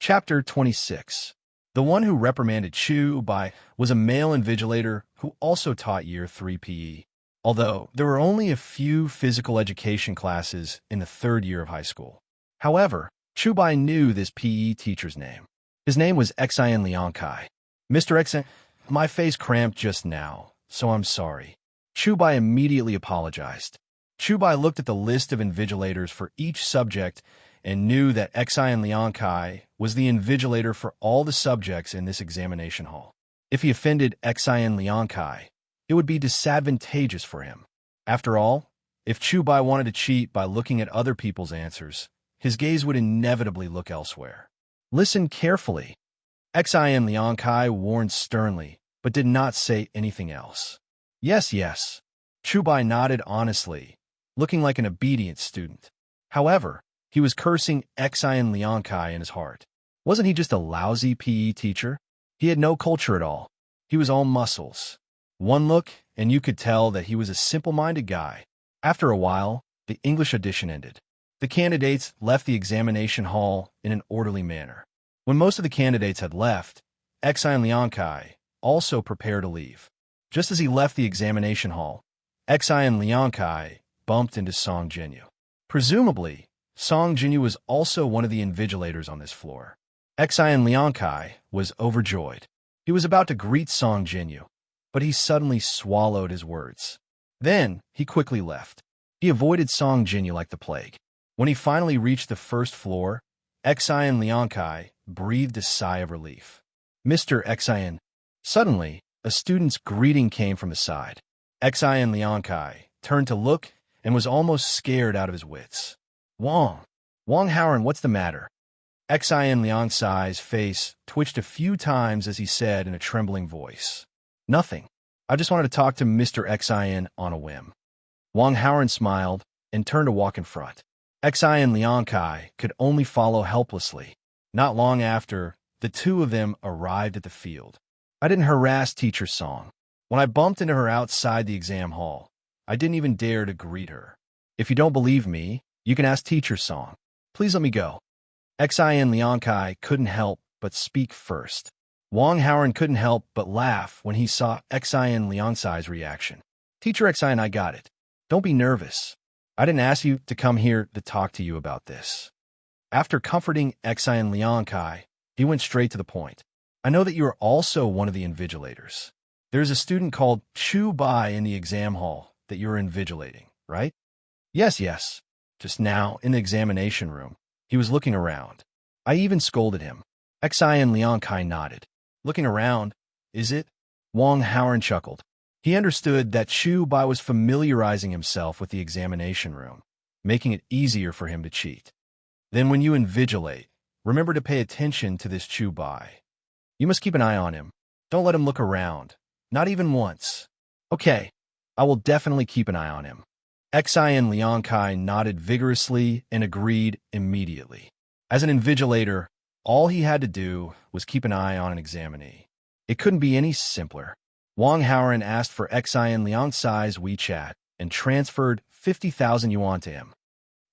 Chapter 26. The one who reprimanded Chu Bai was a male invigilator who also taught Year 3 PE, although there were only a few physical education classes in the third year of high school. However, Chu Bai knew this PE teacher's name. His name was Xian Liangkai. Mr. Xian, my face cramped just now, so I'm sorry. Chu Bai immediately apologized. Chu Bai looked at the list of invigilators for each subject and knew that Xian Liangkai was the invigilator for all the subjects in this examination hall. If he offended Xian Liangkai, it would be disadvantageous for him. After all, if Chu Bai wanted to cheat by looking at other people's answers, his gaze would inevitably look elsewhere. Listen carefully. Xian Liangkai warned sternly, but did not say anything else. Yes, yes. Chu Bai nodded honestly, looking like an obedient student. However, he was cursing Xian Liangkai in his heart. Wasn't he just a lousy PE teacher? He had no culture at all. He was all muscles. One look, and you could tell that he was a simple-minded guy. After a while, the English audition ended. The candidates left the examination hall in an orderly manner. When most of the candidates had left, Xian Liangkai also prepared to leave. Just as he left the examination hall, Xian Liangkai bumped into Song Jinyu. Presumably, Song Jinyu was also one of the invigilators on this floor. Xian Liangkai was overjoyed. He was about to greet Song Jinyu, but he suddenly swallowed his words. Then, he quickly left. He avoided Song Jinyu like the plague. When he finally reached the first floor, Xian Liangkai breathed a sigh of relief. Mr. Xian. Suddenly, a student's greeting came from the side. Xian Liangkai turned to look and was almost scared out of his wits. Wang Haoran, what's the matter? Xian Liangkai's face twitched a few times as he said in a trembling voice. Nothing. I just wanted to talk to Mr. Xian on a whim. Wang Haoran smiled and turned to walk in front. Xian Liangkai could only follow helplessly. Not long after, the two of them arrived at the field. I didn't harass Teacher Song. When I bumped into her outside the exam hall, I didn't even dare to greet her. If you don't believe me, you can ask Teacher Song. Please let me go. Xian Liangkai couldn't help but speak first. Wang Haoran couldn't help but laugh when he saw Xian Liangkai's reaction. Teacher Xian, I got it. Don't be nervous. I didn't ask you to come here to talk to you about this. After comforting Xian Liangkai, he went straight to the point. I know that you are also one of the invigilators. There's a student called Chu Bai in the exam hall that you're invigilating, right? Yes, yes. Just now, in the examination room, he was looking around. I even scolded him. Xian Liangkai nodded. Looking around, is it? Wang Haoran chuckled. He understood that Chu Bai was familiarizing himself with the examination room, making it easier for him to cheat. Then when you invigilate, remember to pay attention to this Chu Bai. You must keep an eye on him. Don't let him look around, not even once. Okay, I will definitely keep an eye on him. Xian Liangkai nodded vigorously and agreed immediately. As an invigilator, all he had to do was keep an eye on an examinee. It couldn't be any simpler. Wang Haoran asked for Xian Liangkai's WeChat and transferred 50,000 yuan to him.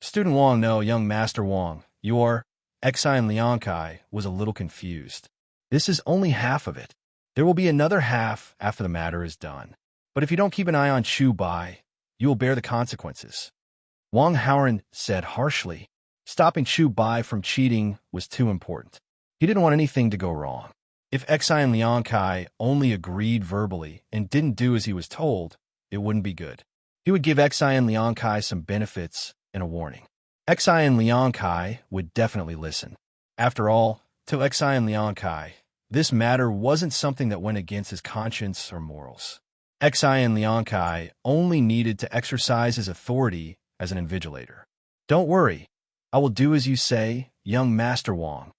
Student Wang, no, young Master Wang, your Xian Liangkai was a little confused. This is only half of it. There will be another half after the matter is done. But if you don't keep an eye on Chu Bai, you will bear the consequences. Wang Haoran said harshly. Stopping Chu Bai from cheating was too important. He didn't want anything to go wrong. If Xian Liangkai only agreed verbally and didn't do as he was told, it wouldn't be good. He would give Xian Liangkai some benefits and a warning. Xian Liangkai would definitely listen. After all, to Xian Liangkai, this matter wasn't something that went against his conscience or morals. Xian Liangkai only needed to exercise his authority as an invigilator. Don't worry, I will do as you say, young Master Wang.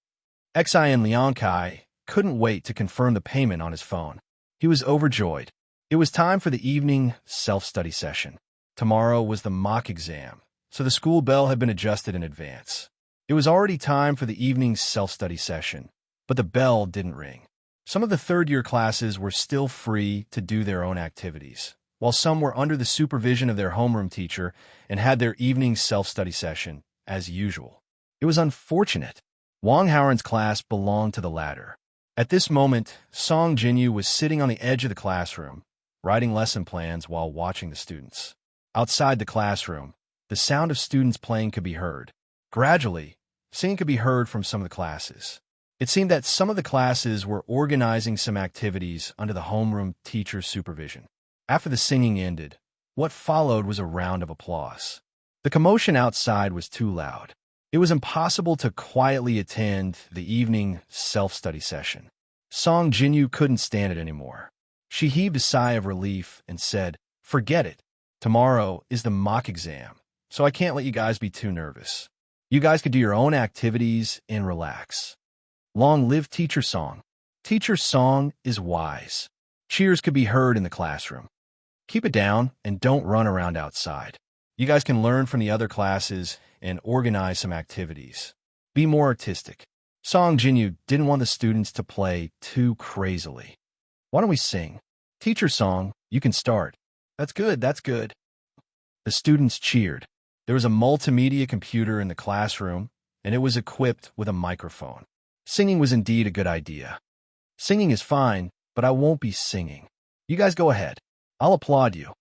Xian Liangkai couldn't wait to confirm the payment on his phone. He was overjoyed. It was time for the evening self-study session. Tomorrow was the mock exam, so the school bell had been adjusted in advance. It was already time for the evening self-study session, but the bell didn't ring. Some of the third-year classes were still free to do their own activities, while some were under the supervision of their homeroom teacher and had their evening self-study session, as usual. It was unfortunate. Wang Haoran's class belonged to the latter. At this moment, Song Jinyu was sitting on the edge of the classroom, writing lesson plans while watching the students. Outside the classroom, the sound of students playing could be heard. Gradually, singing could be heard from some of the classes. It seemed that some of the classes were organizing some activities under the homeroom teacher's supervision. After the singing ended, what followed was a round of applause. The commotion outside was too loud. It was impossible to quietly attend the evening self-study session. Song Jinyu couldn't stand it anymore. She heaved a sigh of relief and said, "Forget it. Tomorrow is the mock exam, so I can't let you guys be too nervous. You guys could do your own activities and relax." Long live Teacher Song. Teacher Song is wise. Cheers could be heard in the classroom. Keep it down and don't run around outside. You guys can learn from the other classes and organize some activities. Be more artistic. Song Jinyu didn't want the students to play too crazily. "Why don't we sing? Teacher Song, you can start." "That's good, that's good." The students cheered. There was a multimedia computer in the classroom, and it was equipped with a microphone. Singing was indeed a good idea. "Singing is fine, but I won't be singing. You guys go ahead. I'll applaud you."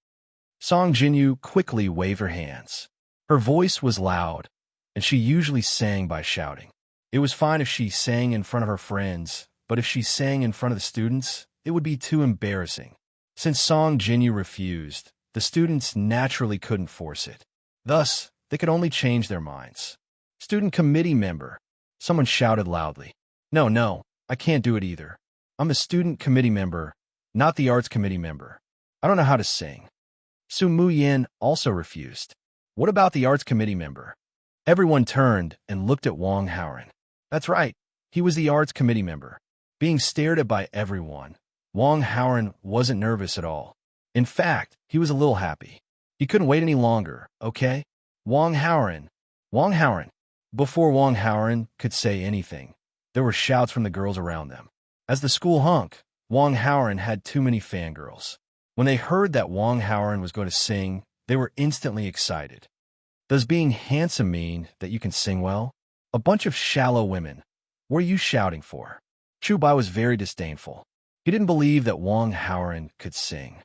Song Jinyu quickly waved her hands. Her voice was loud, and she usually sang by shouting. It was fine if she sang in front of her friends, but if she sang in front of the students, it would be too embarrassing. Since Song Jinyu refused, the students naturally couldn't force it. Thus, they could only change their minds. "Student committee member," someone shouted loudly. No, I can't do it either. I'm the student committee member, not the arts committee member. I don't know how to sing." Su Muyin also refused. "What about the arts committee member?" Everyone turned and looked at Wang Haoran. That's right, he was the arts committee member. Being stared at by everyone, Wang Haoran wasn't nervous at all. In fact, he was a little happy. He couldn't wait any longer, okay? Wang Haoran. Wang Haoran. Before Wang Haoran could say anything, there were shouts from the girls around them. As the school hunk, Wang Haoran had too many fangirls. When they heard that Wang Haoran was going to sing, they were instantly excited. Does being handsome mean that you can sing well? A bunch of shallow women. What are you shouting for? Chu Bai was very disdainful. He didn't believe that Wang Haoran could sing.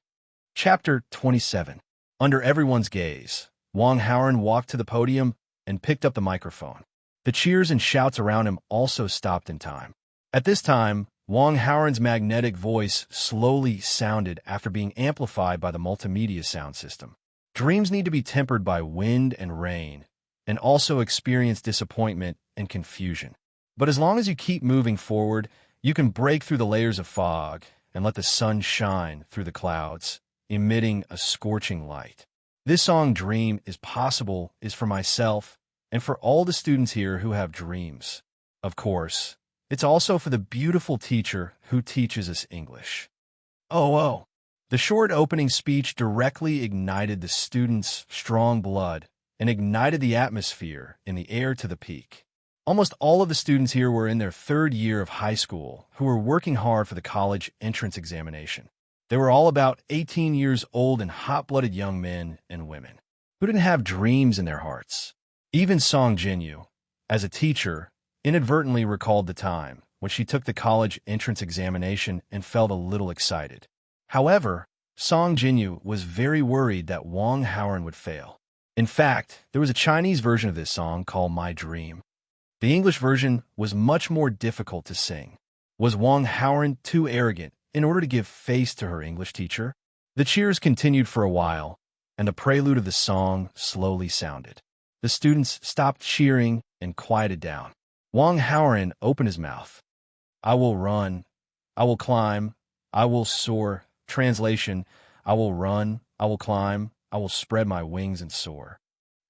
Chapter 27. Under everyone's gaze, Wang Haoran walked to the podium and picked up the microphone. The cheers and shouts around him also stopped in time. At this time, Wang Haoran's magnetic voice slowly sounded after being amplified by the multimedia sound system. Dreams need to be tempered by wind and rain, and also experience disappointment and confusion. But as long as you keep moving forward, you can break through the layers of fog and let the sun shine through the clouds, emitting a scorching light. This song, Dream is Possible, is for myself and for all the students here who have dreams. Of course, it's also for the beautiful teacher who teaches us English. Oh. The short opening speech directly ignited the students' strong blood and ignited the atmosphere in the air to the peak. Almost all of the students here were in their third year of high school who were working hard for the college entrance examination. They were all about 18 years old and hot-blooded young men and women who didn't have dreams in their hearts. Even Song Jinyu, as a teacher, inadvertently recalled the time when she took the college entrance examination and felt a little excited. However, Song Jinyu was very worried that Wang Haoran would fail. In fact, there was a Chinese version of this song called My Dream. The English version was much more difficult to sing. Was Wang Haoran too arrogant in order to give face to her English teacher? The cheers continued for a while, and the prelude of the song slowly sounded. The students stopped cheering and quieted down. Wang Haoran opened his mouth. "I will run. I will climb. I will soar." Translation: I will run, I will climb, I will spread my wings and soar.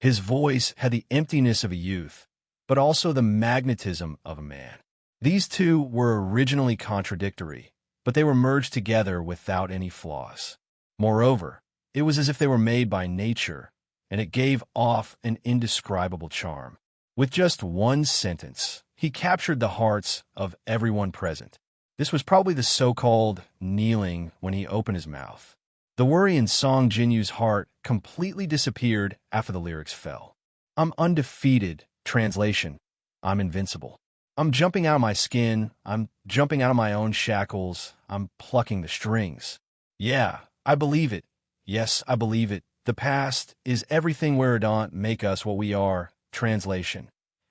His voice had the emptiness of a youth, but also the magnetism of a man. These two were originally contradictory, but they were merged together without any flaws. Moreover, it was as if they were made by nature, and it gave off an indescribable charm. With just one sentence, he captured the hearts of everyone present. This was probably the so-called kneeling when he opened his mouth. The worry in Song Jinyu's heart completely disappeared after the lyrics fell. I'm undefeated. Translation: I'm invincible. I'm jumping out of my skin. I'm jumping out of my own shackles. I'm plucking the strings. Yeah, I believe it. Yes, I believe it. The past is everything where it don't make us what we are. Translation.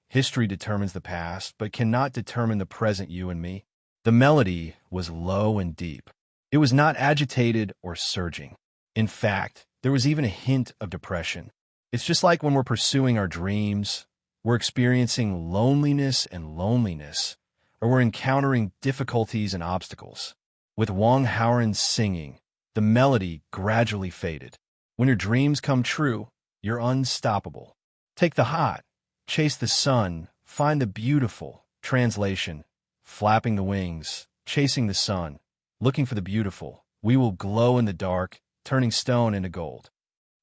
History determines the past, but cannot determine the present you and me. The melody was low and deep. It was not agitated or surging. In fact, there was even a hint of depression. It's just like when we're pursuing our dreams, we're experiencing loneliness and loneliness, or we're encountering difficulties and obstacles. With Wong Howren's singing, the melody gradually faded. When your dreams come true, you're unstoppable. Take the hot, chase the sun, find the beautiful. Translation. Flapping the wings, chasing the sun, looking for the beautiful. We will glow in the dark, turning stone into gold.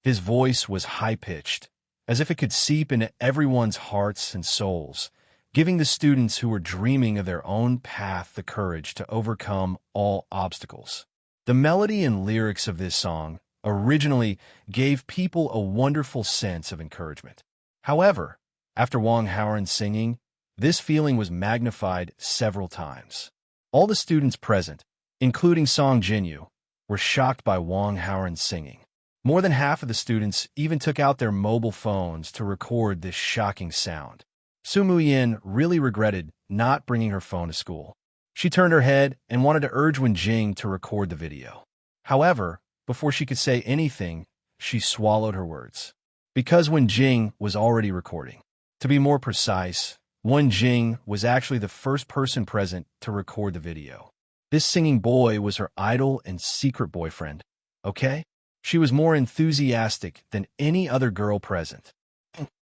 His voice was high-pitched, as if it could seep into everyone's hearts and souls, giving the students who were dreaming of their own path the courage to overcome all obstacles. The melody and lyrics of this song originally gave people a wonderful sense of encouragement. However, after Wong Howren's singing, this feeling was magnified several times. All the students present, including Song Jinyu, were shocked by Wong Howren's singing. More than half of the students even took out their mobile phones to record this shocking sound. Su Muyin really regretted not bringing her phone to school. She turned her head and wanted to urge Wen Jing to record the video. However, before she could say anything, she swallowed her words. Because Wen Jing was already recording. To be more precise, Wen Jing was actually the first person present to record the video. This singing boy was her idol and secret boyfriend, okay? She was more enthusiastic than any other girl present.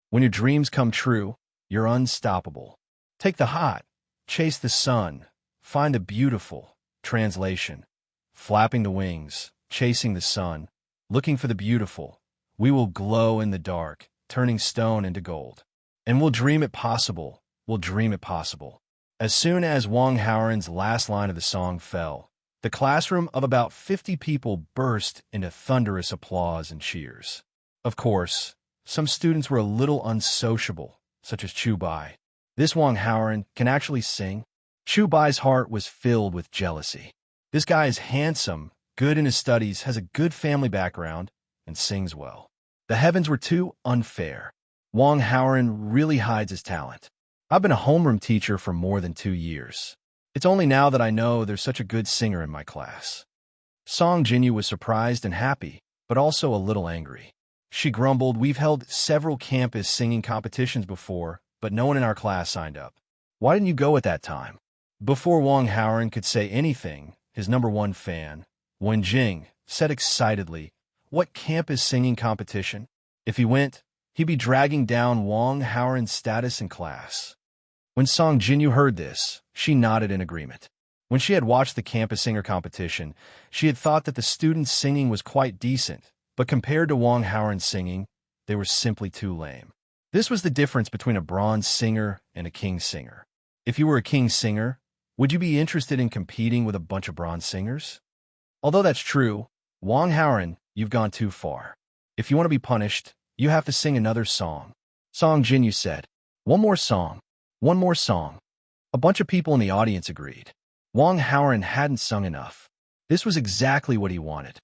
When your dreams come true, you're unstoppable. Take the hot, chase the sun, find the beautiful. Translation. Flapping the wings, chasing the sun, looking for the beautiful. We will glow in the dark, turning stone into gold. And we'll dream it possible. We'll dream it possible. As soon as Wong Howren's last line of the song fell, the classroom of about 50 people burst into thunderous applause and cheers. Of course, some students were a little unsociable, such as Chu Bai. This Wong Howren can actually sing. Chu Bai's heart was filled with jealousy. This guy is handsome, good in his studies, has a good family background, and sings well. The heavens were too unfair. Wong Howren really hides his talent. I've been a homeroom teacher for more than 2 years. It's only now that I know there's such a good singer in my class. Song Jinyu was surprised and happy, but also a little angry. She grumbled, "We've held several campus singing competitions before, but no one in our class signed up. Why didn't you go at that time?" Before Wong Howren could say anything, his #1 fan, Wen Jing, said excitedly, "What campus singing competition? If he went, he'd be dragging down Wong Howren's status in class." When Song Jinyu heard this, she nodded in agreement. When she had watched the campus singer competition, she had thought that the students' singing was quite decent, but compared to Wong Howren's singing, they were simply too lame. This was the difference between a bronze singer and a king singer. If you were a king singer, would you be interested in competing with a bunch of bronze singers? Although that's true, Wong Howren, you've gone too far. If you want to be punished, you have to sing another song. Song Jinyu said, "One more song. One more song." A bunch of people in the audience agreed. Wong Howren hadn't sung enough. This was exactly what he wanted.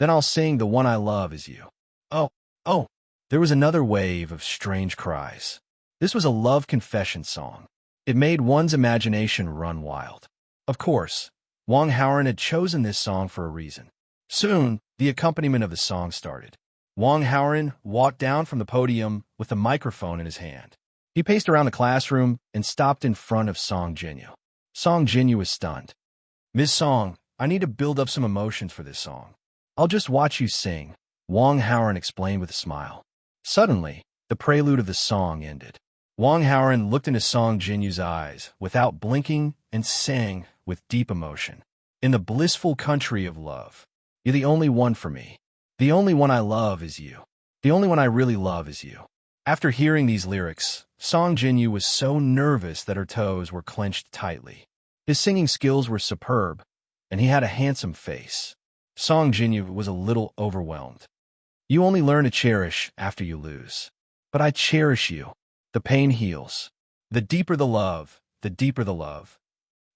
"Then I'll sing The One I Love Is You." Oh, oh. There was another wave of strange cries. This was a love confession song. It made one's imagination run wild. Of course, Wong Howren had chosen this song for a reason. Soon, the accompaniment of the song started. Wong Howren walked down from the podium with a microphone in his hand. He paced around the classroom and stopped in front of Song Jinyu. Song Jinyu was stunned. "Miss Song, I need to build up some emotions for this song. I'll just watch you sing," Wong Howren explained with a smile. Suddenly, the prelude of the song ended. Wong Howren looked into Song Jinyu's eyes without blinking and sang with deep emotion. "In the blissful country of love, you're the only one for me. The only one I love is you. The only one I really love is you." After hearing these lyrics, Song Jinyu was so nervous that her toes were clenched tightly. His singing skills were superb, and he had a handsome face. Song Jinyu was a little overwhelmed. "You only learn to cherish after you lose. But I cherish you. The pain heals. The deeper the love, the deeper the love.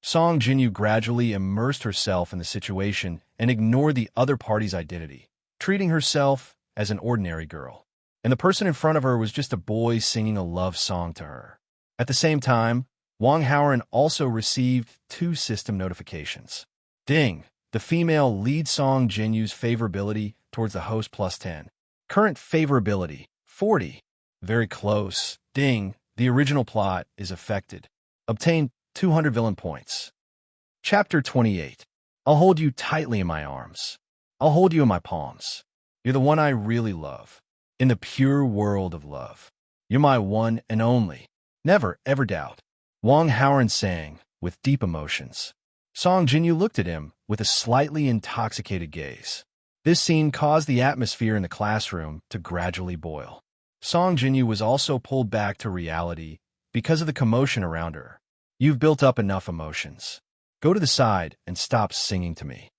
Song Jinyu gradually immersed herself in the situation and ignored the other party's identity, treating herself as an ordinary girl. And the person in front of her was just a boy singing a love song to her. At the same time, Wang Haoren also received 2 system notifications. Ding! The female lead Song Jinyu's favorability towards the host +10. Current favorability, 40. Very close. Ding! The original plot is affected. Obtain 200 villain points. Chapter 28. I'll hold you tightly in my arms. I'll hold you in my palms. You're the one I really love. In the pure world of love. You're my one and only. Never, ever doubt. Wang Haoren sang, with deep emotions. Song Jinyu looked at him with a slightly intoxicated gaze. This scene caused the atmosphere in the classroom to gradually boil. Song Jinyu was also pulled back to reality because of the commotion around her. You've built up enough emotions. Go to the side and stop singing to me.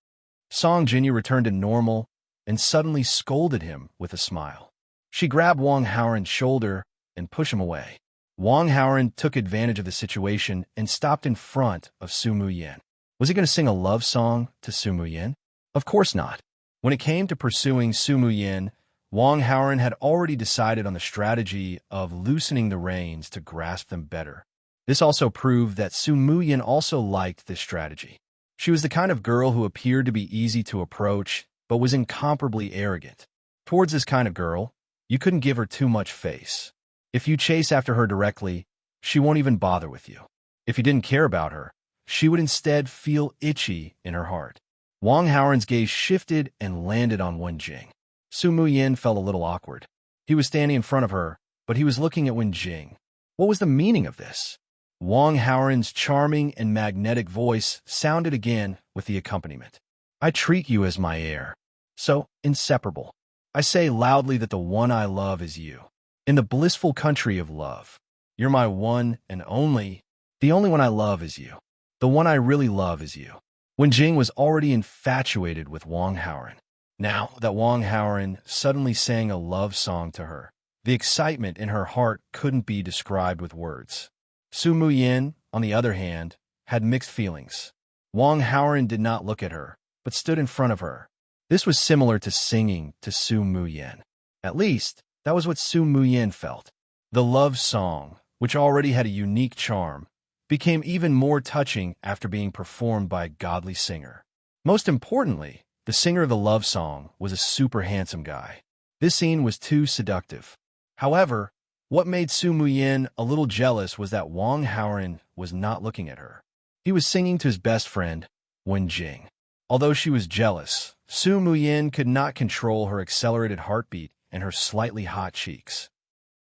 Song Jinyu returned to normal and suddenly scolded him with a smile. She grabbed Wang Haoren's shoulder and pushed him away. Wang Haoren took advantage of the situation and stopped in front of Su Muyin. Was he going to sing a love song to Su Muyin? Of course not. When it came to pursuing Su Muyin, Wang Haoren had already decided on the strategy of loosening the reins to grasp them better. This also proved that Su Muyin also liked this strategy. She was the kind of girl who appeared to be easy to approach, but was incomparably arrogant. Towards this kind of girl, you couldn't give her too much face. If you chase after her directly, she won't even bother with you. If you didn't care about her, she would instead feel itchy in her heart. Wang Haoren's gaze shifted and landed on Wen Jing. Su Muyin felt a little awkward. He was standing in front of her, but he was looking at Wen Jing. What was the meaning of this? Wang Haoren's charming and magnetic voice sounded again with the accompaniment. I treat you as my heir. So inseparable. I say loudly that the one I love is you. In the blissful country of love. You're my one and only. The only one I love is you. The one I really love is you. Wen Jing was already infatuated with Wang Haoren. Now that Wang Haoren suddenly sang a love song to her, the excitement in her heart couldn't be described with words. Su Muyin, on the other hand, had mixed feelings. Wang Haoren did not look at her, but stood in front of her. This was similar to singing to Su Muyin. At least, that was what Su Muyin felt. The love song, which already had a unique charm, became even more touching after being performed by a godly singer. Most importantly, the singer of the love song was a super handsome guy. This scene was too seductive. However, what made Su Muyin a little jealous was that Wang Haoren was not looking at her. He was singing to his best friend, Wen Jing. Although she was jealous, Su Muyin could not control her accelerated heartbeat and her slightly hot cheeks.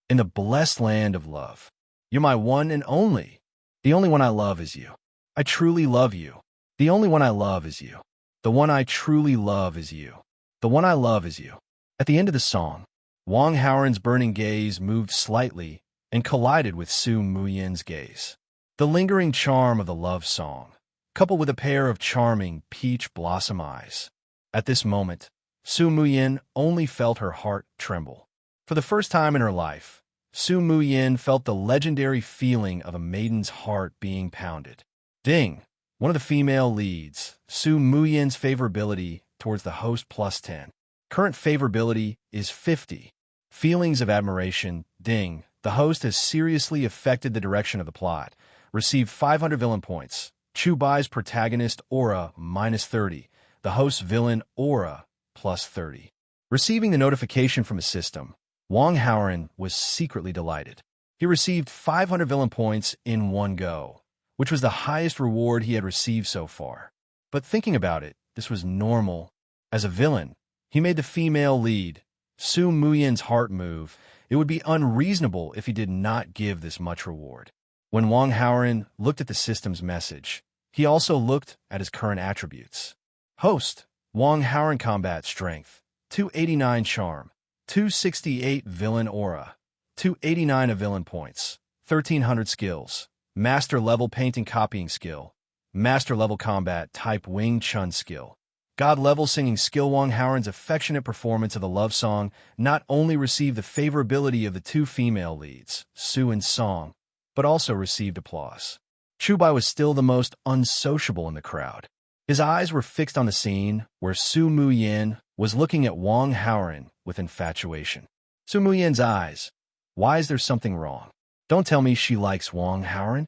In the blessed land of love, you're my one and only. The only one I love is you. I truly love you. The only one I love is you. The one I truly love is you. The one I love is you. At the end of the song, Wang Haoren's burning gaze moved slightly and collided with Su Muyin's gaze. The lingering charm of the love song, coupled with a pair of charming peach blossom eyes. At this moment, Su Muyin only felt her heart tremble. For the first time in her life, Su Muyin felt the legendary feeling of a maiden's heart being pounded. Ding! One of the female leads, Su Muyin's favorability towards the host +10. Current favorability is 50. Feelings of admiration, ding. The host has seriously affected the direction of the plot. Received 500 villain points. Chubai's protagonist aura -30. The host's villain aura +30. Receiving the notification from his system, Wang Haoren was secretly delighted. He received 500 villain points in one go, which was the highest reward he had received so far. But thinking about it, this was normal. As a villain, he made the female lead, Su Muyin's heart move. It would be unreasonable if he did not give this much reward. When Wang Haoren looked at the system's message, he also looked at his current attributes. Host, Wang Haoren combat strength, 289 charm, 268 villain aura, 289 of villain points, 1300 skills, master level painting copying skill, master level combat type Wing Chun skill, god level singing skill. Wang Haoren's affectionate performance of the love song not only received the favorability of the 2 female leads, Su and Song, but also received applause. Chubai was still the most unsociable in the crowd. His eyes were fixed on the scene where Su Muyin was looking at Wang Haoran with infatuation. Su Muyin's eyes. Why is there something wrong? Don't tell me she likes Wang Haoran?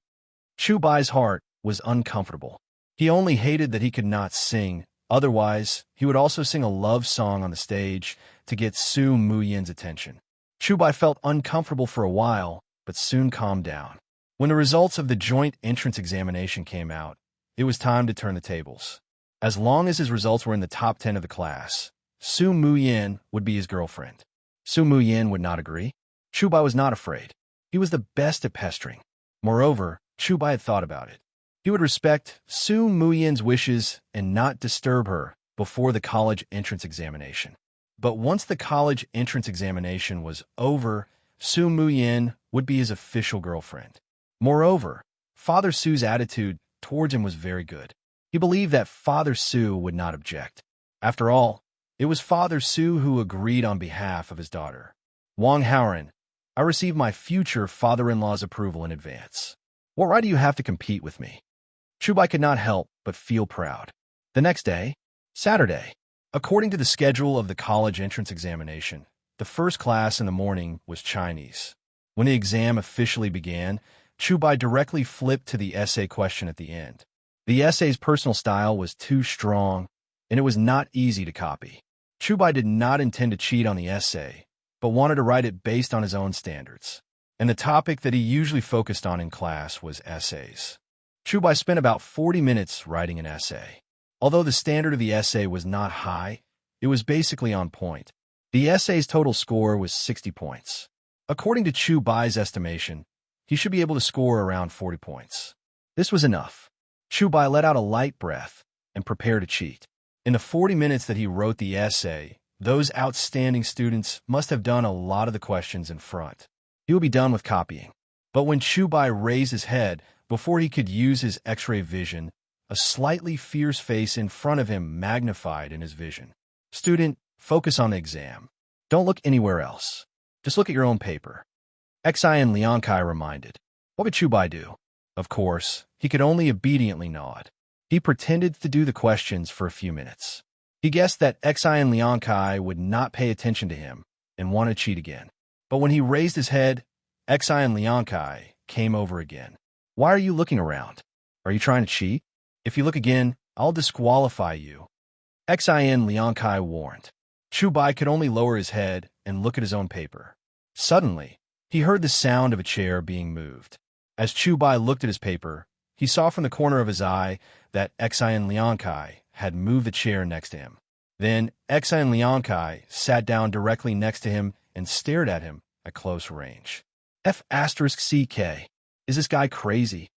Chubai's heart was uncomfortable. He only hated that he could not sing. Otherwise, he would also sing a love song on the stage to get Su Muyin's attention. Chubai felt uncomfortable for a while, but soon calmed down. When the results of the joint entrance examination came out, it was time to turn the tables. As long as his results were in the top 10 of the class, Su Muyin would be his girlfriend. Su Muyin would not agree. Chubai was not afraid. He was the best at pestering. Moreover, Chubai had thought about it. He would respect Su Muyin's wishes and not disturb her before the college entrance examination. But once the college entrance examination was over, Su Muyin would be his official girlfriend. Moreover, Father Su's attitude towards him was very good. He believed that Father Su would not object. After all, it was Father Su who agreed on behalf of his daughter. Wang Haoran, I received my future father-in-law's approval in advance. What right do you have to compete with me? Chubai could not help but feel proud. The next day, Saturday, according to the schedule of the college entrance examination, the first class in the morning was Chinese. When the exam officially began, Chubai directly flipped to the essay question at the end. The essay's personal style was too strong, and it was not easy to copy. Chubai did not intend to cheat on the essay, but wanted to write it based on his own standards. And the topic that he usually focused on in class was essays. Chubai spent about 40 minutes writing an essay. Although the standard of the essay was not high, it was basically on point. The essay's total score was 60 points. According to Chubai's estimation, he should be able to score around 40 points. This was enough. Chubai let out a light breath and prepared to cheat. In the 40 minutes that he wrote the essay, those outstanding students must have done a lot of the questions in front. He would be done with copying. But when Chubai raised his head, before he could use his X-ray vision, a slightly fierce face in front of him magnified in his vision. Student, focus on the exam. Don't look anywhere else. Just look at your own paper. Xian Liankai reminded. What would Chubai do? Of course, he could only obediently nod. He pretended to do the questions for a few minutes. He guessed that Xian Liankai would not pay attention to him and want to cheat again. But when he raised his head, Xian Liankai came over again. Why are you looking around? Are you trying to cheat? If you look again, I'll disqualify you. Xian Liankai warned. Chubai could only lower his head and look at his own paper. Suddenly, he heard the sound of a chair being moved. As Chubai looked at his paper, he saw from the corner of his eye that Xian Liankai had moved the chair next to him. Then Xian Liankai sat down directly next to him and stared at him at close range. F***CK. Is this guy crazy?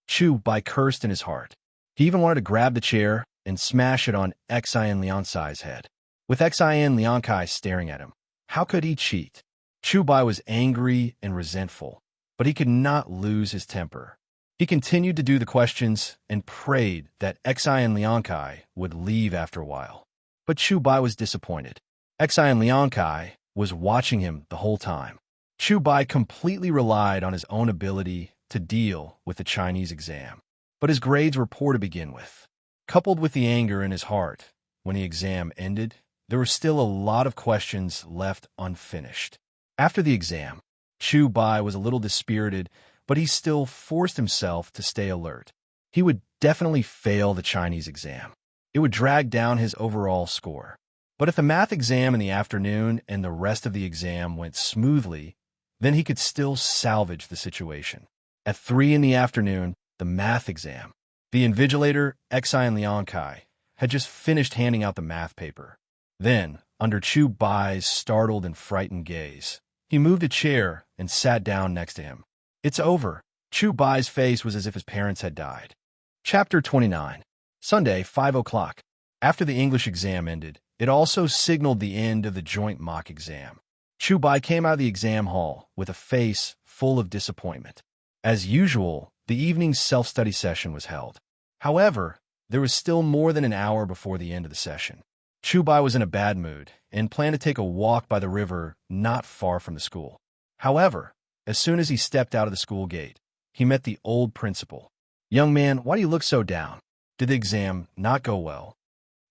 Chubai cursed in his heart. He even wanted to grab the chair and smash it on Xian Liankai's head. With Xian Liankai staring at him, how could he cheat? Chubai was angry and resentful, but he could not lose his temper. He continued to do the questions and prayed that Xian Liankai would leave after a while. But Chubai was disappointed. Xian Liankai was watching him the whole time. Chubai completely relied on his own ability to deal with the Chinese exam, but his grades were poor to begin with. Coupled with the anger in his heart, when the exam ended, there were still a lot of questions left unfinished. After the exam, Chubai was a little dispirited, but he still forced himself to stay alert. He would definitely fail the Chinese exam. It would drag down his overall score. But if the math exam in the afternoon and the rest of the exam went smoothly, then he could still salvage the situation. At 3 in the afternoon, the math exam. The invigilator, Xian Liankai, had just finished handing out the math paper. Then, under Chubai's startled and frightened gaze, he moved a chair and sat down next to him. It's over. Chubai's face was as if his parents had died. Chapter 29. Sunday, 5 o'clock. After the English exam ended, it also signaled the end of the joint mock exam. Chubai came out of the exam hall with a face full of disappointment. As usual, the evening's self-study session was held. However, there was still more than an hour before the end of the session. Chubai was in a bad mood and planned to take a walk by the river not far from the school. However, as soon as he stepped out of the school gate, he met the old principal. Young man, why do you look so down? Did the exam not go well?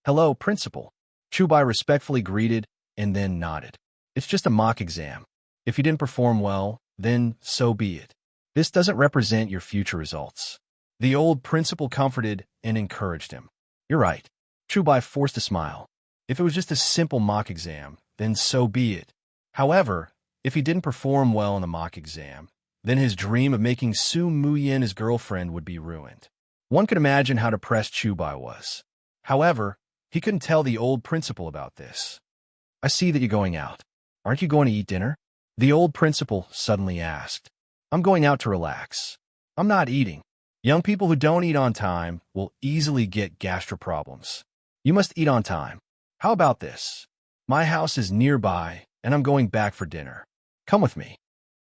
Hello, principal. Chubai respectfully greeted and then nodded. It's just a mock exam. If you didn't perform well, then so be it. This doesn't represent your future results. The old principal comforted and encouraged him. You're right. Chubai forced a smile. If it was just a simple mock exam, then so be it. However, if he didn't perform well in the mock exam, then his dream of making Su Muyin his girlfriend would be ruined. One could imagine how depressed Chubai was. However, he couldn't tell the old principal about this. I see that you're going out. Aren't you going to eat dinner? The old principal suddenly asked. I'm going out to relax. I'm not eating. Young people who don't eat on time will easily get gastro problems. You must eat on time. How about this? My house is nearby, and I'm going back for dinner. Come with me.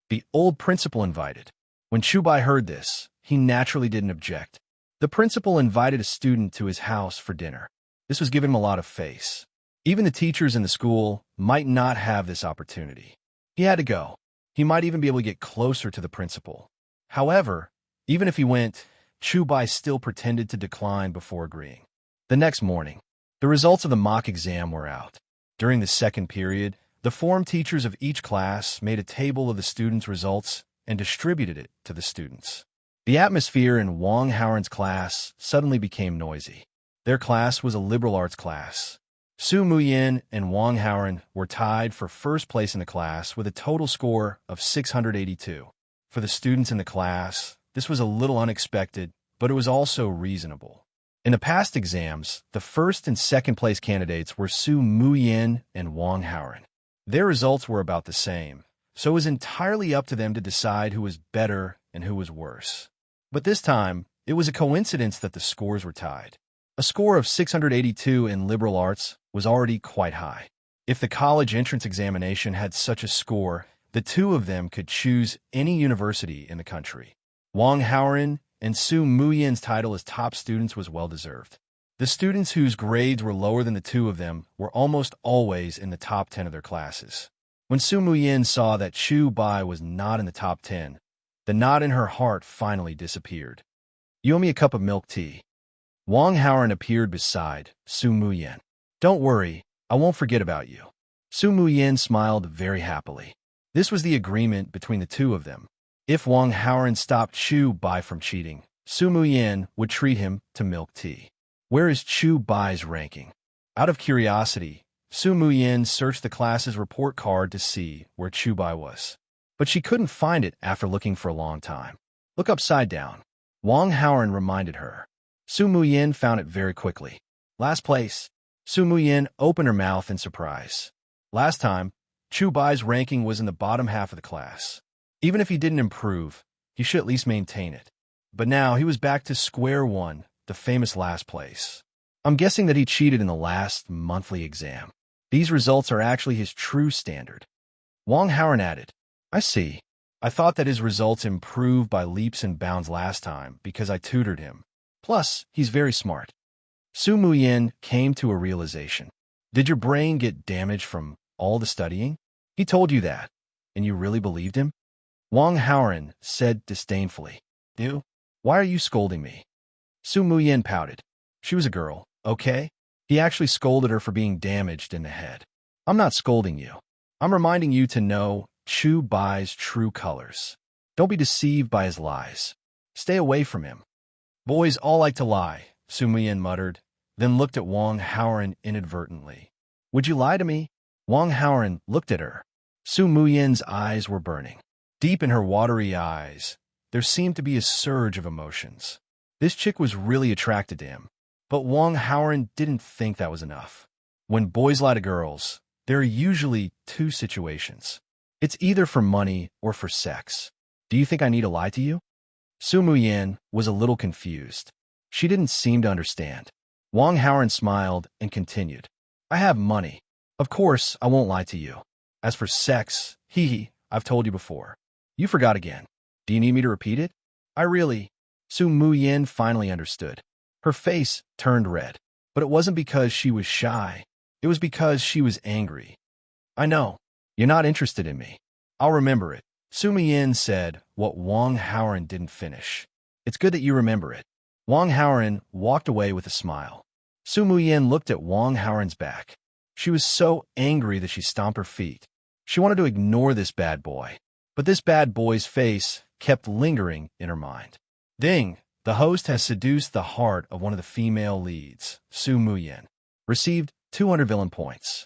The old principal invited. When Chubai heard this, he naturally didn't object. The principal invited a student to his house for dinner. This was giving him a lot of face. Even the teachers in the school might not have this opportunity. He had to go. He might even be able to get closer to the principal. However, even if he went, Chubai still pretended to decline before agreeing. The next morning, the results of the mock exam were out. During the second period, the form teachers of each class made a table of the students' results and distributed it to the students. The atmosphere in Wang Haoren's class suddenly became noisy. Their class was a liberal arts class. Su Muyin and Wang Haoren were tied for first place in the class with a total score of 682. For the students in the class, this was a little unexpected, but it was also reasonable. In the past exams, the first and second place candidates were Su Muyin and Wang Haoren. Their results were about the same, so it was entirely up to them to decide who was better and who was worse. But this time, it was a coincidence that the scores were tied. A score of 682 in liberal arts was already quite high. If the college entrance examination had such a score, the two of them could choose any university in the country. Wang Haoren and Su Muyin's title as top students was well-deserved. The students whose grades were lower than the two of them were almost always in the top 10 of their classes. When Su Muyin saw that Chu Bai was not in the top 10, the knot in her heart finally disappeared. You owe me a cup of milk tea. Wang Haoren appeared beside Su Muyin. Don't worry, I won't forget about you. Su Muyin smiled very happily. This was the agreement between the two of them. If Wang Haoren stopped Chu Bai from cheating, Su Muyin would treat him to milk tea. Where is Chu Bai's ranking? Out of curiosity, Su Muyin searched the class's report card to see where Chu Bai was. But she couldn't find it after looking for a long time. Look upside down. Wang Haoren reminded her. Su Muyin found it very quickly. Last place. Su Muyin opened her mouth in surprise. Last time, Chu Bai's ranking was in the bottom half of the class. Even if he didn't improve, he should at least maintain it. But now he was back to square one, the famous last place. I'm guessing that he cheated in the last monthly exam. These results are actually his true standard. Wang Haoren added, I see. I thought that his results improved by leaps and bounds last time because I tutored him. Plus, he's very smart. Su Muyin came to a realization. Did your brain get damaged from all the studying? He told you that, and you really believed him? Wang Haoren said disdainfully. You? Why are you scolding me? Su Muyin pouted. She was a girl, okay? He actually scolded her for being damaged in the head. I'm not scolding you. I'm reminding you to know Chu Bai's true colors. Don't be deceived by his lies. Stay away from him. Boys all like to lie, Su Muyin muttered, then looked at Wang Haoren inadvertently. Would you lie to me? Wang Haoren looked at her. Su Muyin's eyes were burning. Deep in her watery eyes, there seemed to be a surge of emotions. This chick was really attracted to him. But Wang Haoren didn't think that was enough. When boys lie to girls, there are usually two situations. It's either for money or for sex. Do you think I need to lie to you? Su Muyin was a little confused. She didn't seem to understand. Wang Haoren smiled and continued. I have money. Of course, I won't lie to you. As for sex, I've told you before. You forgot again. Do you need me to repeat it? Su Muyin finally understood. Her face turned red, but it wasn't because she was shy. It was because she was angry. I know. You're not interested in me. I'll remember it. Su Muyin said what Wang Haoren didn't finish. It's good that you remember it. Wang Haoran walked away with a smile. Su Muyin looked at Wang Haoran's back. She was so angry that she stomped her feet. She wanted to ignore this bad boy, but this bad boy's face kept lingering in her mind. Ding! The host has seduced the heart of one of the female leads, Su Muyin. Received 200 villain points.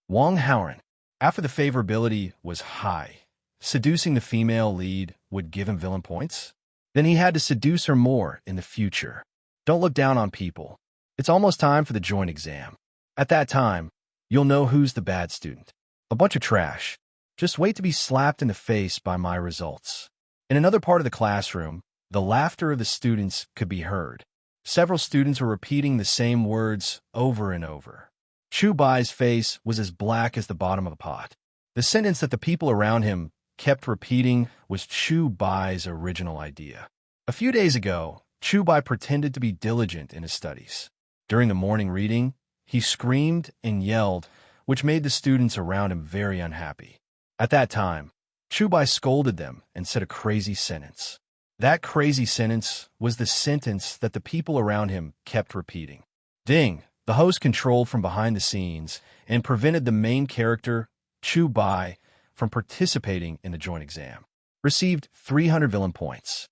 Wang Haoran. After the favorability was high, seducing the female lead would give him villain points? Then he had to seduce her more in the future. Don't look down on people. It's almost time for the joint exam. At that time, you'll know who's the bad student. A bunch of trash. Just wait to be slapped in the face by my results. In another part of the classroom, the laughter of the students could be heard. Several students were repeating the same words over and over. Chu Bai's face was as black as the bottom of a pot. The sentence that the people around him kept repeating was Chu Bai's original idea. A few days ago, Chu Bai pretended to be diligent in his studies. During the morning reading, he screamed and yelled, which made the students around him very unhappy. At that time, Chu Bai scolded them and said a crazy sentence. That crazy sentence was the sentence that the people around him kept repeating. Ding! The host controlled from behind the scenes and prevented the main character, Chu Bai, from participating in the joint exam. Received 300 villain points.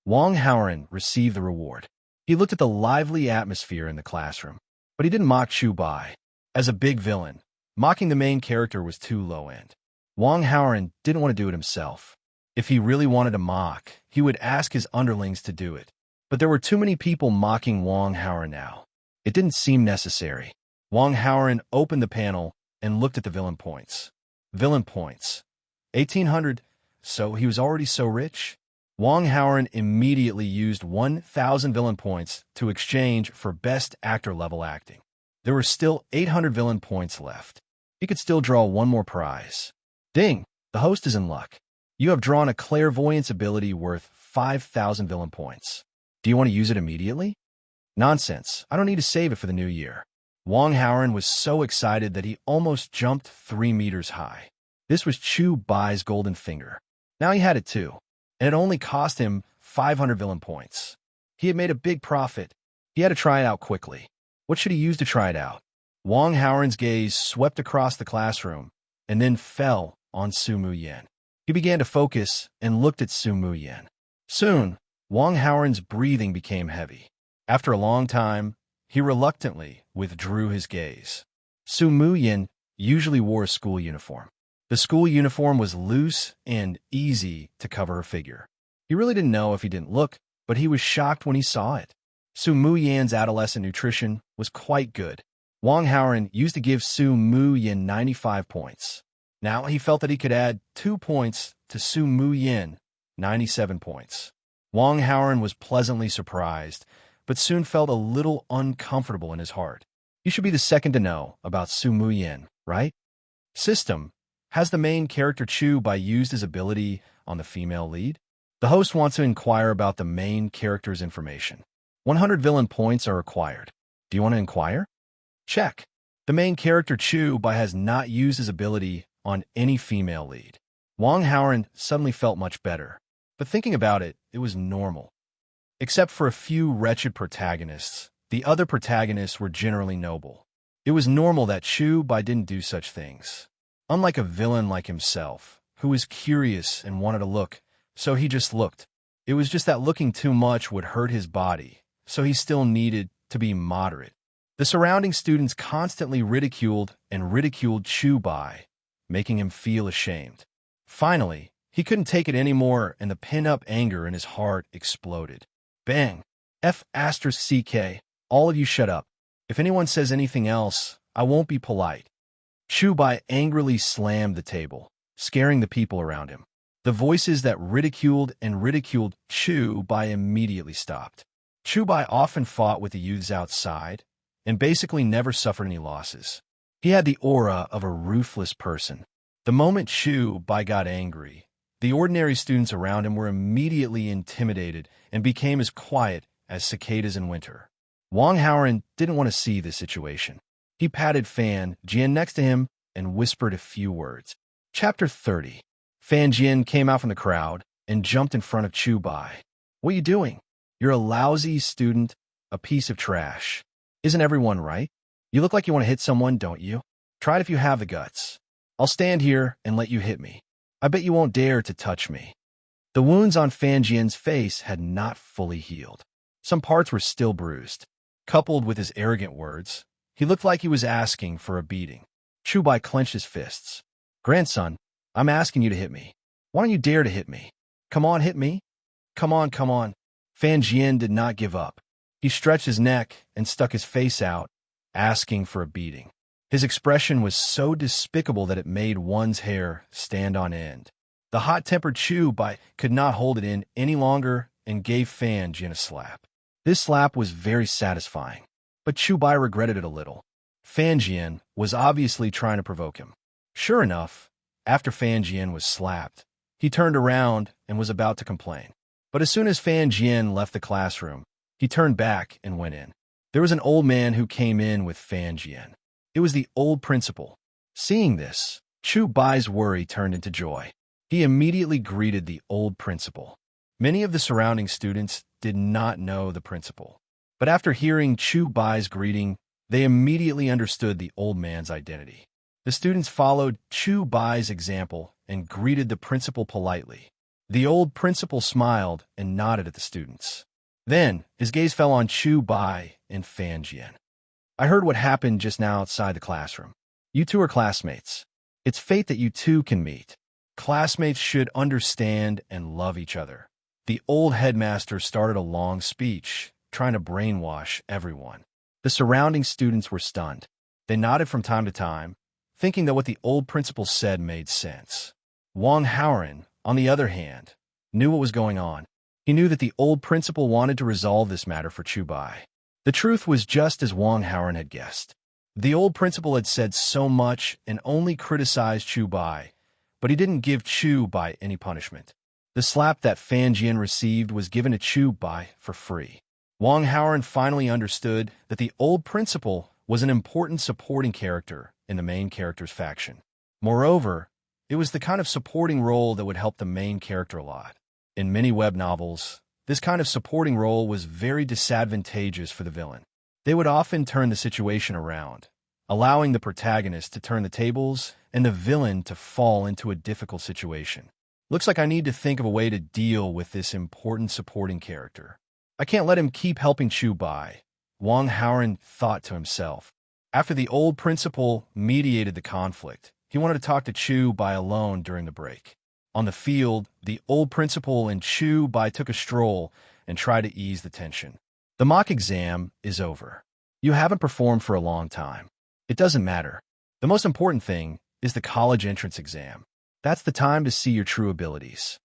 Wang Haoran received the reward. He looked at the lively atmosphere in the classroom, but he didn't mock Chu Bai. As a big villain, mocking the main character was too low-end. Wang Haoran didn't want to do it himself. If he really wanted to mock, he would ask his underlings to do it. But there were too many people mocking Wang Haoran now. It didn't seem necessary. Wang Haoran opened the panel and looked at the villain points. Villain points. 1,800. So he was already so rich? Wang Haoran immediately used 1,000 villain points to exchange for best actor level acting. There were still 800 villain points left. He could still draw one more prize. Ding! The host is in luck. You have drawn a clairvoyance ability worth 5,000 villain points. Do you want to use it immediately? Nonsense. I don't need to save it for the new year. Wang Haoran was so excited that he almost jumped 3 meters high. This was Chu Bai's golden finger. Now he had it too, and it only cost him 500 villain points. He had made a big profit. He had to try it out quickly. What should he use to try it out? Wang Haoran's gaze swept across the classroom and then fell on Su Muyin. He began to focus and looked at Su Muyin. Soon, Wang Haoran's breathing became heavy. After a long time, he reluctantly withdrew his gaze. Su Muyin usually wore a school uniform. The school uniform was loose and easy to cover her figure. He really didn't know if he didn't look, but he was shocked when he saw it. Su Muyin's adolescent nutrition was quite good. Wang Haoran used to give Su Muyin 95 points. Now he felt that he could add 2 points to Su Muyin, 97 points. Wang Haoran was pleasantly surprised, but soon felt a little uncomfortable in his heart. You should be the second to know about Su Muyin, right? System. Has the main character Chu Bai used his ability on the female lead? The host wants to inquire about the main character's information. 100 villain points are required. Do you want to inquire? Check. The main character Chu Bai has not used his ability on any female lead. Wang Haoran suddenly felt much better, but thinking about it, it was normal. Except for a few wretched protagonists, the other protagonists were generally noble. It was normal that Chu Bai didn't do such things. Unlike a villain like himself, who was curious and wanted to look, so he just looked. It was just that looking too much would hurt his body, so he still needed to be moderate. The surrounding students constantly ridiculed Chu Bai, making him feel ashamed. Finally, he couldn't take it anymore, and the pent-up anger in his heart exploded. Bang! F***CK. All of you shut up. If anyone says anything else, I won't be polite. Chu Bai angrily slammed the table, scaring the people around him. The voices that ridiculed Chu Bai immediately stopped. Chu Bai often fought with the youths outside and basically never suffered any losses. He had the aura of a ruthless person. The moment Chu Bai got angry, the ordinary students around him were immediately intimidated and became as quiet as cicadas in winter. Wang Haoran didn't want to see this situation. He patted Fan Jian next to him and whispered a few words. Chapter 30. Fan Jian came out from the crowd and jumped in front of Chu Bai. What are you doing? You're a lousy student, a piece of trash. Isn't everyone right? You look like you want to hit someone, don't you? Try it if you have the guts. I'll stand here and let you hit me. I bet you won't dare to touch me. The wounds on Fan Jian's face had not fully healed. Some parts were still bruised. Coupled with his arrogant words, he looked like he was asking for a beating. Chu Bai clenched his fists. Grandson, I'm asking you to hit me. Why don't you dare to hit me? Come on, hit me. Come on, come on. Fan Jian did not give up. He stretched his neck and stuck his face out, asking for a beating. His expression was so despicable that it made one's hair stand on end. The hot-tempered Chu Bai could not hold it in any longer and gave Fan Jian a slap. This slap was very satisfying, but Chu Bai regretted it a little. Fan Jian was obviously trying to provoke him. Sure enough, after Fan Jian was slapped, he turned around and was about to complain. But as soon as Fan Jian left the classroom, he turned back and went in. There was an old man who came in with Fan Jian. It was the old principal. Seeing this, Chu Bai's worry turned into joy. He immediately greeted the old principal. Many of the surrounding students did not know the principal. But after hearing Chu Bai's greeting, they immediately understood the old man's identity. The students followed Chu Bai's example and greeted the principal politely. The old principal smiled and nodded at the students. Then, his gaze fell on Chu Bai and Fan Jian. I heard what happened just now outside the classroom. You two are classmates. It's fate that you two can meet. Classmates should understand and love each other. The old headmaster started a long speech, trying to brainwash everyone. The surrounding students were stunned. They nodded from time to time, thinking that what the old principal said made sense. Wang Haoran, on the other hand, knew what was going on. He knew that the old principal wanted to resolve this matter for Chu Bai. The truth was just as Wang Haoran had guessed. The old principal had said so much and only criticized Chu Bai, but he didn't give Chu Bai any punishment. The slap that Fan Jian received was given to Chu Bai for free. Wang Haoran finally understood that the old principal was an important supporting character in the main character's faction. Moreover, it was the kind of supporting role that would help the main character a lot. In many web novels, this kind of supporting role was very disadvantageous for the villain. They would often turn the situation around, allowing the protagonist to turn the tables and the villain to fall into a difficult situation. Looks like I need to think of a way to deal with this important supporting character. I can't let him keep helping Chu Bai, Wang Haoran thought to himself. After the old principal mediated the conflict, he wanted to talk to Chu Bai alone during the break. On the field, the old principal and Chu Bai took a stroll and tried to ease the tension. The mock exam is over. You haven't performed for a long time. It doesn't matter. The most important thing is the college entrance exam. That's the time to see your true abilities.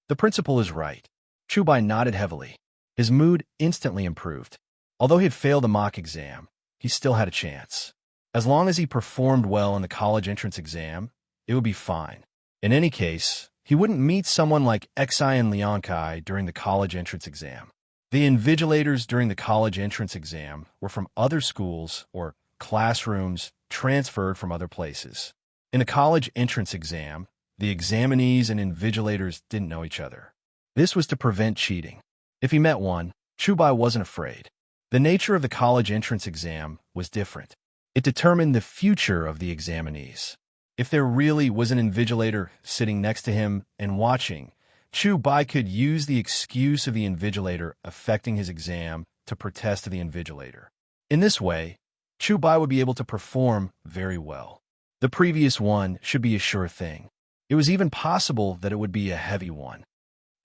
The principal is right. Chu Bai nodded heavily. His mood instantly improved. Although he had failed the mock exam, he still had a chance. As long as he performed well in the college entrance exam, it would be fine. In any case, he wouldn't meet someone like Xi and Liankai during the college entrance exam. The invigilators during the college entrance exam were from other schools or classrooms transferred from other places. In the college entrance exam, the examinees and invigilators didn't know each other. This was to prevent cheating. If he met one, Chu Bai wasn't afraid. The nature of the college entrance exam was different. It determined the future of the examinees. If there really was an invigilator sitting next to him and watching, Chu Bai could use the excuse of the invigilator affecting his exam to protest to the invigilator. In this way, Chu Bai would be able to perform very well. The previous one should be a sure thing. It was even possible that it would be a heavy one.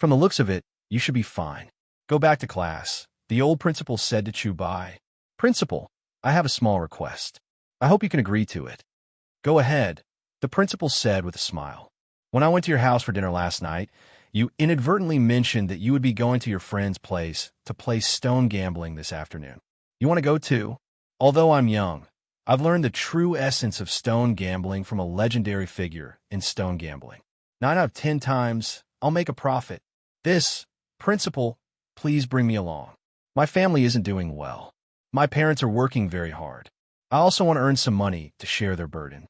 From the looks of it, you should be fine. Go back to class, the old principal said to Chu Bai. Principal, I have a small request. I hope you can agree to it. Go ahead, the principal said with a smile. When I went to your house for dinner last night, you inadvertently mentioned that you would be going to your friend's place to play stone gambling this afternoon. You want to go too? Although I'm young, I've learned the true essence of stone gambling from a legendary figure in stone gambling. 9 out of 10 times, I'll make a profit. Principal, please bring me along. My family isn't doing well. My parents are working very hard. I also want to earn some money to share their burden.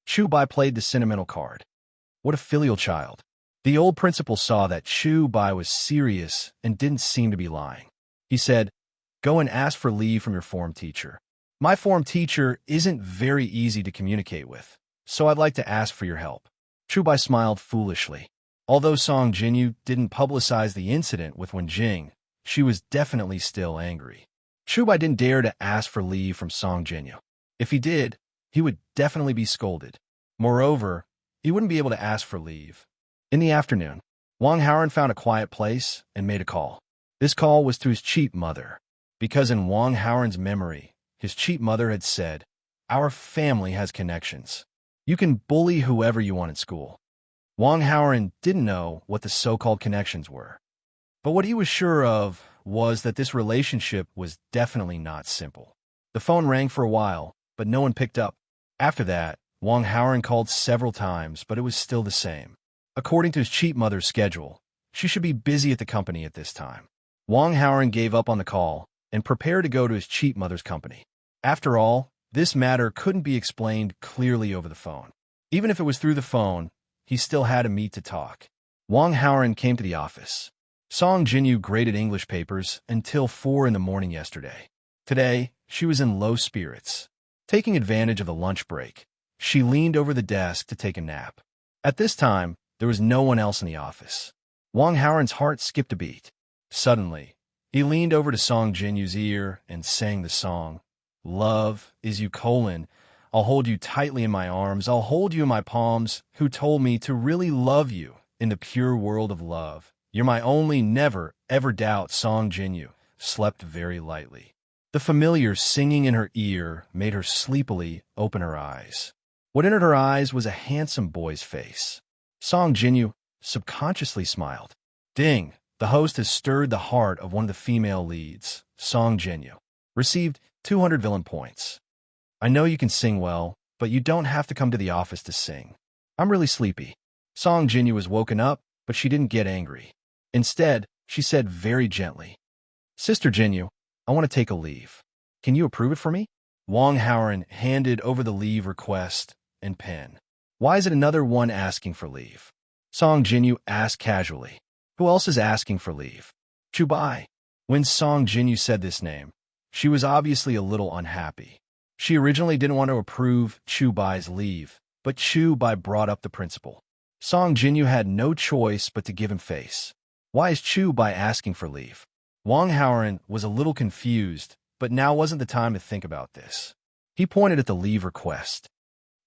Chu Bai played the sentimental card. What a filial child. The old principal saw that Chu Bai was serious and didn't seem to be lying. He said, "Go and ask for leave from your form teacher. My form teacher isn't very easy to communicate with, so I'd like to ask for your help." Chu Bai smiled foolishly. Although Song Jinyu didn't publicize the incident with Wen Jing, she was definitely still angry. Chu Bai didn't dare to ask for leave from Song Jinyu. If he did, he would definitely be scolded. Moreover, he wouldn't be able to ask for leave. In the afternoon, Wang Haoren found a quiet place and made a call. This call was to his cheap mother, because in Wang Haoren's memory, his cheap mother had said, "Our family has connections. You can bully whoever you want in school." Wang Haoren didn't know what the so-called connections were. But what he was sure of was that this relationship was definitely not simple. The phone rang for a while, but no one picked up. After that, Wang Haoren called several times, but it was still the same. According to his cheap mother's schedule, she should be busy at the company at this time. Wang Haoren gave up on the call and prepared to go to his cheap mother's company. After all, this matter couldn't be explained clearly over the phone. Even if it was through the phone, he still had to meet to talk. Wang Haoren came to the office. Song Jinyu graded English papers until 4 in the morning yesterday. Today, she was in low spirits. Taking advantage of the lunch break, she leaned over the desk to take a nap. At this time, there was no one else in the office. Wang Haoren's heart skipped a beat. Suddenly, he leaned over to Song Jinyu's ear and sang the song, "Love is you, I'll hold you tightly in my arms, I'll hold you in my palms, who told me to really love you in the pure world of love. You're my only, never, ever doubt." Song Jinyu slept very lightly. The familiar singing in her ear made her sleepily open her eyes. What entered her eyes was a handsome boy's face. Song Jinyu subconsciously smiled. Ding! The host has stirred the heart of one of the female leads. Song Jinyu received 200 villain points. "I know you can sing well, but you don't have to come to the office to sing. I'm really sleepy." Song Jinyu was woken up, but she didn't get angry. Instead, she said very gently, "Sister Jinyu, I want to take a leave. Can you approve it for me?" Wang Haoren handed over the leave request and pen. "Why is it another one asking for leave?" Song Jinyu asked casually. "Who else is asking for leave?" "Chu Bai." When Song Jinyu said this name, she was obviously a little unhappy. She originally didn't want to approve Chu Bai's leave, but Chu Bai brought up the principal. Song Jinyu had no choice but to give him face. Why is Chu Bai asking for leave? Wang Haoren was a little confused, but now wasn't the time to think about this. He pointed at the leave request.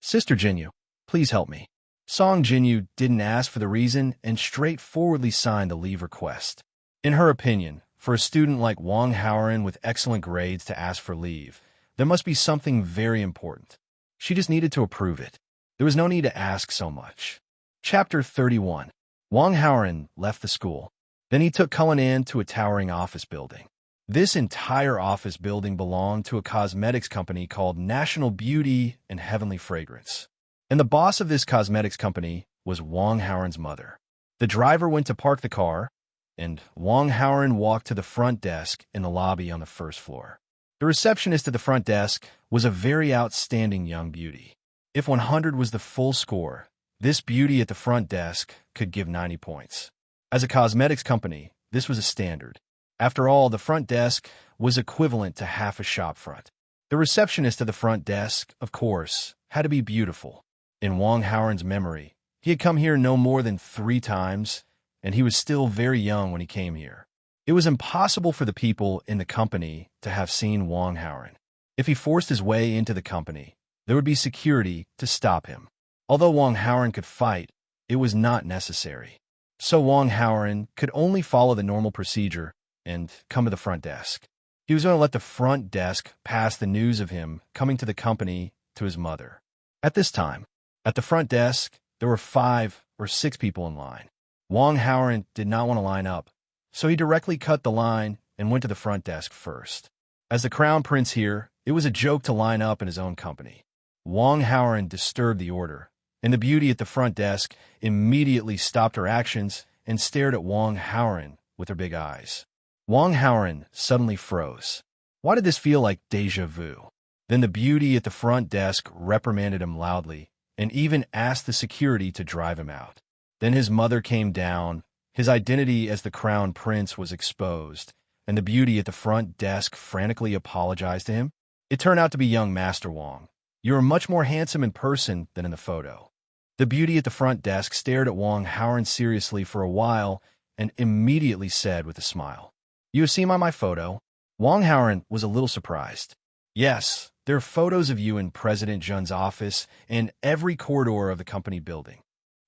"Sister Jinyu, please help me." Song Jinyu didn't ask for the reason and straightforwardly signed the leave request. In her opinion, for a student like Wang Haoren with excellent grades to ask for leave, there must be something very important. She just needed to approve it. There was no need to ask so much. Chapter 31. Wang Haoren left the school. Then he took Cullinan to a towering office building. This entire office building belonged to a cosmetics company called National Beauty and Heavenly Fragrance. And the boss of this cosmetics company was Wang Haoren's mother. The driver went to park the car, and Wang Haoren walked to the front desk in the lobby on the first floor. The receptionist at the front desk was a very outstanding young beauty. If 100 was the full score, this beauty at the front desk could give 90 points. As a cosmetics company, this was a standard. After all, the front desk was equivalent to half a shop front. The receptionist at the front desk, of course, had to be beautiful. In Wang Haoren's memory, he had come here no more than 3 times, and he was still very young when he came here. It was impossible for the people in the company to have seen Wang Haoren. If he forced his way into the company, there would be security to stop him. Although Wang Haoren could fight, it was not necessary. So Wang Haoren could only follow the normal procedure and come to the front desk. He was going to let the front desk pass the news of him coming to the company to his mother. At this time, at the front desk, there were 5 or 6 people in line. Wang Haoren did not want to line up, so he directly cut the line and went to the front desk first. As the crown prince here, it was a joke to line up in his own company. Wang Haoren disturbed the order, and the beauty at the front desk immediately stopped her actions and stared at Wang Haoren with her big eyes. Wang Haoren suddenly froze. Why did this feel like déjà vu? Then the beauty at the front desk reprimanded him loudly and even asked the security to drive him out. Then his mother came down. His identity as the crown prince was exposed, and the beauty at the front desk frantically apologized to him. It turned out to be young Master Wong. You are much more handsome in person than in the photo. The beauty at the front desk stared at Wong Howren seriously for a while and immediately said with a smile, "You have seen my photo?" Wong Howren was a little surprised. "Yes, there are photos of you in President Jun's office and every corridor of the company building."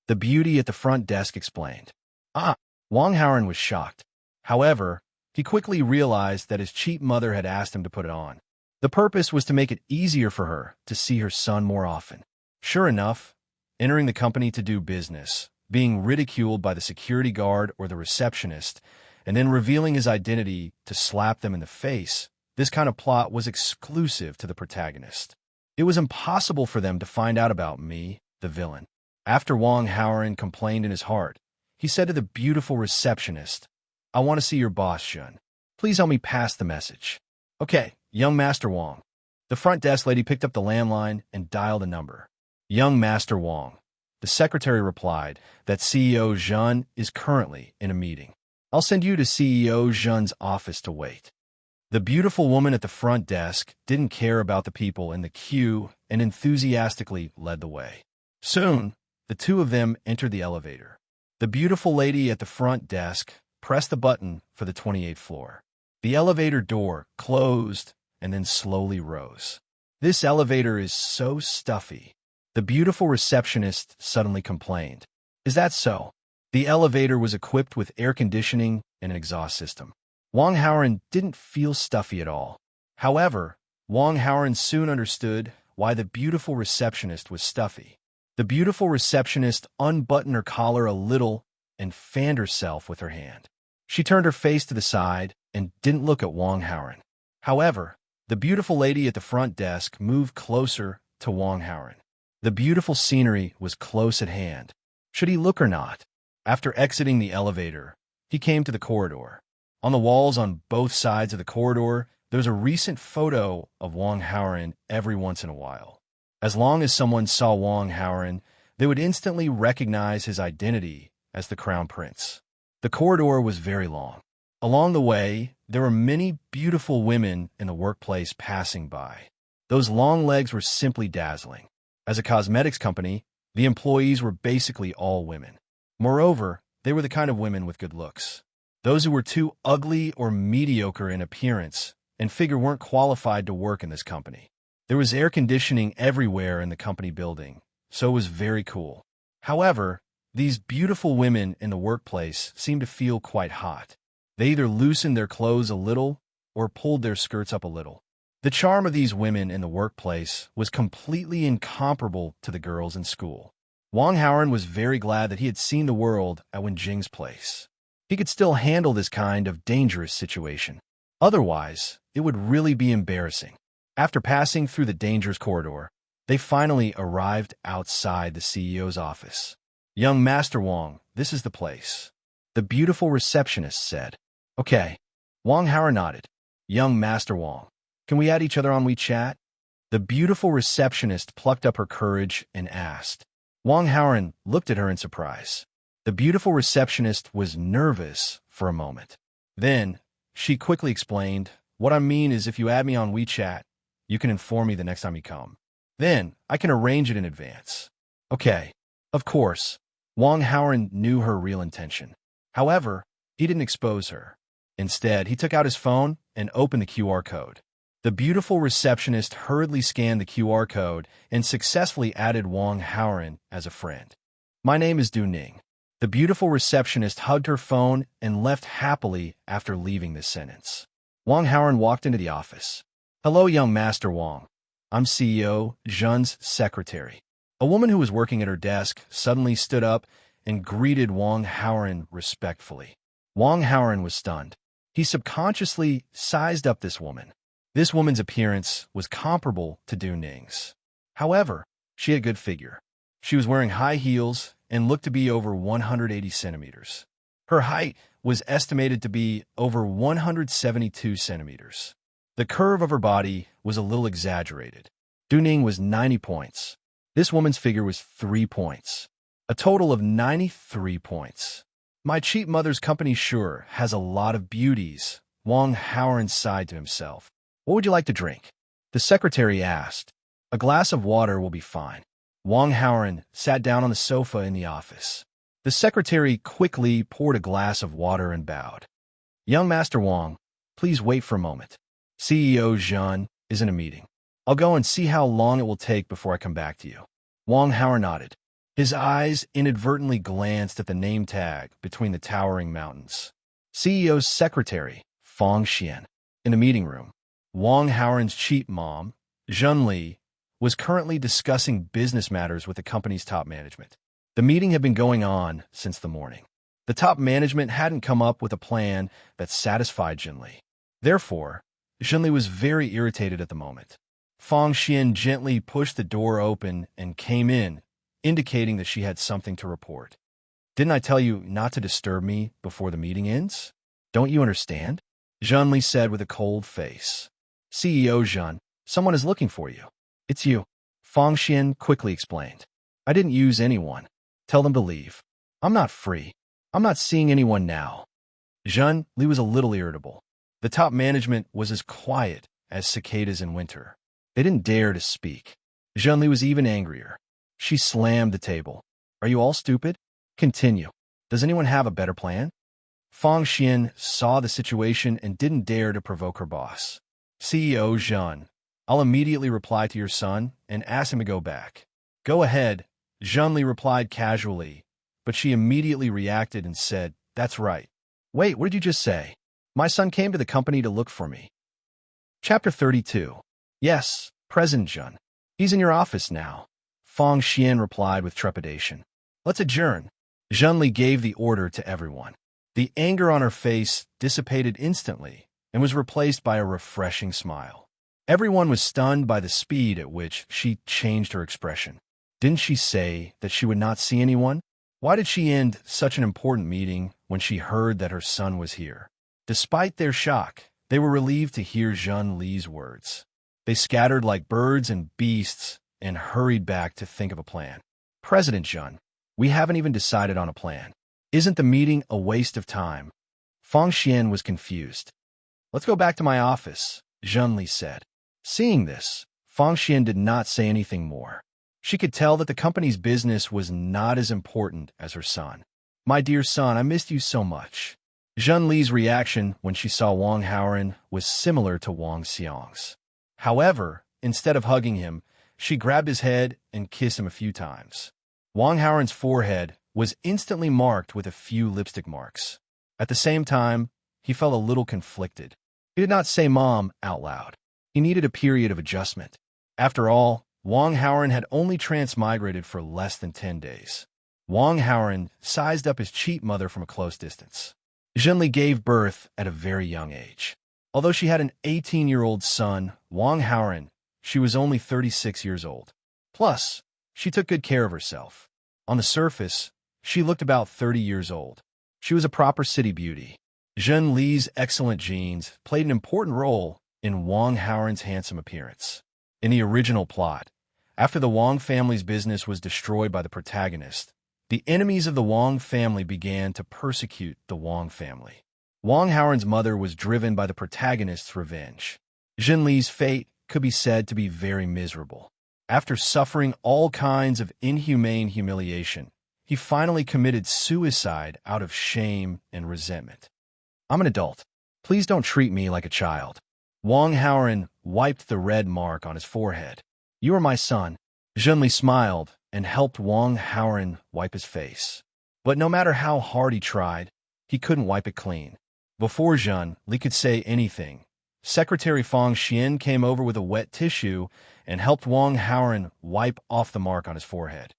The beauty at the front desk explained. Ah, Wong Howren was shocked. However, he quickly realized that his cheap mother had asked him to put it on. The purpose was to make it easier for her to see her son more often. Sure enough, entering the company to do business, being ridiculed by the security guard or the receptionist, and then revealing his identity to slap them in the face, this kind of plot was exclusive to the protagonist. It was impossible for them to find out about me, the villain. After Wong Howren complained in his heart, he said to the beautiful receptionist, "I want to see your boss, Jun. Please help me pass the message." "Okay, young Master Wong." The front desk lady picked up the landline and dialed a number. "Young Master Wong." The secretary replied that CEO Jun is currently in a meeting. "I'll send you to CEO Jun's office to wait." The beautiful woman at the front desk didn't care about the people in the queue and enthusiastically led the way. Soon, the two of them entered the elevator. The beautiful lady at the front desk pressed the button for the 28th floor. The elevator door closed and then slowly rose. "This elevator is so stuffy," the beautiful receptionist suddenly complained. "Is that so?" The elevator was equipped with air conditioning and an exhaust system. Wong Howren didn't feel stuffy at all. However, Wong Howren soon understood why the beautiful receptionist was stuffy. The beautiful receptionist unbuttoned her collar a little and fanned herself with her hand. She turned her face to the side and didn't look at Wong Howren. However, the beautiful lady at the front desk moved closer to Wong Howren. The beautiful scenery was close at hand. Should he look or not? After exiting the elevator, he came to the corridor. On the walls on both sides of the corridor, there was a recent photo of Wong Howren every once in a while. As long as someone saw Wong Howren, they would instantly recognize his identity as the Crown Prince. The corridor was very long. Along the way, there were many beautiful women in the workplace passing by. Those long legs were simply dazzling. As a cosmetics company, the employees were basically all women. Moreover, they were the kind of women with good looks. Those who were too ugly or mediocre in appearance and figure weren't qualified to work in this company. There was air conditioning everywhere in the company building, so it was very cool. However, these beautiful women in the workplace seemed to feel quite hot. They either loosened their clothes a little or pulled their skirts up a little. The charm of these women in the workplace was completely incomparable to the girls in school. Wong Howren was very glad that he had seen the world at Wenjing's place. He could still handle this kind of dangerous situation. Otherwise, it would really be embarrassing. After passing through the dangerous corridor, they finally arrived outside the CEO's office. "Young Master Wong, this is the place," the beautiful receptionist said. "Okay." Wong Howren nodded. "Young Master Wong, can we add each other on WeChat?" The beautiful receptionist plucked up her courage and asked. Wong Howren looked at her in surprise. The beautiful receptionist was nervous for a moment. Then, she quickly explained, "What I mean is if you add me on WeChat, you can inform me the next time you come. Then, I can arrange it in advance." "Okay." Of course, Wong Howren knew her real intention. However, he didn't expose her. Instead, he took out his phone and opened the QR code. The beautiful receptionist hurriedly scanned the QR code and successfully added Wong Howren as a friend. "My name is Du Ning." The beautiful receptionist hugged her phone and left happily after leaving this sentence. Wong Howren walked into the office. "Hello, young Master Wong. I'm CEO Jun's secretary." A woman who was working at her desk suddenly stood up and greeted Wong Howren respectfully. Wong Howren was stunned. He subconsciously sized up this woman. This woman's appearance was comparable to Du Ning's. However, she had a good figure. She was wearing high heels and looked to be over 180 centimeters. Her height was estimated to be over 172 centimeters. The curve of her body was a little exaggerated. Du Ning was 90 points. This woman's figure was 3 points. A total of 93 points. My cheap mother's company sure has a lot of beauties, Wang Howard sighed to himself. What would you like to drink? The secretary asked. A glass of water will be fine. Wang Howard sat down on the sofa in the office. The secretary quickly poured a glass of water and bowed. Young Master Wang, please wait for a moment. CEO Zhun is in a meeting. I'll go and see how long it will take before I come back to you. Wang Howard nodded. His eyes inadvertently glanced at the name tag between the towering mountains. CEO's secretary, Fong Xian. In the meeting room, Wang Howard's cheap mom, Zhun Li, was currently discussing business matters with the company's top management. The meeting had been going on since the morning. The top management hadn't come up with a plan that satisfied Zhun Li. Therefore, Zhun Li was very irritated at the moment. Fong Xian gently pushed the door open and came in, indicating that she had something to report. Didn't I tell you not to disturb me before the meeting ends? Don't you understand? Zhun Li said with a cold face. CEO Zhun, someone is looking for you. It's you. Fong Xian quickly explained. I didn't use anyone. Tell them to leave. I'm not free. I'm not seeing anyone now. Zhun Li was a little irritable. The top management was as quiet as cicadas in winter. They didn't dare to speak. Zhun Li was even angrier. She slammed the table. Are you all stupid? Continue. Does anyone have a better plan? Fong Xian saw the situation and didn't dare to provoke her boss. CEO Zhun, I'll immediately reply to your son and ask him to go back. Go ahead, Zhun Li replied casually, but she immediately reacted and said, That's right. Wait, what did you just say? My son came to the company to look for me. Chapter 32. Yes, President Zhun. He's in your office now. Fong Xian replied with trepidation. Let's adjourn. Zhun Li gave the order to everyone. The anger on her face dissipated instantly and was replaced by a refreshing smile. Everyone was stunned by the speed at which she changed her expression. Didn't she say that she would not see anyone? Why did she end such an important meeting when she heard that her son was here? Despite their shock, they were relieved to hear Zhun Li's words. They scattered like birds and beasts and hurried back to think of a plan. President Zhun, we haven't even decided on a plan. Isn't the meeting a waste of time? Fong Xian was confused. Let's go back to my office, Zhun Li said. Seeing this, Fong Xian did not say anything more. She could tell that the company's business was not as important as her son. My dear son, I missed you so much. Zhun Li's reaction when she saw Wang Howard was similar to Wang Xiang's. However, instead of hugging him, she grabbed his head and kissed him a few times. Wang Howard's forehead was instantly marked with a few lipstick marks. At the same time, he felt a little conflicted. He did not say Mom out loud. He needed a period of adjustment. After all, Wang Howard had only transmigrated for less than 10 days. Wang Howard sized up his cheap mother from a close distance. Zhun Li gave birth at a very young age. Although she had an 18-year-old son, Wang Howard, she was only 36 years old. Plus, she took good care of herself. On the surface, she looked about 30 years old. She was a proper city beauty. Zhun Li's excellent genes played an important role in Wang Howard's handsome appearance. In the original plot, after the Wang family's business was destroyed by the protagonist, the enemies of the Wang family began to persecute the Wang family. Wang Howard's mother was driven by the protagonist's revenge. Zhun Li's fate could be said to be very miserable. After suffering all kinds of inhumane humiliation, he finally committed suicide out of shame and resentment. I'm an adult. Please don't treat me like a child. Wang Howard wiped the red mark on his forehead. You are my son. Zhun Li smiled and helped Wang Howard wipe his face. But no matter how hard he tried, he couldn't wipe it clean. Before Zhun Li could say anything, Secretary Fong Xian came over with a wet tissue and helped Wang Howard wipe off the mark on his forehead.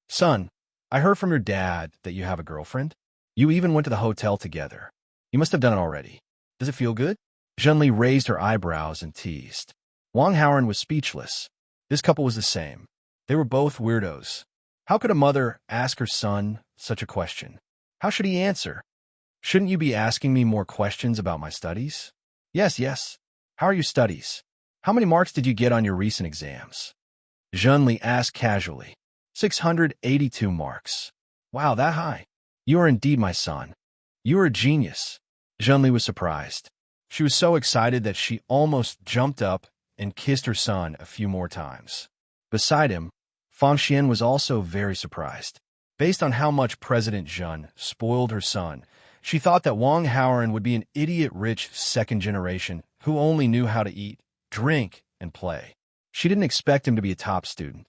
Son, I heard from your dad that you have a girlfriend. You even went to the hotel together. You must have done it already. Does it feel good? Zhun Li raised her eyebrows and teased. Wang Howard was speechless. This couple was the same. They were both weirdos. How could a mother ask her son such a question? How should he answer? Shouldn't you be asking me more questions about my studies? Yes. How are your studies? How many marks did you get on your recent exams? Zhun Li asked casually. 682 marks. Wow, that high. You are indeed my son. You are a genius. Zhenli was surprised. She was so excited that she almost jumped up and kissed her son a few more times. Beside him, Fang Xian was also very surprised. Based on how much President Zhen spoiled her son, she thought that Wang Haoran would be an idiot-rich second generation who only knew how to eat, drink, and play. She didn't expect him to be a top student.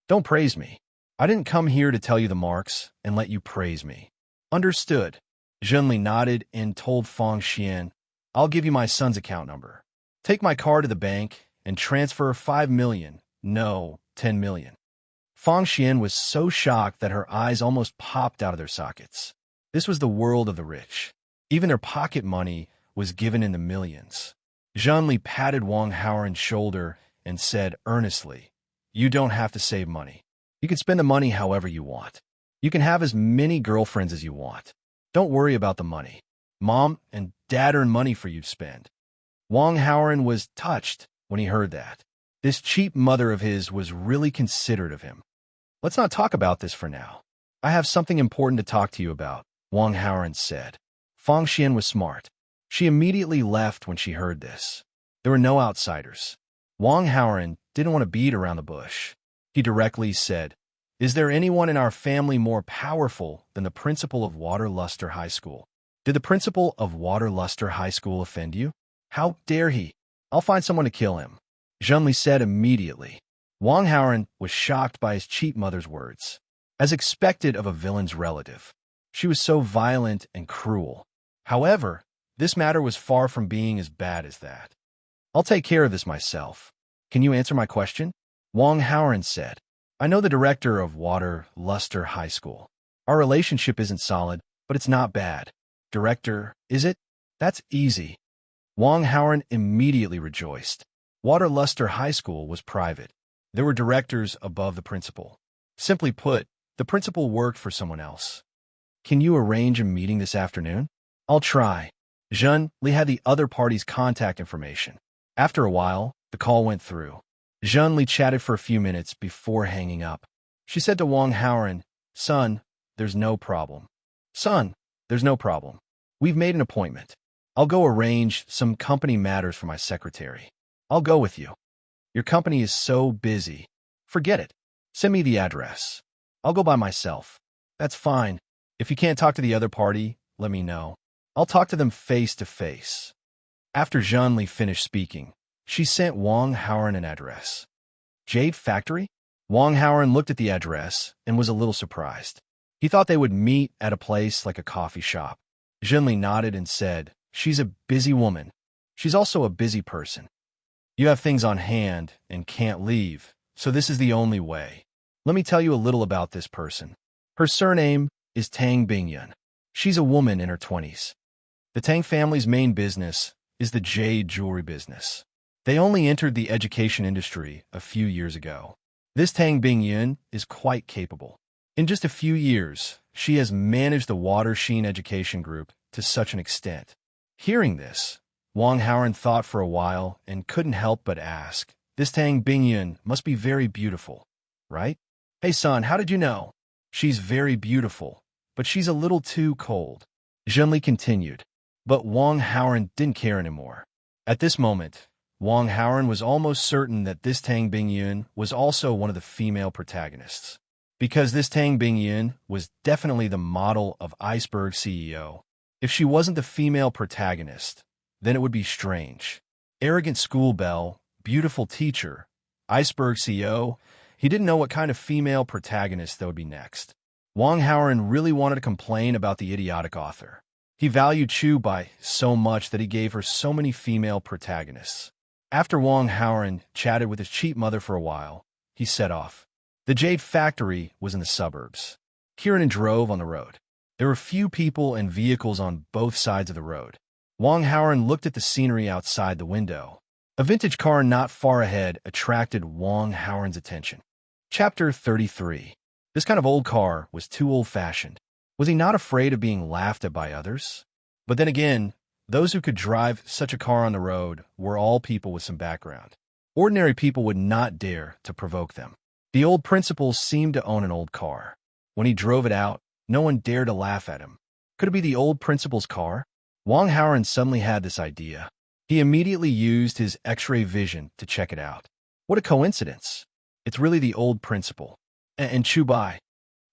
Don't praise me. I didn't come here to tell you the marks and let you praise me. Understood. Zhenli nodded and told Fang Xian, I'll give you my son's account number. Take my car to the bank and transfer 5 million, no, 10 million. Fang Xian was so shocked that her eyes almost popped out of their sockets. This was the world of the rich. Even their pocket money was given in the millions. Zhenli patted Wang Haoran's shoulder and said earnestly, You don't have to save money. You can spend the money however you want. You can have as many girlfriends as you want. Don't worry about the money. Mom and Dad earn money for you to spend. Wang Haoran was touched when he heard that. This cheap mother of his was really considerate of him. Let's not talk about this for now. I have something important to talk to you about, Wang Haoran said. Fang Xian was smart. She immediately left when she heard this. There were no outsiders. Wang Haoran didn't want to beat around the bush. He directly said, Is there anyone in our family more powerful than the principal of Waterluster High School? Did the principal of Waterluster High School offend you? How dare he? I'll find someone to kill him. Zhenli said immediately. Wang Haoran was shocked by his cheap mother's words. As expected of a villain's relative, she was so violent and cruel. However, this matter was far from being as bad as that. I'll take care of this myself. Can you answer my question? Wang Haoran said. I know the director of Waterluster High School. Our relationship isn't solid, but it's not bad. Director, is it? That's easy. Wang Haoran immediately rejoiced. Waterluster High School was private. There were directors above the principal. Simply put, the principal worked for someone else. Can you arrange a meeting this afternoon? I'll try. Zhenli had the other party's contact information. After a while, the call went through. Zhenli chatted for a few minutes before hanging up. She said to Wang Haoran, Son, there's no problem. Son, there's no problem. We've made an appointment. I'll go arrange some company matters for my secretary. I'll go with you. Your company is so busy. Forget it. Send me the address. I'll go by myself. That's fine. If you can't talk to the other party, let me know. I'll talk to them face to face. After Zhenli finished speaking, she sent Wang Haoran an address. Jade Factory? Wang Haoran looked at the address and was a little surprised. He thought they would meet at a place like a coffee shop. Zhenli nodded and said, She's a busy woman. She's also a busy person. You have things on hand and can't leave, so this is the only way. Let me tell you a little about this person. Her surname is Tang Bingyun. She's a woman in her 20s. The Tang family's main business is the jade jewelry business. They only entered the education industry a few years ago. This Tang Bingyun is quite capable. In just a few years, she has managed the Water Sheen Education Group to such an extent. Hearing this, Wang Haoran thought for a while and couldn't help but ask, This Tang Bingyun must be very beautiful, right? Hey son, how did you know? She's very beautiful, but she's a little too cold. Zhenli continued, but Wang Haoran didn't care anymore. At this moment, Wang Haoran was almost certain that this Tang Bingyun was also one of the female protagonists. Because this Tang Bingyun was definitely the model of Iceberg CEO. If she wasn't the female protagonist, then it would be strange. Arrogant school belle, beautiful teacher, Iceberg CEO, he didn't know what kind of female protagonist that would be next. Wang Haoran really wanted to complain about the idiotic author. He valued Chu Bai so much that he gave her so many female protagonists. After Wang Haoran chatted with his cheap mother for a while, he set off. The Jade Factory was in the suburbs. Kieran drove on the road. There were few people and vehicles on both sides of the road. Wang Haoran looked at the scenery outside the window. A vintage car not far ahead attracted Wang Haoran's attention. Chapter 33. This kind of old car was too old-fashioned. Was he not afraid of being laughed at by others? But then again, those who could drive such a car on the road were all people with some background. Ordinary people would not dare to provoke them. The old principal seemed to own an old car. When he drove it out, no one dared to laugh at him. Could it be the old principal's car? Wang Haoren suddenly had this idea. He immediately used his X-ray vision to check it out. What a coincidence. It's really the old principal. And Chu Bai.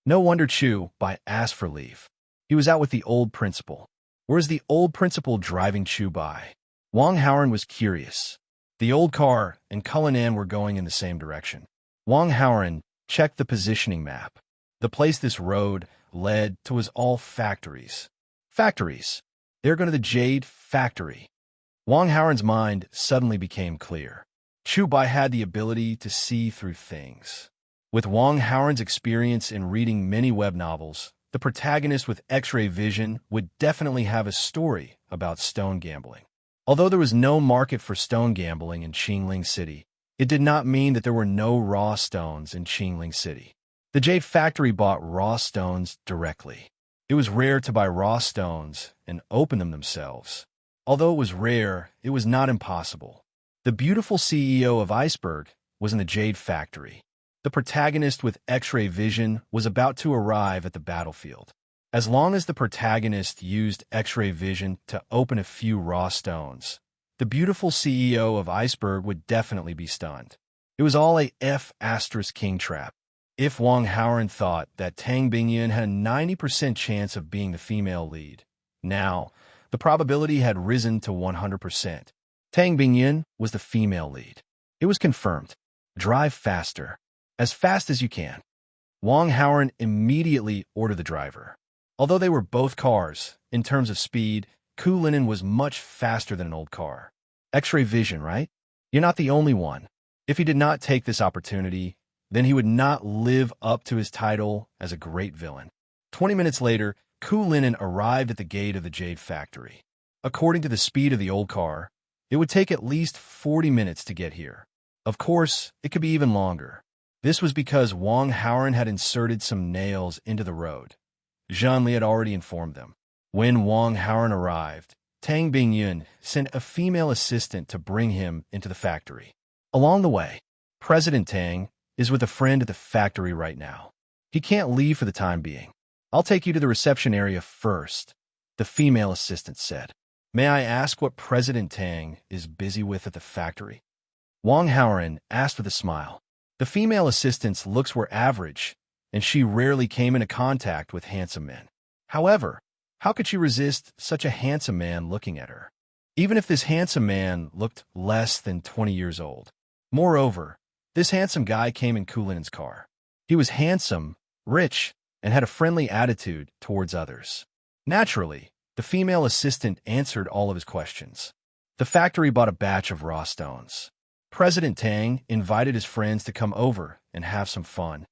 No wonder Chu Bai asked for leave. He was out with the old principal. Where's the old principal driving Chu Bai? Wang Haoren was curious. The old car and Cullinan were going in the same direction. Wang Haoren checked the positioning map. The place this road led to was all factories. Factories. They're going to the Jade Factory. Wang Haoren's mind suddenly became clear. Chu Bai had the ability to see through things. With Wang Haoren's experience in reading many web novels, the protagonist with X-ray vision would definitely have a story about stone gambling. Although there was no market for stone gambling in Qingling City, it did not mean that there were no raw stones in Qingling City. The Jade Factory bought raw stones directly. It was rare to buy raw stones and open them themselves. Although it was rare, it was not impossible. The beautiful CEO of Iceberg was in the Jade Factory. The protagonist with X-ray vision was about to arrive at the battlefield. As long as the protagonist used X-ray vision to open a few raw stones, the beautiful CEO of Iceberg would definitely be stunned. It was all a F***king trap. If Wang Haoren thought that Tang Bingyun had a 90% chance of being the female lead, now the probability had risen to 100%. Tang Bingyun was the female lead. It was confirmed. Drive faster. As fast as you can. Wang Haoren immediately ordered the driver. Although they were both cars, in terms of speed, Kulinen was much faster than an old car. X-ray vision, right? You're not the only one. If he did not take this opportunity, then he would not live up to his title as a great villain. 20 minutes later, Kulinen arrived at the gate of the Jade Factory. According to the speed of the old car, it would take at least 40 minutes to get here. Of course, it could be even longer. This was because Wang Haoren had inserted some nails into the road. Zhang Li had already informed them. When Wang Haoren arrived, Tang Bingyun sent a female assistant to bring him into the factory. Along the way, President Tang is with a friend at the factory right now. He can't leave for the time being. I'll take you to the reception area first, the female assistant said. May I ask what President Tang is busy with at the factory? Wang Haoren asked with a smile. The female assistant's looks were average, and she rarely came into contact with handsome men. However, how could she resist such a handsome man looking at her? Even if this handsome man looked less than 20 years old. Moreover, this handsome guy came in Kulinen's car. He was handsome, rich, and had a friendly attitude towards others. Naturally, the female assistant answered all of his questions. The factory bought a batch of raw stones. President Tang invited his friends to come over and have some fun.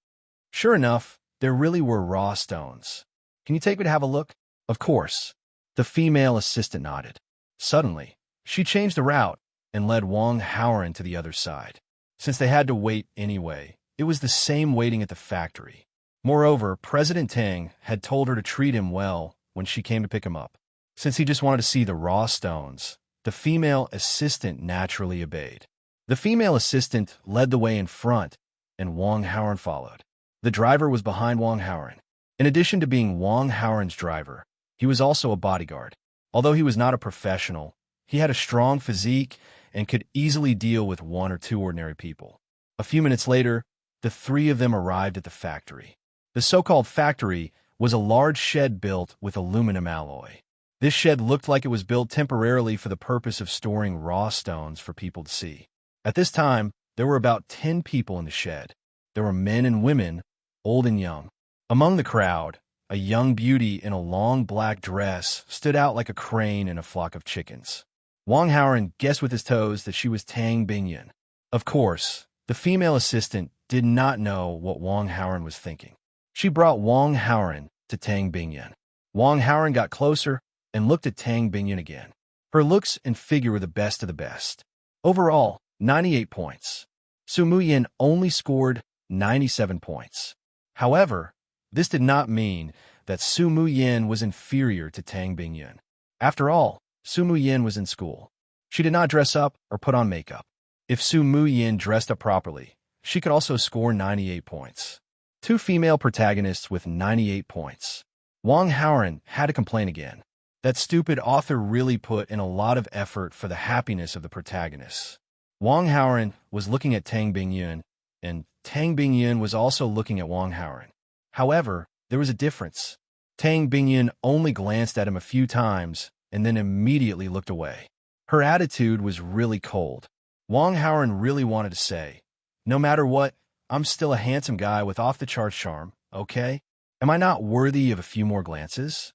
Sure enough, there really were raw stones. Can you take me to have a look? Of course. The female assistant nodded. Suddenly, she changed the route and led Wang Haoren to the other side. Since they had to wait anyway, it was the same waiting at the factory. Moreover, President Tang had told her to treat him well when she came to pick him up. Since he just wanted to see the raw stones, the female assistant naturally obeyed. The female assistant led the way in front, and Wang Haoren followed. The driver was behind Wang Haoren. In addition to being Wang Haoren's driver, he was also a bodyguard. Although he was not a professional, he had a strong physique and could easily deal with one or two ordinary people. A few minutes later, the three of them arrived at the factory. The so-called factory was a large shed built with aluminum alloy. This shed looked like it was built temporarily for the purpose of storing raw stones for people to see. At this time, there were about 10 people in the shed. There were men and women, old and young. Among the crowd, a young beauty in a long black dress stood out like a crane in a flock of chickens. Wang Haoren guessed with his toes that she was Tang Bingyun. Of course, the female assistant did not know what Wang Haoren was thinking. She brought Wang Haoren to Tang Bingyun. Wang Haoren got closer and looked at Tang Bingyun again. Her looks and figure were the best of the best. Overall, 98 points. Su Muyin only scored 97 points. However, this did not mean that Su Muyin was inferior to Tang Bingyun. After all, Su Muyin was in school. She did not dress up or put on makeup. If Su Muyin dressed up properly, she could also score 98 points. Two female protagonists with 98 points. Wang Haoran had to complain again. That stupid author really put in a lot of effort for the happiness of the protagonists. Wang Haoran was looking at Tang Bingyun, and Tang Bingyun was also looking at Wang Haoran. However, there was a difference. Tang Bingyun only glanced at him a few times and then immediately looked away. Her attitude was really cold. Wang Haoran really wanted to say, "No matter what, I'm still a handsome guy with off-the-charts charm, okay? Am I not worthy of a few more glances?"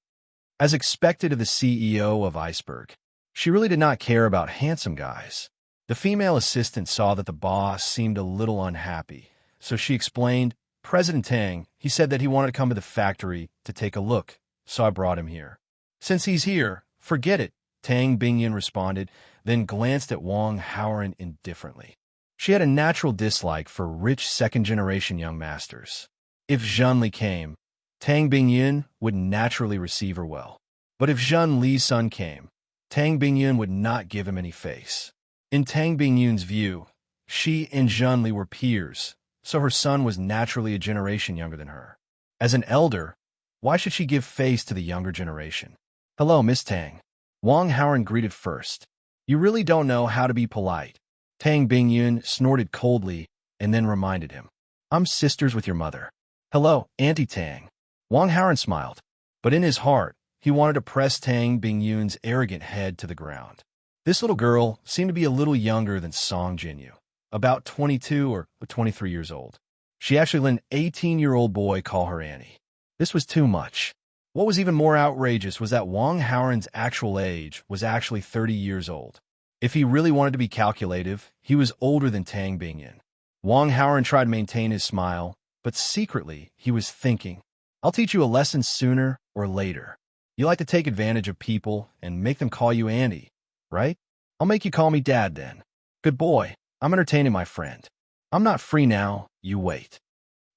As expected of the CEO of Iceberg, she really did not care about handsome guys. The female assistant saw that the boss seemed a little unhappy, so she explained, "President Tang, he said that he wanted to come to the factory to take a look, so I brought him here." "Since he's here, forget it," Tang Bingyun responded, then glanced at Wang Haoran indifferently. She had a natural dislike for rich second-generation young masters. If Zheng came, Tang Bingyun would naturally receive her well. But if Zheng Li's son came, Tang Bingyun would not give him any face. In Tang Bingyun's view, she and Zheng Li were peers, so her son was naturally a generation younger than her. As an elder, why should she give face to the younger generation? "Hello, Miss Tang." Wang Haoran greeted first. "You really don't know how to be polite." Tang Bingyun snorted coldly and then reminded him, "I'm sisters with your mother." "Hello, Auntie Tang." Wang Haoran smiled, but in his heart, he wanted to press Tang Bingyun's arrogant head to the ground. This little girl seemed to be a little younger than Song Jinyu, about 22 or 23 years old. She actually let an 18-year-old boy call her Annie. This was too much. What was even more outrageous was that Wang Haoran's actual age was actually 30 years old. If he really wanted to be calculative, he was older than Tang Bingyun. Wang Haoran tried to maintain his smile, but secretly he was thinking, "I'll teach you a lesson sooner or later. You like to take advantage of people and make them call you Andy, right? I'll make you call me Dad then. Good boy, I'm entertaining my friend. I'm not free now, you wait."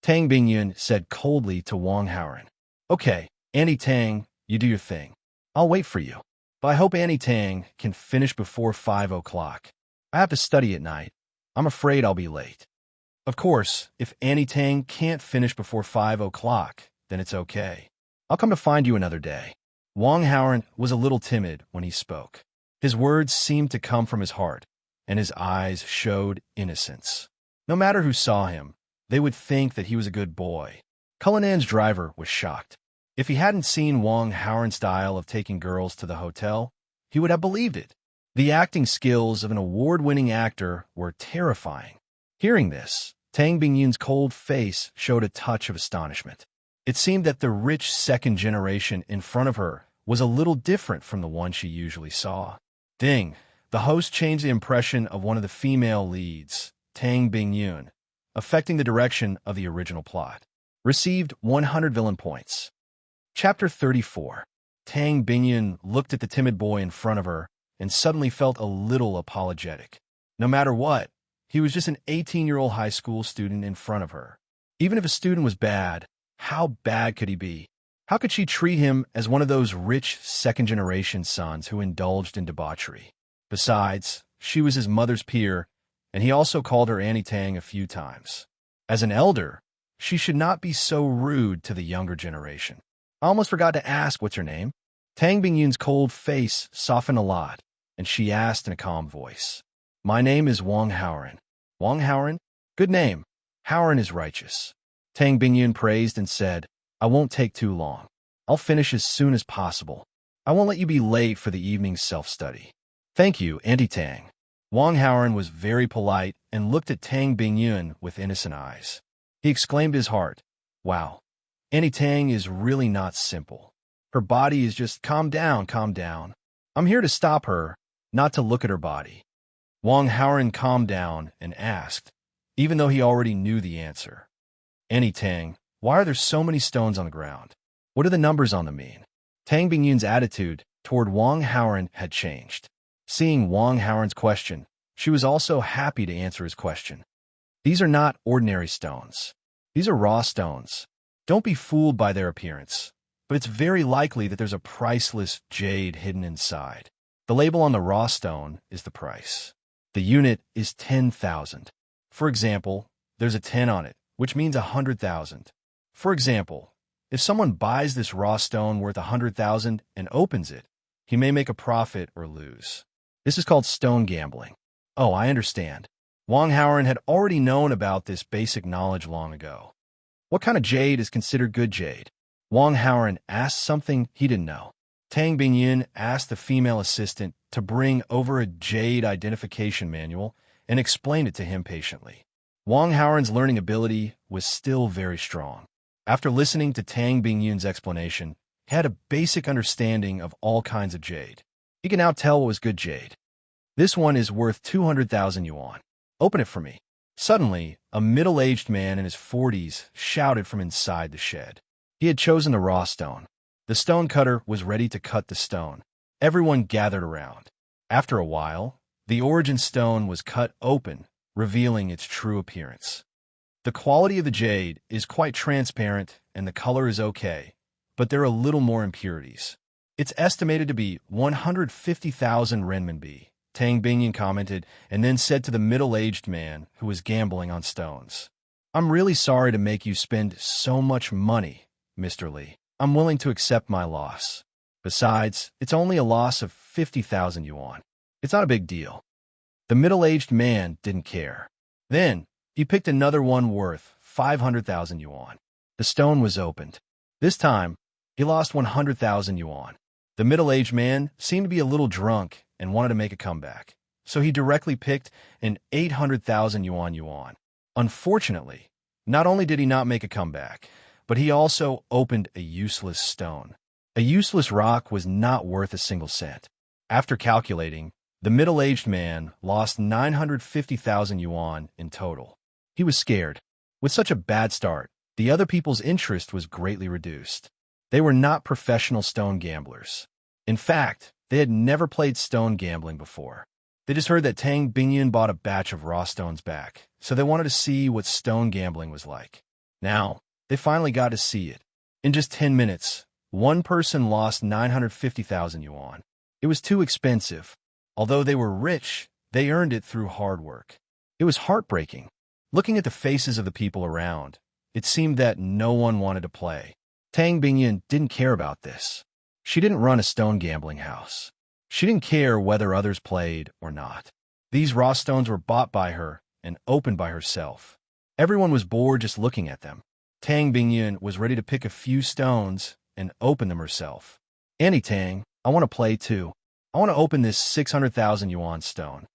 Tang Bingyun said coldly to Wang Haoran, "Okay, Annie Tang, you do your thing. I'll wait for you. But I hope Annie Tang can finish before 5 o'clock. I have to study at night. I'm afraid I'll be late." Of course, if Annie Tang can't finish before 5 o'clock, then it's okay. "I'll come to find you another day." Wang Haoran was a little timid when he spoke. His words seemed to come from his heart, and his eyes showed innocence. No matter who saw him, they would think that he was a good boy. Cullinan's driver was shocked. If he hadn't seen Wang Haoran's style of taking girls to the hotel, he would have believed it. The acting skills of an award-winning actor were terrifying. Hearing this, Tang Bingyun's cold face showed a touch of astonishment. It seemed that the rich second generation in front of her was a little different from the one she usually saw. Ding! The host changed the impression of one of the female leads, Tang Bingyun, affecting the direction of the original plot. Received 100 villain points. Chapter 34. Tang Bingyun looked at the timid boy in front of her and suddenly felt a little apologetic. No matter what, he was just an 18-year-old high school student in front of her. Even if a student was bad, how bad could he be? How could she treat him as one of those rich second-generation sons who indulged in debauchery? Besides, she was his mother's peer, and he also called her Annie Tang a few times. As an elder, she should not be so rude to the younger generation. "I almost forgot to ask what's your name." Tang Bingyun's cold face softened a lot, and she asked in a calm voice, "My name is Wang Haoran." "Wang Haoran? Good name. Haoran is righteous." Tang Bingyun praised and said, "I won't take too long. I'll finish as soon as possible. I won't let you be late for the evening's self-study." "Thank you, Auntie Tang." Wang Haoran was very polite and looked at Tang Bingyun with innocent eyes. He exclaimed in his heart, "Wow, Auntie Tang is really not simple. Her body is just calm down, calm down. I'm here to stop her, not to look at her body." Wang Haoran calmed down and asked, even though he already knew the answer, "Auntie Tang, why are there so many stones on the ground? What do the numbers on them mean?" Tang Bingyun's attitude toward Wang Haoran had changed. Seeing Wang Haoran's question, she was also happy to answer his question. "These are not ordinary stones. These are raw stones. Don't be fooled by their appearance, but it's very likely that there's a priceless jade hidden inside. The label on the raw stone is the price. The unit is 10,000. For example, there's a 10 on it, which means 100,000. For example, if someone buys this raw stone worth 100,000 and opens it, he may make a profit or lose. This is called stone gambling. Oh, I understand. Wang Haoran had already known about this basic knowledge long ago. What kind of jade is considered good jade? Wang Haoran asked something he didn't know. Tang Bingyin asked the female assistant to bring over a jade identification manual and explained it to him patiently. Wang Haoran's learning ability was still very strong. After listening to Tang Bingyun's explanation, he had a basic understanding of all kinds of jade. He can now tell what was good jade. This one is worth 200,000 yuan. Open it for me. Suddenly, a middle-aged man in his 40s shouted from inside the shed. He had chosen the raw stone. The stone cutter was ready to cut the stone. Everyone gathered around. After a while, the origin stone was cut open, revealing its true appearance. The quality of the jade is quite transparent and the color is okay, but there are a little more impurities. It's estimated to be 150,000 renminbi, Tang Bingyan commented, and then said to the middle-aged man who was gambling on stones, "I'm really sorry to make you spend so much money, Mr. Li. I'm willing to accept my loss. Besides, it's only a loss of 50,000 yuan. It's not a big deal." The middle-aged man didn't care. Then, he picked another one worth 500,000 yuan. The stone was opened. This time, he lost 100,000 yuan. The middle-aged man seemed to be a little drunk and wanted to make a comeback, so he directly picked an 800,000 yuan. Unfortunately, not only did he not make a comeback, but he also opened a useless stone. A useless rock was not worth a single cent. After calculating, the middle-aged man lost 950,000 yuan in total. He was scared. With such a bad start, the other people's interest was greatly reduced. They were not professional stone gamblers. In fact, they had never played stone gambling before. They just heard that Tang Bingyan bought a batch of raw stones back, so they wanted to see what stone gambling was like. Now, they finally got to see it. In just 10 minutes, one person lost 950,000 yuan. It was too expensive. Although they were rich, they earned it through hard work. It was heartbreaking. Looking at the faces of the people around, it seemed that no one wanted to play. Tang Bingyan didn't care about this. She didn't run a stone gambling house. She didn't care whether others played or not. These raw stones were bought by her and opened by herself. Everyone was bored just looking at them. Tang Bingyan was ready to pick a few stones and open them herself. "Annie Tang, I want to play too. I want to open this 600,000 yuan stone."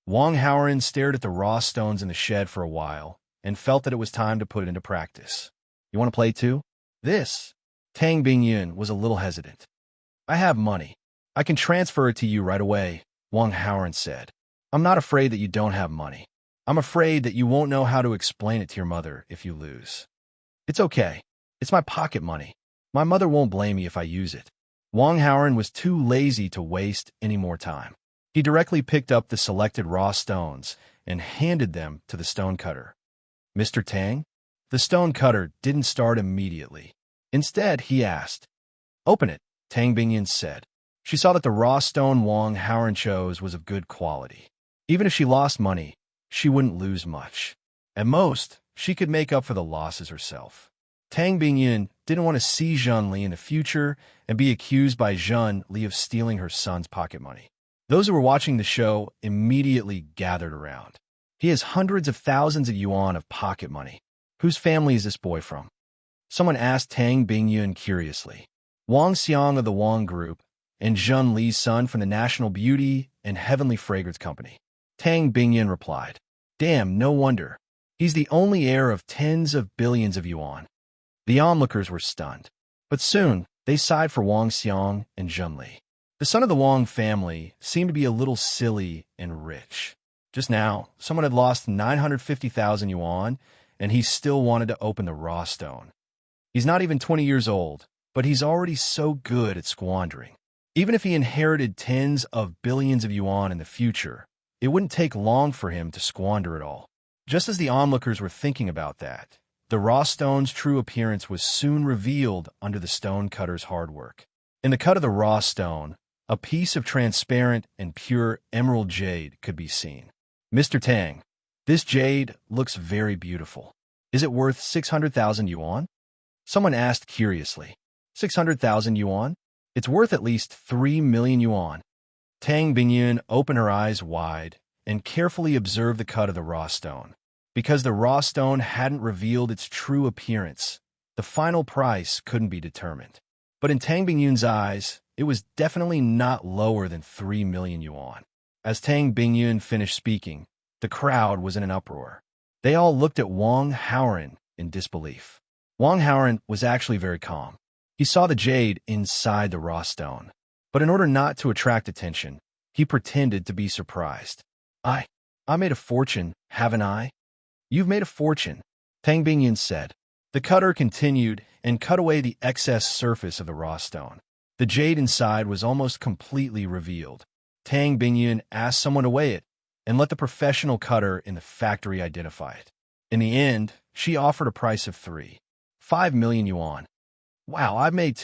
Wang Haoran stared at the raw stones in the shed for a while and felt that it was time to put it into practice. "You want to play too?" "This." Tang Bingyan was a little hesitant. "I have money. I can transfer it to you right away," Wang Haoran said. "I'm not afraid that you don't have money. I'm afraid that you won't know how to explain it to your mother if you lose." "It's okay. It's my pocket money. My mother won't blame me if I use it." Wang Haoran was too lazy to waste any more time. He directly picked up the selected raw stones and handed them to the stone cutter. "Mr. Tang?" The stone cutter didn't start immediately. Instead, he asked. "Open it," Tang Bingyan said. She saw that the raw stone Wang Haoran chose was of good quality. Even if she lost money, she wouldn't lose much. At most, she could make up for the losses herself. Tang Bingyan didn't want to see Zhen Li in the future and be accused by Zhen Li of stealing her son's pocket money. Those who were watching the show immediately gathered around. "He has hundreds of thousands of yuan of pocket money. Whose family is this boy from?" Someone asked Tang Bingyan curiously. "Wang Xiang of the Wang Group, and Zhen Li's son from the National Beauty and Heavenly Fragrance Company." Tang Bingyan replied. "Damn, no wonder. He's the only heir of tens of billions of yuan." The onlookers were stunned. But soon, they sighed for Wang Xiang and Zhen Li. The son of the Wang family seemed to be a little silly and rich. Just now, someone had lost 950,000 yuan, and he still wanted to open the raw stone. He's not even 20 years old, but he's already so good at squandering. Even if he inherited tens of billions of yuan in the future, it wouldn't take long for him to squander it all. Just as the onlookers were thinking about that, the raw stone's true appearance was soon revealed under the stone cutter's hard work. In the cut of the raw stone, a piece of transparent and pure emerald jade could be seen. "Mr. Tang, This jade looks very beautiful. Is it worth 600,000 yuan? Someone asked curiously. 600,000 yuan? It's worth at least 3 million yuan. Tang Bingyun opened her eyes wide and carefully observed the cut of the raw stone. Because the raw stone hadn't revealed its true appearance, the final price couldn't be determined. But in Tang Bingyun's eyes, it was definitely not lower than 3 million yuan. As Tang Bingyun finished speaking, the crowd was in an uproar. They all looked at Wang Haoran in disbelief. Wang Haoran was actually very calm. He saw the jade inside the raw stone. But in order not to attract attention, he pretended to be surprised. I made a fortune, haven't I? You've made a fortune, Tang Bingyun said. The cutter continued and cut away the excess surface of the raw stone. The jade inside was almost completely revealed. Tang Bingyun asked someone to weigh it and let the professional cutter in the factory identify it. In the end, she offered a price of 5 million yuan. Wow, I've made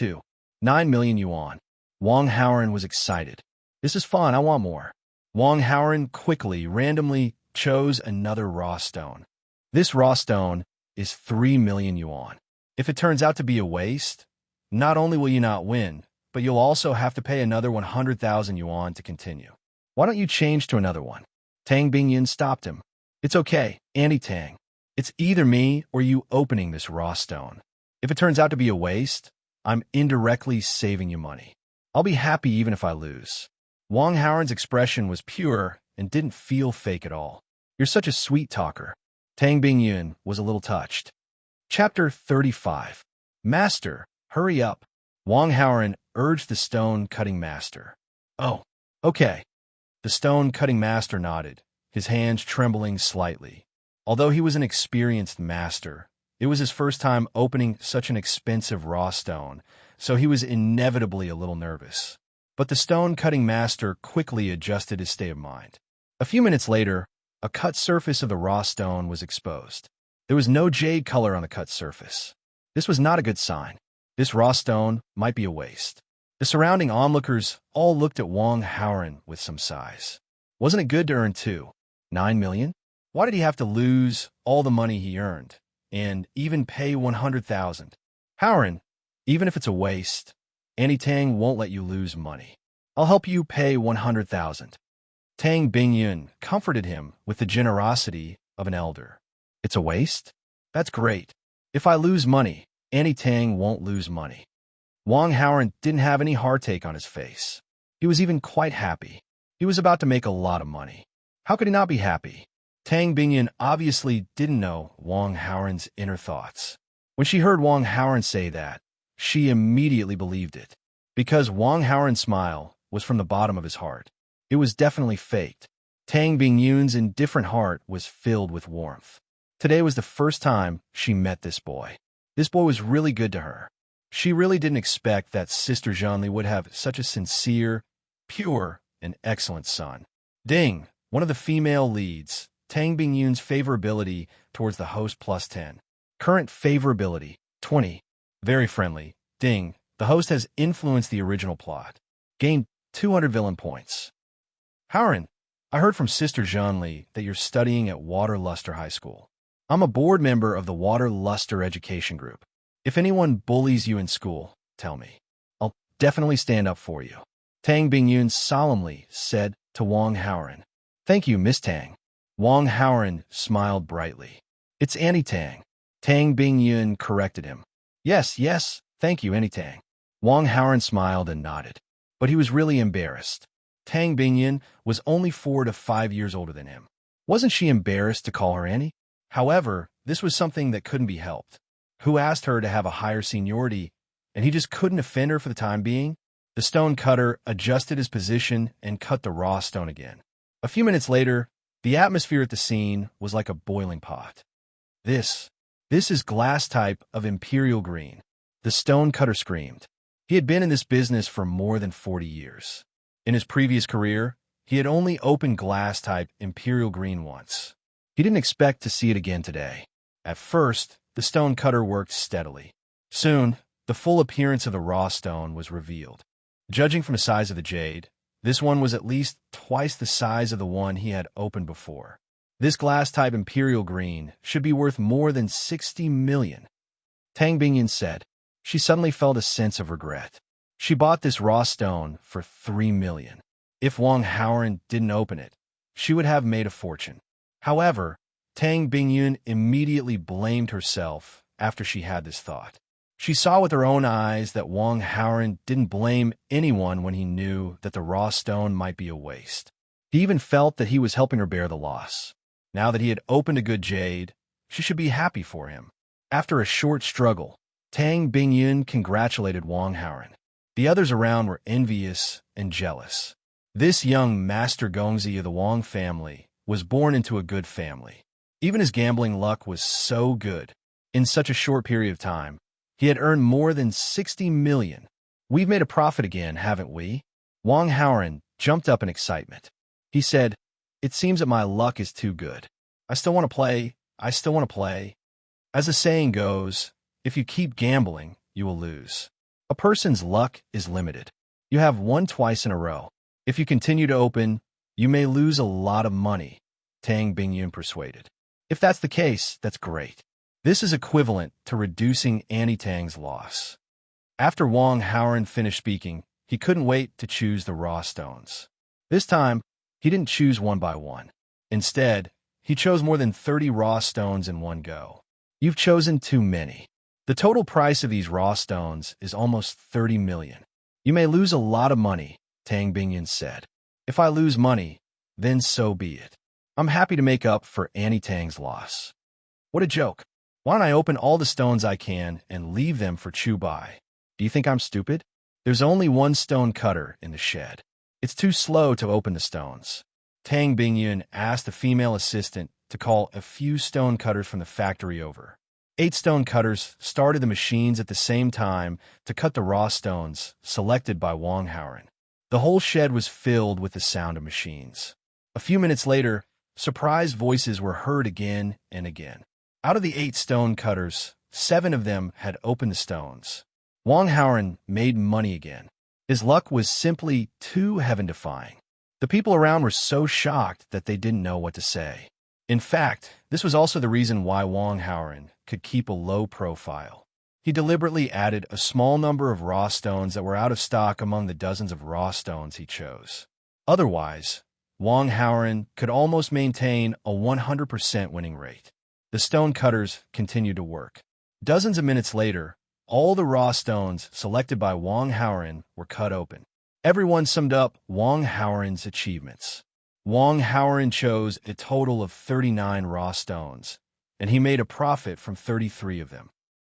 9 million yuan. Wang Haoran was excited. This is fun, I want more. Wang Haoran quickly, randomly chose another raw stone. This raw stone is 3 million yuan. If it turns out to be a waste, not only will you not win, but you'll also have to pay another 100,000 yuan to continue. Why don't you change to another one? Tang Bingyun stopped him. It's okay, Auntie Tang. It's either me or you opening this raw stone. If it turns out to be a waste, I'm indirectly saving you money. I'll be happy even if I lose. Wang Haoran's expression was pure and didn't feel fake at all. You're such a sweet talker. Tang Bingyun was a little touched. Chapter 35. Master, hurry up. Wang Haoran urged the stone-cutting master. Oh, okay. The stone-cutting master nodded, his hands trembling slightly. Although he was an experienced master, it was his first time opening such an expensive raw stone, so he was inevitably a little nervous. But the stone-cutting master quickly adjusted his state of mind. A few minutes later, a cut surface of the raw stone was exposed. There was no jade color on the cut surface. This was not a good sign. This raw stone might be a waste. The surrounding onlookers all looked at Wang Haoran with some sighs. Wasn't it good to earn 9 million? Why did he have to lose all the money he earned, and even pay 100,000? Haoran, even if it's a waste, Auntie Tang won't let you lose money. I'll help you pay 100,000. Tang Bingyun comforted him with the generosity of an elder. It's a waste? That's great. If I lose money, Auntie Tang won't lose money. Wang Haoran didn't have any heartache on his face. He was even quite happy. He was about to make a lot of money. How could he not be happy? Tang Bingyun obviously didn't know Wang Haoran's inner thoughts. When she heard Wang Haoran say that, she immediately believed it. Because Wang Haoran's smile was from the bottom of his heart. It was definitely faked. Tang Bingyun's indifferent heart was filled with warmth. Today was the first time she met this boy. This boy was really good to her. She really didn't expect that Sister Zhonli would have such a sincere, pure, and excellent son. Ding, one of the female leads, Tang Bingyun's favorability towards the host +10. Current favorability, 20. Very friendly. Ding, the host has influenced the original plot. Gained 200 villain points. Haoran, I heard from Sister Zhonli that you're studying at Water Luster High School. I'm a board member of the Water Luster Education Group. If anyone bullies you in school, tell me. I'll definitely stand up for you. Tang Bingyun solemnly said to Wang Haoran. Thank you, Miss Tang. Wang Haoran smiled brightly. It's Auntie Tang. Tang Bingyun corrected him. Yes, thank you, Auntie Tang. Wang Haoran smiled and nodded. But he was really embarrassed. Tang Bingyun was only 4 to 5 years older than him. Wasn't she embarrassed to call her Auntie? However, this was something that couldn't be helped. Who asked her to have a higher seniority, and he just couldn't offend her for the time being? The stone cutter adjusted his position and cut the raw stone again. A few minutes later, the atmosphere at the scene was like a boiling pot. This is glass type of imperial green. The stone cutter screamed. He had been in this business for more than 40 years. In his previous career, he had only opened glass type imperial green once. He didn't expect to see it again today. At first, the stone cutter worked steadily. Soon, the full appearance of the raw stone was revealed. Judging from the size of the jade, this one was at least twice the size of the one he had opened before. This glass-type imperial green should be worth more than 60 million. Tang Bingyun said. She suddenly felt a sense of regret. She bought this raw stone for 3 million. If Wang Haoran didn't open it, she would have made a fortune. However, Tang Bingyun immediately blamed herself after she had this thought. She saw with her own eyes that Wang Haoran didn't blame anyone when he knew that the raw stone might be a waste. He even felt that he was helping her bear the loss. Now that he had opened a good jade, she should be happy for him. After a short struggle, Tang Bingyun congratulated Wang Haoran. The others around were envious and jealous. This young Master Gongzi of the Wang family was born into a good family. Even his gambling luck was so good. In such a short period of time, he had earned more than 60 million. We've made a profit again, haven't we? Wang Haoran jumped up in excitement. He said, "It seems that my luck is too good. I still want to play. I still want to play." As the saying goes, if you keep gambling, you will lose. A person's luck is limited. You have won twice in a row. If you continue to open, you may lose a lot of money, Tang Bingyun persuaded. If that's the case, that's great. This is equivalent to reducing Annie Tang's loss. After Wang Haoran finished speaking, he couldn't wait to choose the raw stones. This time, he didn't choose one by one. Instead, he chose more than 30 raw stones in one go. You've chosen too many. The total price of these raw stones is almost 30 million. You may lose a lot of money, Tang Bingyun said. If I lose money, then so be it. I'm happy to make up for Annie Tang's loss. What a joke. Why don't I open all the stones I can and leave them for Chu Bai? Do you think I'm stupid? There's only one stone cutter in the shed. It's too slow to open the stones. Tang Bingyun asked the female assistant to call a few stone cutters from the factory over. 8 stone cutters started the machines at the same time to cut the raw stones selected by Wang Haoran. The whole shed was filled with the sound of machines. A few minutes later, surprised voices were heard again and again. Out of the 8 stone cutters, 7 of them had opened the stones. Wang Haoran made money again. His luck was simply too heaven-defying. The people around were so shocked that they didn't know what to say. In fact, this was also the reason why Wang Haoran could keep a low profile. He deliberately added a small number of raw stones that were out of stock among the dozens of raw stones he chose. Otherwise, Wang Haoran could almost maintain a 100% winning rate. The stone cutters continued to work. Dozens of minutes later, all the raw stones selected by Wang Haoran were cut open. Everyone summed up Wang Haoran's achievements. Wang Haoran chose a total of 39 raw stones, and he made a profit from 33 of them.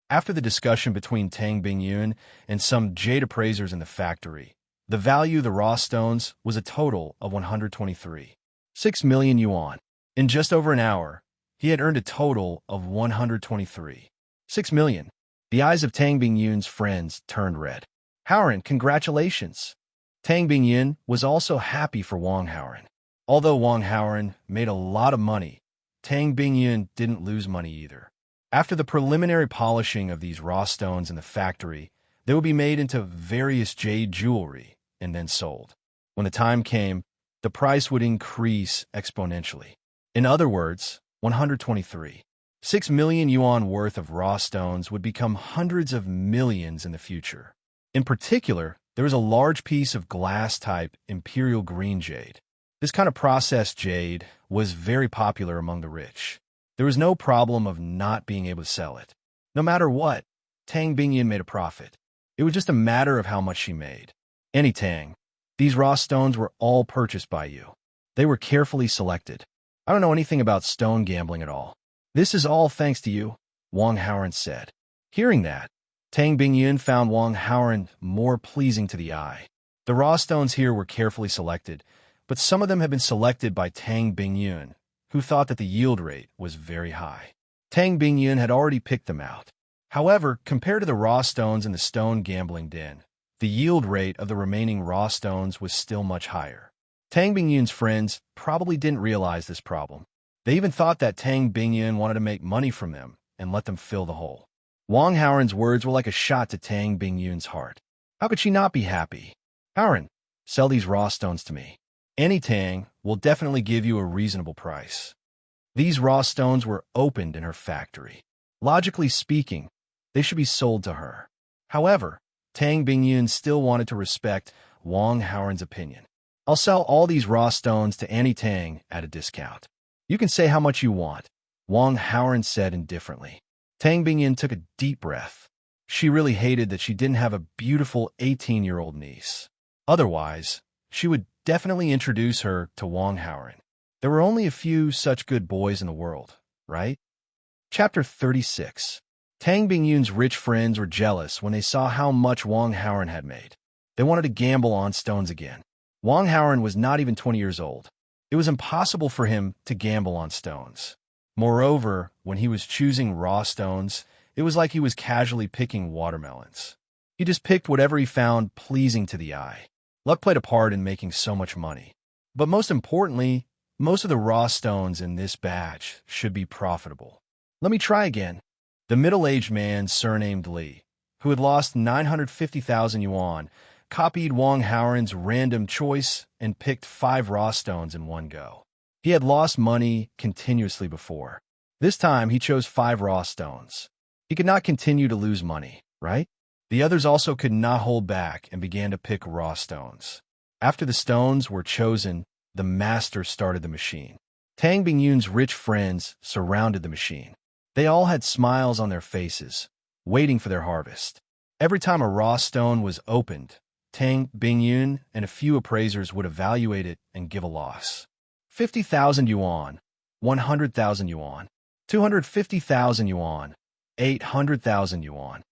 After the discussion between Tang Bingyun and some jade appraisers in the factory, the value of the raw stones was a total of 123. 6 million yuan. In just over an hour, he had earned a total of 123. 6 million. The eyes of Tang Bingyun's friends turned red. Haoran, congratulations. Tang Bingyun was also happy for Wang Haoran. Although Wang Haoran made a lot of money, Tang Bingyun didn't lose money either. After the preliminary polishing of these raw stones in the factory, they would be made into various jade jewelry and then sold. When the time came, the price would increase exponentially. In other words, 123. 6 million yuan worth of raw stones would become hundreds of millions in the future. In particular, there was a large piece of glass-type imperial green jade. This kind of processed jade was very popular among the rich. There was no problem of not being able to sell it. No matter what, Tang Bingyun made a profit. It was just a matter of how much she made. Annie Tang, these raw stones were all purchased by you. They were carefully selected. I don't know anything about stone gambling at all. This is all thanks to you, Wang Haoran said. Hearing that, Tang Bingyun found Wang Haoran more pleasing to the eye. The raw stones here were carefully selected, but some of them had been selected by Tang Bingyun, who thought that the yield rate was very high. Tang Bingyun had already picked them out. However, compared to the raw stones in the stone gambling den, the yield rate of the remaining raw stones was still much higher. Tang Bingyun's friends probably didn't realize this problem. They even thought that Tang Bingyun wanted to make money from them and let them fill the hole. Wang Haoran's words were like a shot to Tang Bingyun's heart. How could she not be happy? Haoran, sell these raw stones to me. Annie Tang will definitely give you a reasonable price. These raw stones were opened in her factory. Logically speaking, they should be sold to her. However, Tang Bingyun still wanted to respect Wang Howren's opinion. I'll sell all these raw stones to Annie Tang at a discount. You can say how much you want, Wang Howren said indifferently. Tang Bingyun took a deep breath. She really hated that she didn't have a beautiful 18-year-old niece. Otherwise, she would definitely introduce her to Wang Howren. There were only a few such good boys in the world, right? Chapter 36. Tang Bingyun's rich friends were jealous when they saw how much Wang Howren had made. They wanted to gamble on stones again. Wang Howren was not even 20 years old. It was impossible for him to gamble on stones. Moreover, when he was choosing raw stones, it was like he was casually picking watermelons. He just picked whatever he found pleasing to the eye. Luck played a part in making so much money. But most importantly, most of the raw stones in this batch should be profitable. Let me try again. The middle-aged man surnamed Li, who had lost 950,000 yuan, copied Wang Howren's random choice and picked 5 raw stones in one go. He had lost money continuously before. This time, he chose 5 raw stones. He could not continue to lose money, right? The others also could not hold back and began to pick raw stones. After the stones were chosen, the master started the machine. Tang Bingyun's rich friends surrounded the machine. They all had smiles on their faces, waiting for their harvest. Every time a raw stone was opened, Tang Bingyun and a few appraisers would evaluate it and give a loss. 50,000 yuan, 100,000 yuan, 250,000 yuan, 800,000 yuan.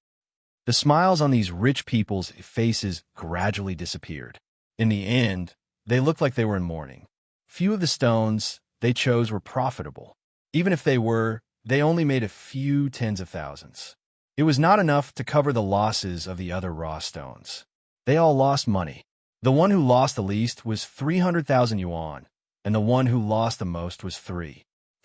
The smiles on these rich people's faces gradually disappeared. In the end, they looked like they were in mourning. Few of the stones they chose were profitable. Even if they were, they only made a few tens of thousands. It was not enough to cover the losses of the other raw stones. They all lost money. The one who lost the least was 300,000 yuan, and the one who lost the most was 3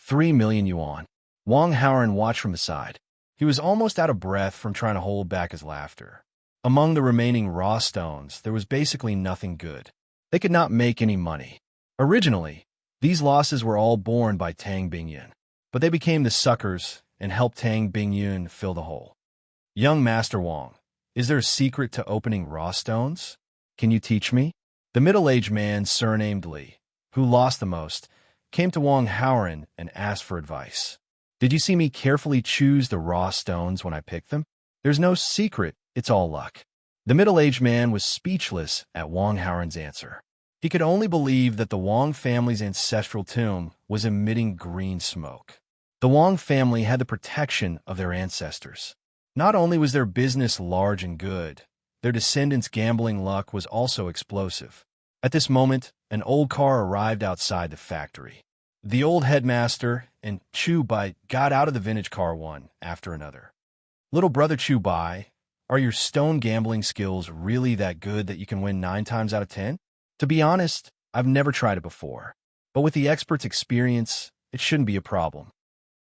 million yuan. Wang Howren watched from the side. He was almost out of breath from trying to hold back his laughter. Among the remaining raw stones, there was basically nothing good. They could not make any money. Originally, these losses were all borne by Tang Bingyun, but they became the suckers and helped Tang Bingyun fill the hole. Young Master Wang, is there a secret to opening raw stones? Can you teach me? The middle-aged man surnamed Li, who lost the most, came to Wang Howren and asked for advice. Did you see me carefully choose the raw stones when I picked them? There's no secret, it's all luck. The middle-aged man was speechless at Wang Howren's answer. He could only believe that the Wang family's ancestral tomb was emitting green smoke. The Wang family had the protection of their ancestors. Not only was their business large and good, their descendants' gambling luck was also explosive. At this moment, an old car arrived outside the factory. The old headmaster and Chu Bai got out of the vintage car one after another. Little brother Chu Bai, are your stone gambling skills really that good that you can win 9 times out of 10? To be honest, I've never tried it before. But with the expert's experience, it shouldn't be a problem.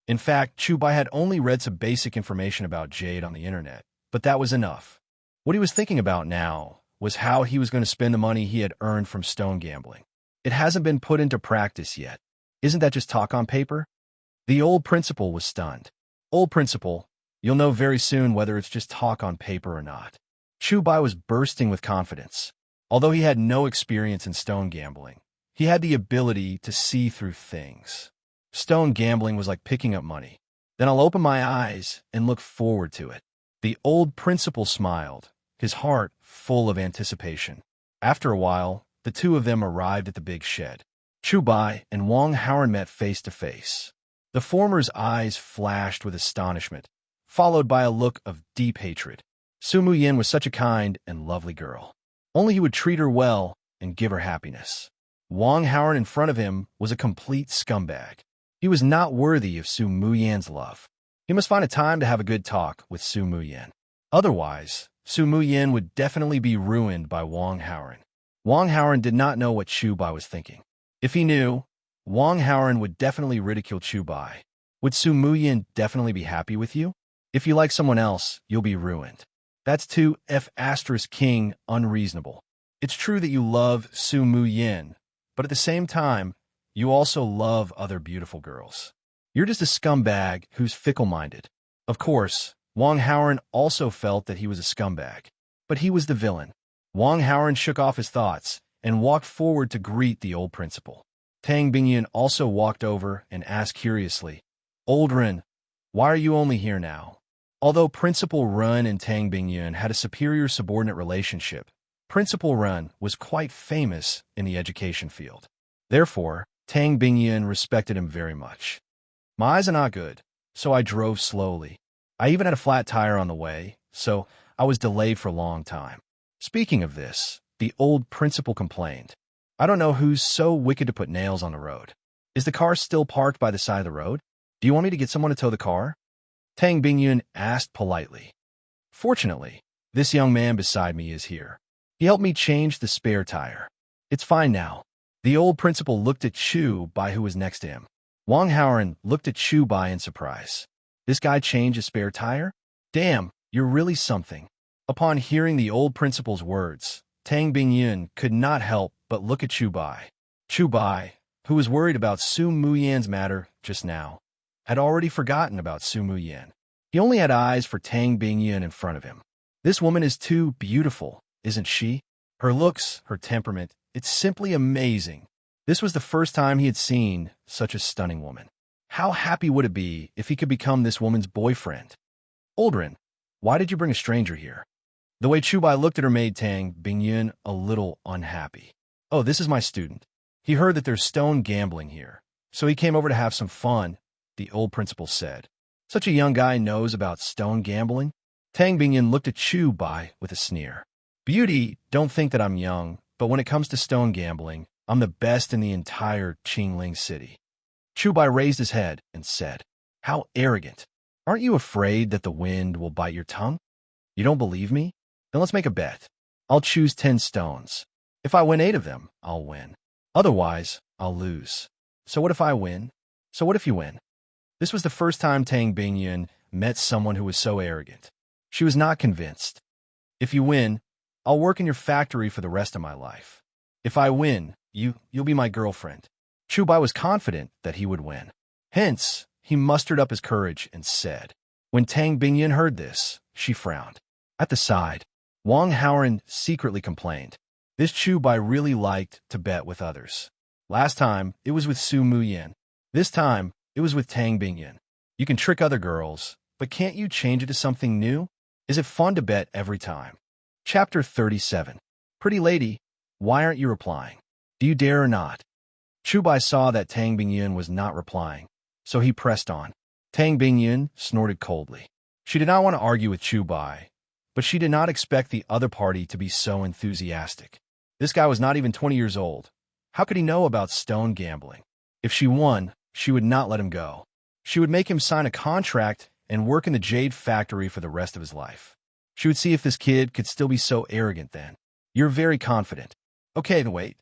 In fact, Chu Bai had only read some basic information about jade on the internet, but that was enough. What he was thinking about now was how he was going to spend the money he had earned from stone gambling. It hasn't been put into practice yet. Isn't that just talk on paper? The old principal was stunned. Old principal, you'll know very soon whether it's just talk on paper or not. Chu Bai was bursting with confidence. Although he had no experience in stone gambling, he had the ability to see through things. Stone gambling was like picking up money. Then I'll open my eyes and look forward to it. The old principal smiled, his heart full of anticipation. After a while, the two of them arrived at the big shed. Chu Bai and Wang Howren met face to face. The former's eyes flashed with astonishment, followed by a look of deep hatred. Su Muyin was such a kind and lovely girl. Only he would treat her well and give her happiness. Wang Howren in front of him was a complete scumbag. He was not worthy of Su Muyan's love. He must find a time to have a good talk with Su Muyin. Otherwise, Su Muyin would definitely be ruined by Wang Howren. Wang Howren did not know what Chu Bai was thinking. If he knew, Wang Howren would definitely ridicule Chu Bai. Would Su Muyin definitely be happy with you? If you like someone else, you'll be ruined. That's too F**king unreasonable. It's true that you love Su Muyin, but at the same time, you also love other beautiful girls. You're just a scumbag who's fickle-minded. Of course, Wang Haoran also felt that he was a scumbag. But he was the villain. Wang Haoran shook off his thoughts and walked forward to greet the old principal. Tang Bingyun also walked over and asked curiously, "Old Ren, why are you only here now?" Although Principal Run and Tang Bingyun had a superior subordinate relationship, Principal Run was quite famous in the education field. Therefore, Tang Bingyun respected him very much. My eyes are not good, so I drove slowly. I even had a flat tire on the way, so I was delayed for a long time. Speaking of this, the old principal complained, "I don't know who's so wicked to put nails on the road. Is the car still parked by the side of the road? Do you want me to get someone to tow the car?" Tang Bingyun asked politely. Fortunately, this young man beside me is here. He helped me change the spare tire. It's fine now. The old principal looked at Chu Bai, who was next to him. Wang Haoran looked at Chu Bai in surprise. This guy changed a spare tire? Damn, you're really something. Upon hearing the old principal's words, Tang Bingyun could not help but look at Chu Bai. Chu Bai, who was worried about Su Muyan's matter just now, had already forgotten about Su Muyan. He only had eyes for Tang Bingyun in front of him. This woman is too beautiful, isn't she? Her looks, her temperament, it's simply amazing. This was the first time he had seen such a stunning woman. How happy would it be if he could become this woman's boyfriend? Oldrin, why did you bring a stranger here? The way Chu Bai looked at her made Tang Bingyun a little unhappy. Oh, this is my student. He heard that there's stone gambling here, so he came over to have some fun, the old principal said. Such a young guy knows about stone gambling? Tang Bingyun looked at Chu Bai with a sneer. Beauty, don't think that I'm young, but when it comes to stone gambling, I'm the best in the entire Qingling city. Chu Bai raised his head and said, "How arrogant. Aren't you afraid that the wind will bite your tongue? You don't believe me? Then let's make a bet. I'll choose 10 stones. If I win 8 of them, I'll win. Otherwise, I'll lose. So what if I win? So what if you win?" This was the first time Tang Bingyun met someone who was so arrogant. She was not convinced. If you win, I'll work in your factory for the rest of my life. If I win, you'll be my girlfriend. Chu Bai was confident that he would win. Hence, he mustered up his courage and said. When Tang Bingyun heard this, she frowned. At the side, Wang Haoran secretly complained. This Chu Bai really liked to bet with others. Last time, it was with Su Muyan. This time, it was with Tang Bingyun. You can trick other girls, but can't you change it to something new? Is it fun to bet every time? Chapter 37. Pretty lady, why aren't you replying? Do you dare or not? Chu Bai saw that Tang Bingyun was not replying, so he pressed on. Tang Bingyun snorted coldly. She did not want to argue with Chu Bai, but she did not expect the other party to be so enthusiastic. This guy was not even 20 years old. How could he know about stone gambling? If she won, she would not let him go. She would make him sign a contract and work in the jade factory for the rest of his life. She would see if this kid could still be so arrogant then. You're very confident. Okay, then wait.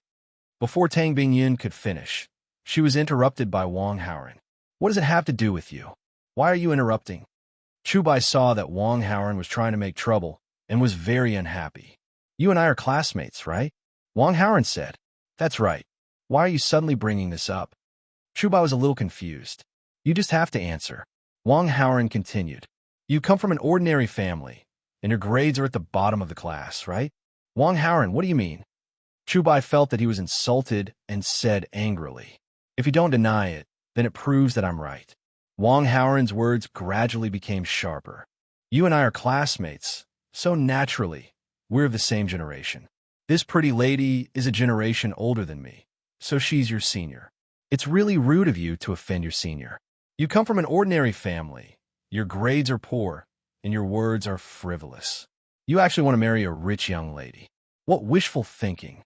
Before Tang Bingyun could finish, she was interrupted by Wang Haoran. What does it have to do with you? Why are you interrupting? Chu Bai saw that Wang Haoran was trying to make trouble and was very unhappy. You and I are classmates, right? Wang Haoran said. That's right. Why are you suddenly bringing this up? Chu Bai was a little confused. You just have to answer. Wang Haoran continued. You come from an ordinary family, and your grades are at the bottom of the class, right? Wang Haoran, what do you mean? Chu Bai felt that he was insulted and said angrily, If you don't deny it, then it proves that I'm right. Wang Haoran's words gradually became sharper. You and I are classmates, so naturally, we're of the same generation. This pretty lady is a generation older than me, so she's your senior. It's really rude of you to offend your senior. You come from an ordinary family, your grades are poor, and your words are frivolous. You actually want to marry a rich young lady. What wishful thinking.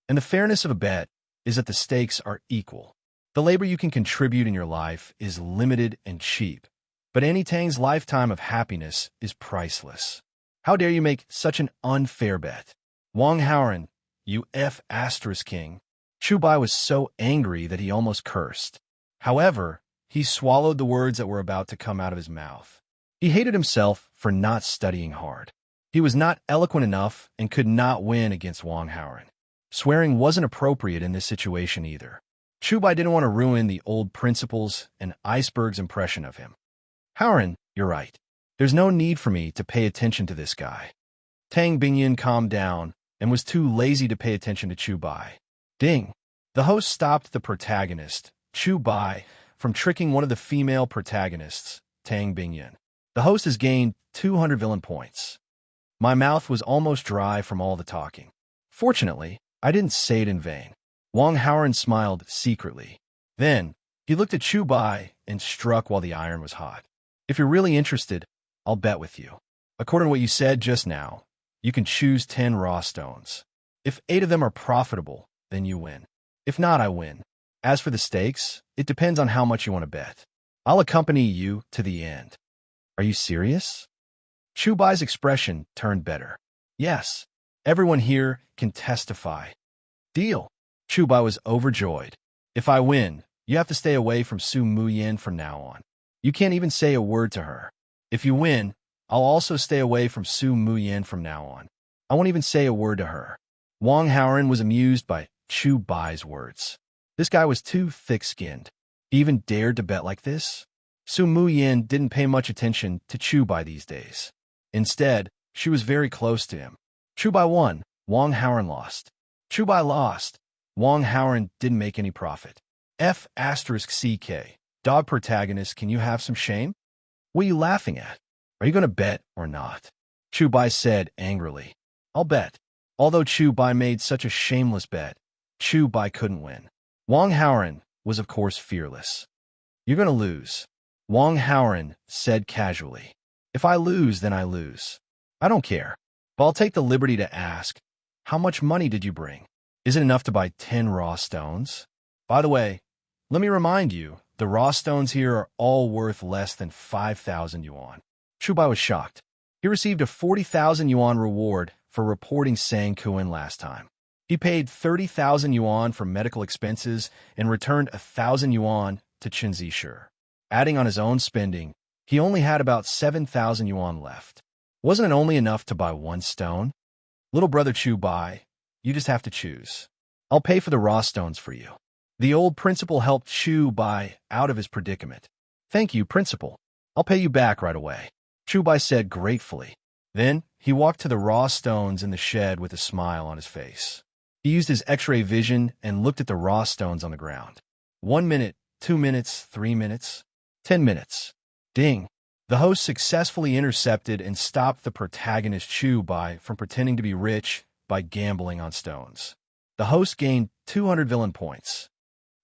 And the fairness of a bet is that the stakes are equal. The labor you can contribute in your life is limited and cheap, but Annie Tang's lifetime of happiness is priceless. How dare you make such an unfair bet? Wang Haoran, you King. Chu Bai was so angry that he almost cursed. However, he swallowed the words that were about to come out of his mouth. He hated himself for not studying hard. He was not eloquent enough and could not win against Wang Haoran. Swearing wasn't appropriate in this situation either. Chu Bai didn't want to ruin the old principal's and Iceberg's impression of him. Howren, you're right. There's no need for me to pay attention to this guy. Tang Bingyan calmed down and was too lazy to pay attention to Chu Bai. Ding! The host stopped the protagonist, Chu Bai, from tricking one of the female protagonists, Tang Bingyan. The host has gained 200 villain points. My mouth was almost dry from all the talking. Fortunately, I didn't say it in vain. Wang Howren smiled secretly. Then, he looked at Chu Bai and struck while the iron was hot. If you're really interested, I'll bet with you. According to what you said just now, you can choose 10 raw stones. If 8 of them are profitable, then you win. If not, I win. As for the stakes, it depends on how much you want to bet. I'll accompany you to the end. Are you serious? Chu Bai's expression turned better. Yes, everyone here can testify. Deal. Chu Bai was overjoyed. If I win, you have to stay away from Su Muyin from now on. You can't even say a word to her. If you win, I'll also stay away from Su Muyin from now on. I won't even say a word to her. Wang Howren was amused by Chu Bai's words. This guy was too thick-skinned. He even dared to bet like this? Su Muyin didn't pay much attention to Chu Bai these days. Instead, she was very close to him. Chu Bai won, Wang Howren lost. Chu Bai lost. Wang Howren didn't make any profit. F***CK. Dog protagonist, can you have some shame? What are you laughing at? Are you going to bet or not? Chu Bai said angrily. I'll bet. Although Chu Bai made such a shameless bet, Chu Bai couldn't win. Wang Howren was of course fearless. You're going to lose. Wang Howren said casually. If I lose, then I lose. I don't care. But I'll take the liberty to ask, how much money did you bring? Is it enough to buy 10 raw stones? By the way, let me remind you, the raw stones here are all worth less than 5,000 yuan. Chu Bai was shocked. He received a 40,000 yuan reward for reporting Sang Kuan last time. He paid 30,000 yuan for medical expenses and returned 1,000 yuan to Chen Zishu. Adding on his own spending, he only had about 7,000 yuan left. Wasn't it only enough to buy 1 stone? Little brother Chu Bai, you just have to choose. I'll pay for the raw stones for you. The old principal helped Chu Bai out of his predicament. Thank you, principal. I'll pay you back right away. Chu Bai said gratefully. Then, he walked to the raw stones in the shed with a smile on his face. He used his X-ray vision and looked at the raw stones on the ground. 1 minute, 2 minutes, 3 minutes, 10 minutes. Ding! The host successfully intercepted and stopped the protagonist Chu Bai from pretending to be rich by gambling on stones. The host gained 200 villain points.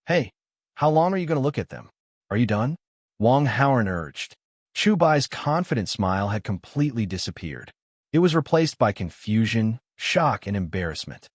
Hey, how long are you going to look at them? Are you done? Wang Howren urged. Chu Bai's confident smile had completely disappeared. It was replaced by confusion, shock, and embarrassment.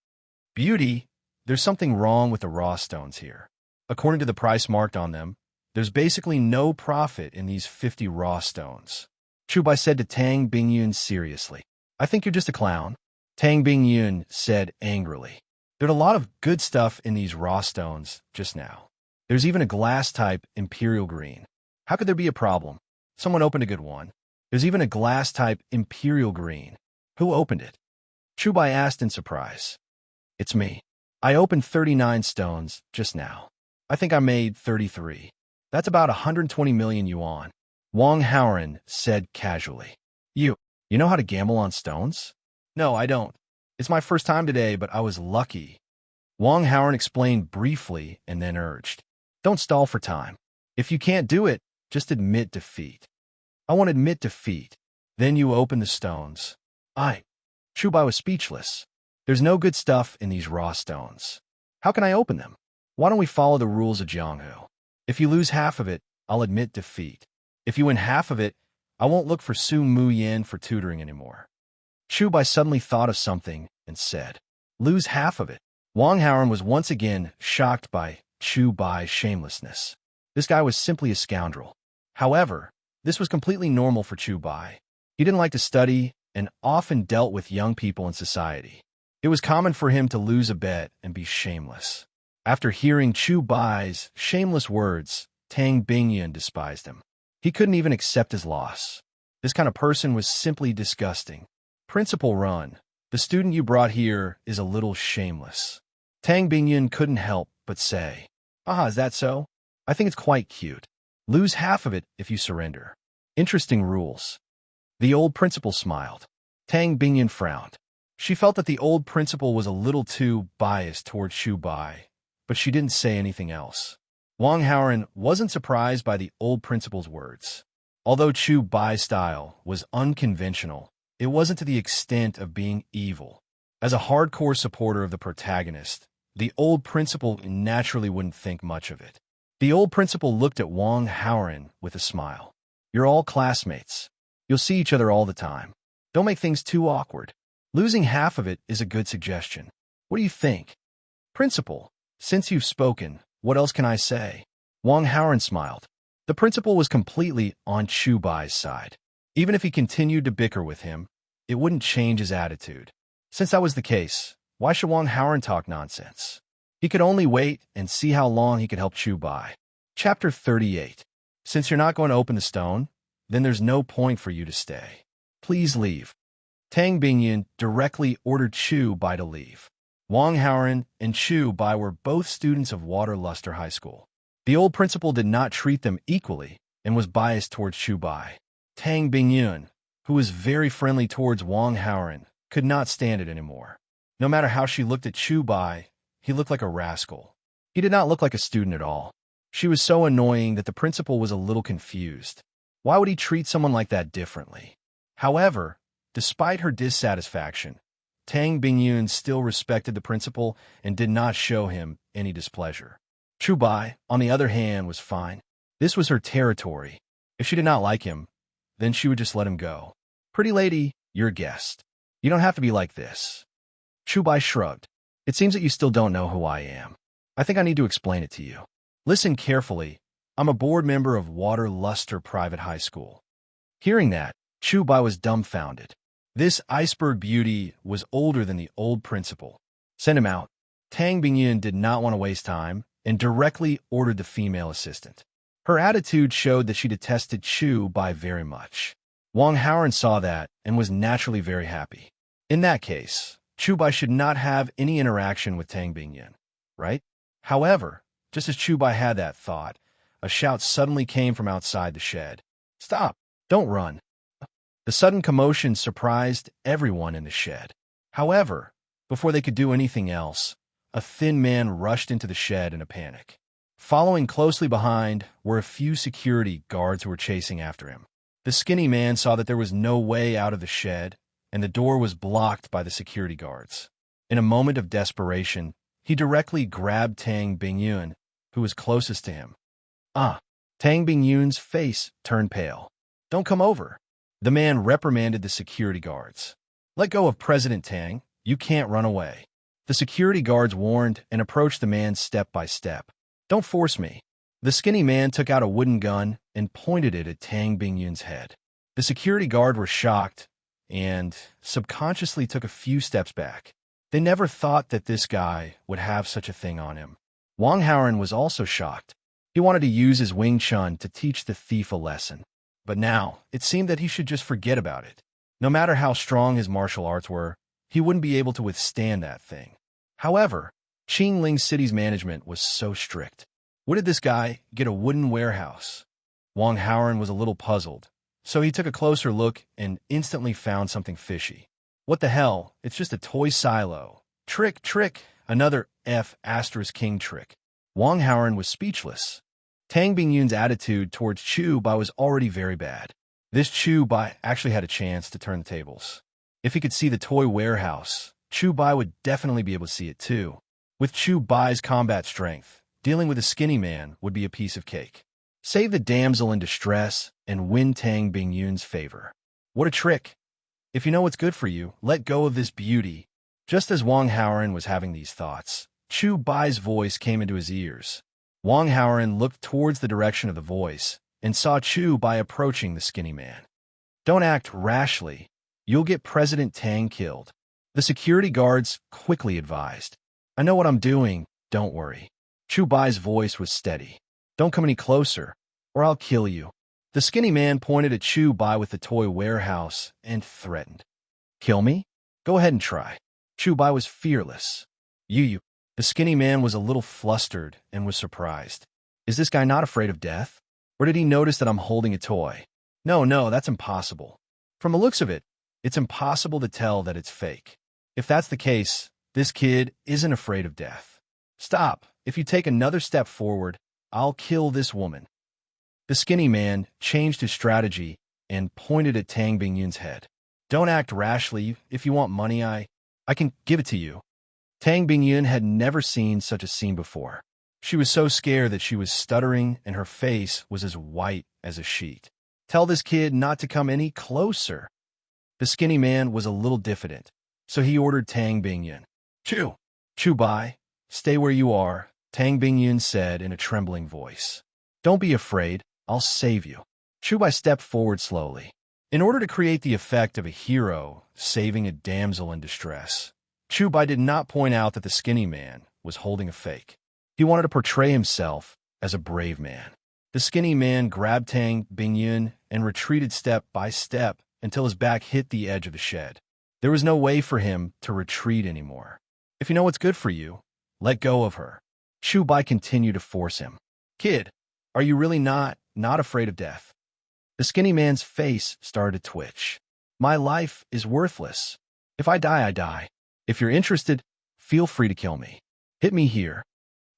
Beauty, there's something wrong with the raw stones here. According to the price marked on them, there's basically no profit in these 50 raw stones. Chu Bai said to Tang Bingyun seriously. I think you're just a clown. Tang Bingyun said angrily. There's a lot of good stuff in these raw stones just now. There's even a glass-type imperial green. How could there be a problem? Someone opened a good one. There's even a glass-type imperial green. Who opened it? Chu Bai asked in surprise. It's me. I opened 39 stones just now. I think I made 33. That's about 120 million yuan. Wang Howren said casually. You know how to gamble on stones? No, I don't. It's my first time today, but I was lucky. Wang Howren explained briefly and then urged. Don't stall for time. If you can't do it, just admit defeat. I won't admit defeat. Then you open the stones. Chu Bai was speechless. There's no good stuff in these raw stones. How can I open them? Why don't we follow the rules of Jianghu? If you lose half of it, I'll admit defeat. If you win half of it, I won't look for Su Muyin for tutoring anymore. Chu Bai suddenly thought of something and said, lose half of it. Wang Howren was once again shocked by Chu Bai's shamelessness. This guy was simply a scoundrel. However, this was completely normal for Chu Bai. He didn't like to study and often dealt with young people in society. It was common for him to lose a bet and be shameless. After hearing Chu Bai's shameless words, Tang Bingyun despised him. He couldn't even accept his loss. This kind of person was simply disgusting. Principal Run, the student you brought here is a little shameless. Tang Bingyun couldn't help but say. Haha, is that so? I think it's quite cute. Lose half of it if you surrender. Interesting rules. The old principal smiled. Tang Bingyan frowned. She felt that the old principal was a little too biased toward Chu Bai, but she didn't say anything else. Wang Haoran wasn't surprised by the old principal's words. Although Chu Bai's style was unconventional, it wasn't to the extent of being evil. As a hardcore supporter of the protagonist, the old principal naturally wouldn't think much of it. The old principal looked at Wang Haoran with a smile. You're all classmates. You'll see each other all the time. Don't make things too awkward. Losing half of it is a good suggestion. What do you think? Principal, since you've spoken, what else can I say? Wang Haoran smiled. The principal was completely on Chu Bai's side. Even if he continued to bicker with him, it wouldn't change his attitude. Since that was the case, why should Wang Haoran talk nonsense? He could only wait and see how long he could help Chu Bai. Chapter 38. Since you're not going to open the stone, then there's no point for you to stay. Please leave. Tang Bingyan directly ordered Chu Bai to leave. Wang Haoran and Chu Bai were both students of Water Luster High School. The old principal did not treat them equally and was biased towards Chu Bai. Tang Bingyan, who was very friendly towards Wang Haoran, could not stand it anymore. No matter how she looked at Chu Bai, he looked like a rascal. He did not look like a student at all. She was so annoying that the principal was a little confused. Why would he treat someone like that differently? However, despite her dissatisfaction, Tang Bingyan still respected the principal and did not show him any displeasure. Chu Bai, on the other hand, was fine. This was her territory. If she did not like him, then she would just let him go. Pretty lady, you're a guest. You don't have to be like this. Chu Bai shrugged. It seems that you still don't know who I am. I think I need to explain it to you. Listen carefully. I'm a board member of Water Luster Private High School. Hearing that, Chu Bai was dumbfounded. This iceberg beauty was older than the old principal. Send him out. Tang Bingyan did not want to waste time and directly ordered the female assistant. Her attitude showed that she detested Chu Bai very much. Wang Haoran saw that and was naturally very happy. In that case, Chu Bai should not have any interaction with Tang Bingyan, right? However, just as Chu Bai had that thought, a shout suddenly came from outside the shed. Stop! Don't run! The sudden commotion surprised everyone in the shed. However, before they could do anything else, a thin man rushed into the shed in a panic. Following closely behind were a few security guards who were chasing after him. The skinny man saw that there was no way out of the shed, and the door was blocked by the security guards. In a moment of desperation, he directly grabbed Tang Bingyan, who was closest to him. Tang Bingyun's face turned pale. Don't come over. The man reprimanded the security guards. Let go of President Tang. You can't run away. The security guards warned and approached the man step by step. Don't force me. The skinny man took out a wooden gun and pointed it at Tang Bingyan's head. The security guard were shocked and subconsciously took a few steps back. They never thought that this guy would have such a thing on him. Wang Haoran was also shocked. He wanted to use his Wing Chun to teach the thief a lesson. But now, it seemed that he should just forget about it. No matter how strong his martial arts were, he wouldn't be able to withstand that thing. However, Qingling City's management was so strict. Where did this guy get a wooden warehouse? Wang Haoran was a little puzzled, so he took a closer look and instantly found something fishy. What the hell? It's just a toy silo. Trick! Another King trick. Wang Haoran was speechless. Tang Bingyan's attitude towards Chu Bai was already very bad. This Chu Bai actually had a chance to turn the tables. If he could see the toy warehouse, Chu Bai would definitely be able to see it too. With Chu Bai's combat strength, dealing with a skinny man would be a piece of cake. Save the damsel in distress and win Tang Bingyan's favor. What a trick! If you know what's good for you, let go of this beauty. Just as Wang Haoran was having these thoughts, Chu Bai's voice came into his ears. Wang Haoran looked towards the direction of the voice and saw Chu Bai approaching the skinny man. Don't act rashly. You'll get President Tang killed. The security guards quickly advised. I know what I'm doing, don't worry. Chu Bai's voice was steady. Don't come any closer, or I'll kill you. The skinny man pointed at Chu Bai with the toy warehouse and threatened. Kill me? Go ahead and try. Chu Bai was fearless. You. The skinny man was a little flustered and was surprised. Is this guy not afraid of death? Or did he notice that I'm holding a toy? No, that's impossible. From the looks of it, it's impossible to tell that it's fake. If that's the case, this kid isn't afraid of death. Stop. If you take another step forward, I'll kill this woman. The skinny man changed his strategy and pointed at Tang Bingyun's head. Don't act rashly. If you want money, I can give it to you. Tang Bingyun had never seen such a scene before. She was so scared that she was stuttering and her face was as white as a sheet. Tell this kid not to come any closer. The skinny man was a little diffident, so he ordered Tang Bingyun. Chu Bai, stay where you are, Tang Bingyun said in a trembling voice. Don't be afraid, I'll save you. Chu Bai stepped forward slowly. In order to create the effect of a hero saving a damsel in distress, Chu Bai did not point out that the skinny man was holding a fake. He wanted to portray himself as a brave man. The skinny man grabbed Tang Bingyun and retreated step by step until his back hit the edge of the shed. There was no way for him to retreat anymore. If you know what's good for you, let go of her. Chu Bai continued to force him. Kid, are you really not afraid of death? The skinny man's face started to twitch. My life is worthless. If I die, I die. If you're interested, feel free to kill me. Hit me here.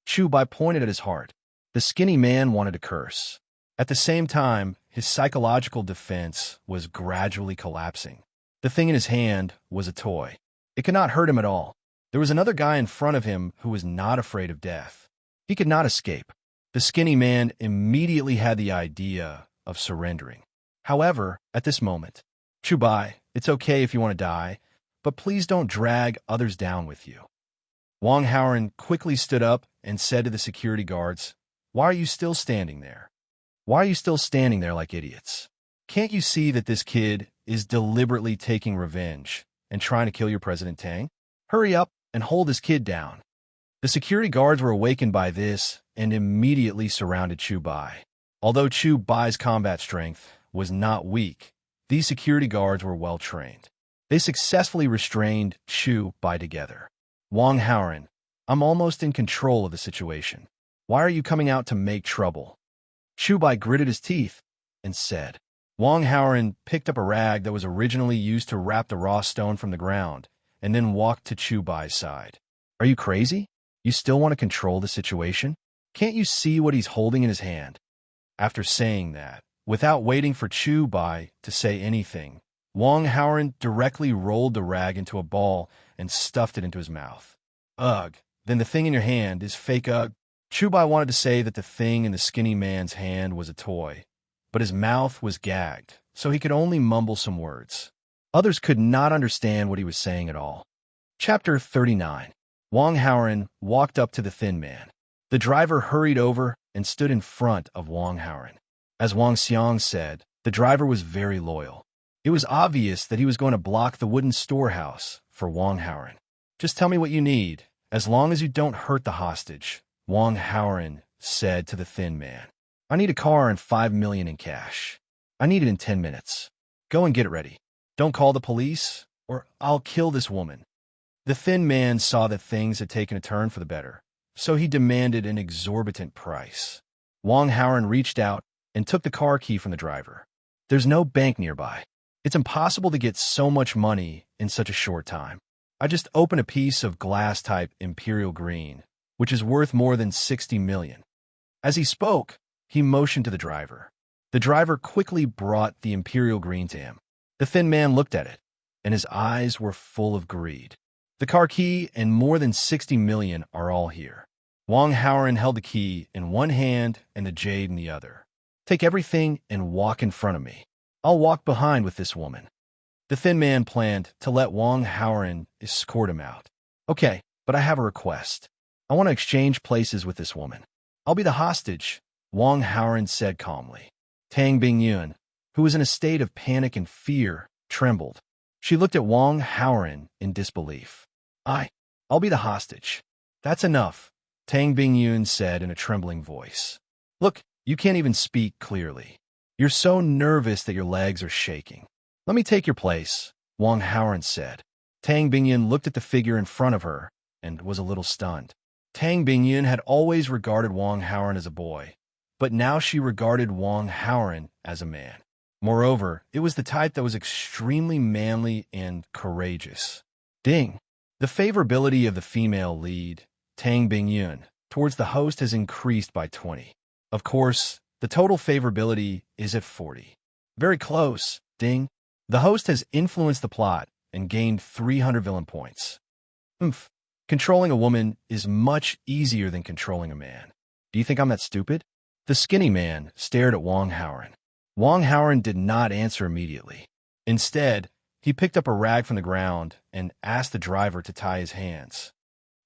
Chu Bai pointed at his heart. The skinny man wanted to curse. At the same time, his psychological defense was gradually collapsing. The thing in his hand was a toy. It could not hurt him at all. There was another guy in front of him who was not afraid of death. He could not escape. The skinny man immediately had the idea of surrendering. However, at this moment, Chu Bai, it's okay if you want to die, but please don't drag others down with you. Wang Haoren quickly stood up and said to the security guards, Why are you still standing there? Why are you still standing there like idiots? Can't you see that this kid is deliberately taking revenge and trying to kill your President Tang? Hurry up and hold this kid down. The security guards were awakened by this and immediately surrounded Chu Bai. Although Chu Bai's combat strength was not weak, these security guards were well trained. They successfully restrained Chu Bai together. Wang Haoren, I'm almost in control of the situation. Why are you coming out to make trouble? Chu Bai gritted his teeth and said. Wang Haoren picked up a rag that was originally used to wrap the raw stone from the ground and then walked to Chu Bai's side. Are you crazy? You still want to control the situation? Can't you see what he's holding in his hand? After saying that, without waiting for Chu Bai to say anything, Wang Haoren directly rolled the rag into a ball and stuffed it into his mouth. Ugh, then the thing in your hand is fake ugh. Chu Bai wanted to say that the thing in the skinny man's hand was a toy, but his mouth was gagged, so he could only mumble some words. Others could not understand what he was saying at all. Chapter 39. Wang Haoren walked up to the thin man. The driver hurried over and stood in front of Wang Haoren. As Wang Xiang said, the driver was very loyal. It was obvious that he was going to block the wooden storehouse for Wang Haoren. Just tell me what you need, as long as you don't hurt the hostage, Wang Haoren said to the thin man. I need a car and 5 million in cash. I need it in 10 minutes. Go and get it ready. Don't call the police, or I'll kill this woman. The thin man saw that things had taken a turn for the better, so he demanded an exorbitant price. Wang Haoren reached out and took the car key from the driver. There's no bank nearby. It's impossible to get so much money in such a short time. I just opened a piece of glass-type imperial green, which is worth more than 60 million. As he spoke, he motioned to the driver. The driver quickly brought the imperial green to him. The thin man looked at it, and his eyes were full of greed. The car key and more than 60 million are all here. Wang Haoren held the key in one hand and the jade in the other. Take everything and walk in front of me. I'll walk behind with this woman. The thin man planned to let Wang Haoren escort him out. Okay, but I have a request. I want to exchange places with this woman. I'll be the hostage, Wang Haoren said calmly. Tang Bingyun, who was in a state of panic and fear, trembled. She looked at Wang Haoren in disbelief. I'll be the hostage. That's enough, Tang Bingyun said in a trembling voice. Look, you can't even speak clearly. You're so nervous that your legs are shaking. Let me take your place, Wang Haoren said. Tang Bingyun looked at the figure in front of her and was a little stunned. Tang Bingyun had always regarded Wang Haoren as a boy, but now she regarded Wang Haoren as a man. Moreover, it was the type that was extremely manly and courageous. Ding! The favorability of the female lead, Tang Bingyun, towards the host has increased by 20. Of course, the total favorability is at 40. Very close, ding. The host has influenced the plot and gained 300 villain points. Oomph. Controlling a woman is much easier than controlling a man. Do you think I'm that stupid? The skinny man stared at Wang Haoren. Wang Haoren did not answer immediately. Instead, he picked up a rag from the ground and asked the driver to tie his hands.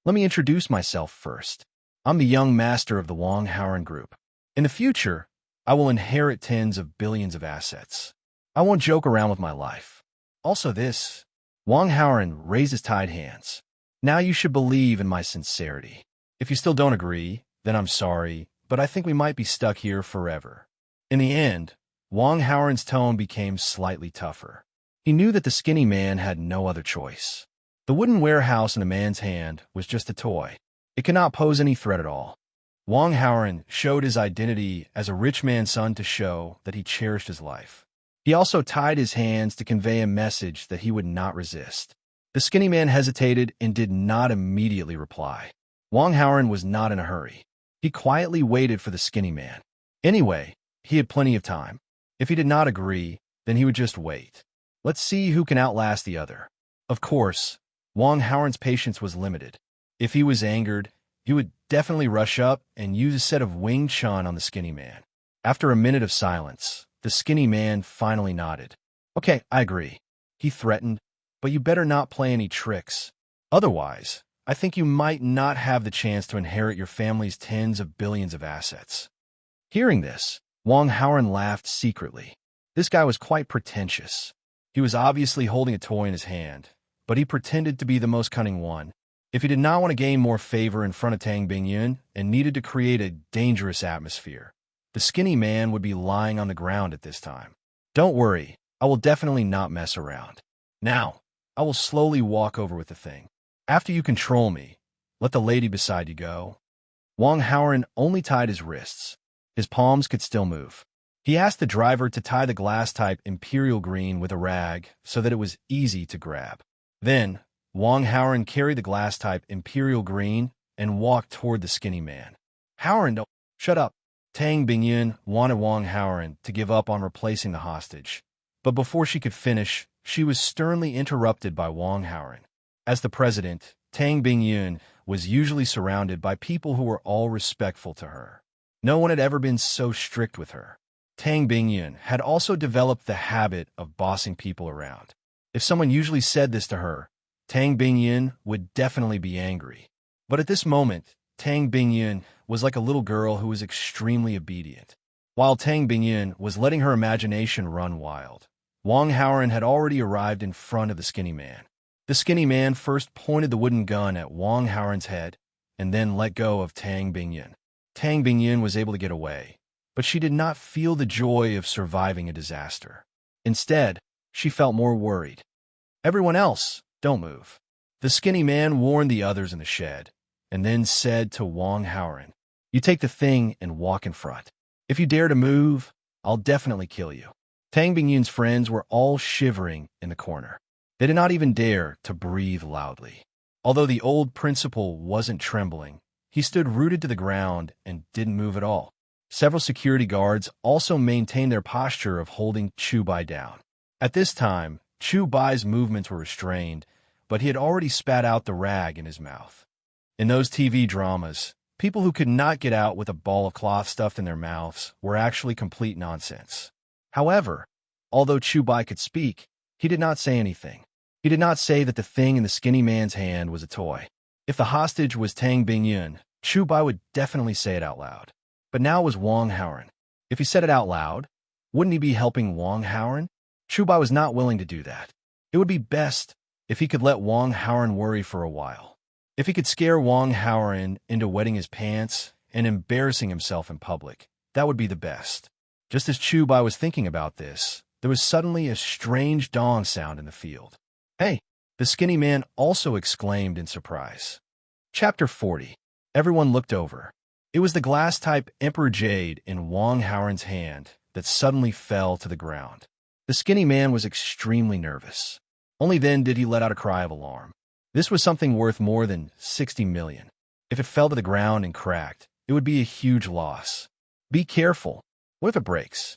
Let me introduce myself first. I'm the young master of the Wang Haoren group. In the future, I will inherit tens of billions of assets. I won't joke around with my life. Also this, Wang Haoren raised his tied hands. Now you should believe in my sincerity. If you still don't agree, then I'm sorry, but I think we might be stuck here forever. In the end, Wang Haoren's tone became slightly tougher. He knew that the skinny man had no other choice. The wooden warehouse in the man's hand was just a toy. It could not pose any threat at all. Wang Haoren showed his identity as a rich man's son to show that he cherished his life. He also tied his hands to convey a message that he would not resist. The skinny man hesitated and did not immediately reply. Wang Haoren was not in a hurry. He quietly waited for the skinny man. Anyway, he had plenty of time. If he did not agree, then he would just wait. Let's see who can outlast the other. Of course, Wang Haoren's patience was limited. If he was angered, he would definitely rush up and use a set of Wing Chun on the skinny man. After a minute of silence, the skinny man finally nodded. Okay, I agree. He threatened, but you better not play any tricks. Otherwise, I think you might not have the chance to inherit your family's tens of billions of assets. Hearing this, Wang Haoren laughed secretly. This guy was quite pretentious. He was obviously holding a toy in his hand, but he pretended to be the most cunning one. If he did not want to gain more favor in front of Tang Bingyun and needed to create a dangerous atmosphere, the skinny man would be lying on the ground at this time. Don't worry, I will definitely not mess around. Now, I will slowly walk over with the thing. After you control me, let the lady beside you go. Wang Haoren only tied his wrists. His palms could still move. He asked the driver to tie the glass-type Imperial Green with a rag so that it was easy to grab. Then, Wang Haoren carried the glass-type Imperial Green and walked toward the skinny man. Haoren, don't... Shut up. Tang Bingyun wanted Wang Haoren to give up on replacing the hostage. But before she could finish, she was sternly interrupted by Wang Haoren. As the president, Tang Bingyun was usually surrounded by people who were all respectful to her. No one had ever been so strict with her. Tang Bingyun had also developed the habit of bossing people around. If someone usually said this to her, Tang Bingyun would definitely be angry. But at this moment, Tang Bingyun was like a little girl who was extremely obedient. While Tang Bingyun was letting her imagination run wild, Wang Haoren had already arrived in front of the skinny man. The skinny man first pointed the wooden gun at Wang Haoren's head and then let go of Tang Bingyun. Tang Bingyun was able to get away, but she did not feel the joy of surviving a disaster. Instead, she felt more worried. Everyone else, don't move. The skinny man warned the others in the shed, and then said to Wang Haoren, you take the thing and walk in front. If you dare to move, I'll definitely kill you. Tang Bingyun's friends were all shivering in the corner. They did not even dare to breathe loudly. Although the old principal wasn't trembling, he stood rooted to the ground and didn't move at all. Several security guards also maintained their posture of holding Chu Bai down. At this time, Chu Bai's movements were restrained, but he had already spat out the rag in his mouth. In those TV dramas, people who could not get out with a ball of cloth stuffed in their mouths were actually complete nonsense. However, although Chu Bai could speak, he did not say anything. He did not say that the thing in the skinny man's hand was a toy. If the hostage was Tang Bingyun, Chu Bai would definitely say it out loud. But now it was Wang Haoren. If he said it out loud, wouldn't he be helping Wang Haoren? Chu Bai was not willing to do that. It would be best if he could let Wang Haoren worry for a while. If he could scare Wang Haoren into wetting his pants and embarrassing himself in public, that would be the best. Just as Chu Bai was thinking about this, there was suddenly a strange dong sound in the field. Hey! The skinny man also exclaimed in surprise. Chapter 40. Everyone looked over. It was the glass-type Emperor Jade in Wang Howren's hand that suddenly fell to the ground. The skinny man was extremely nervous. Only then did he let out a cry of alarm. This was something worth more than 60 million. If it fell to the ground and cracked, it would be a huge loss. Be careful. What if it breaks?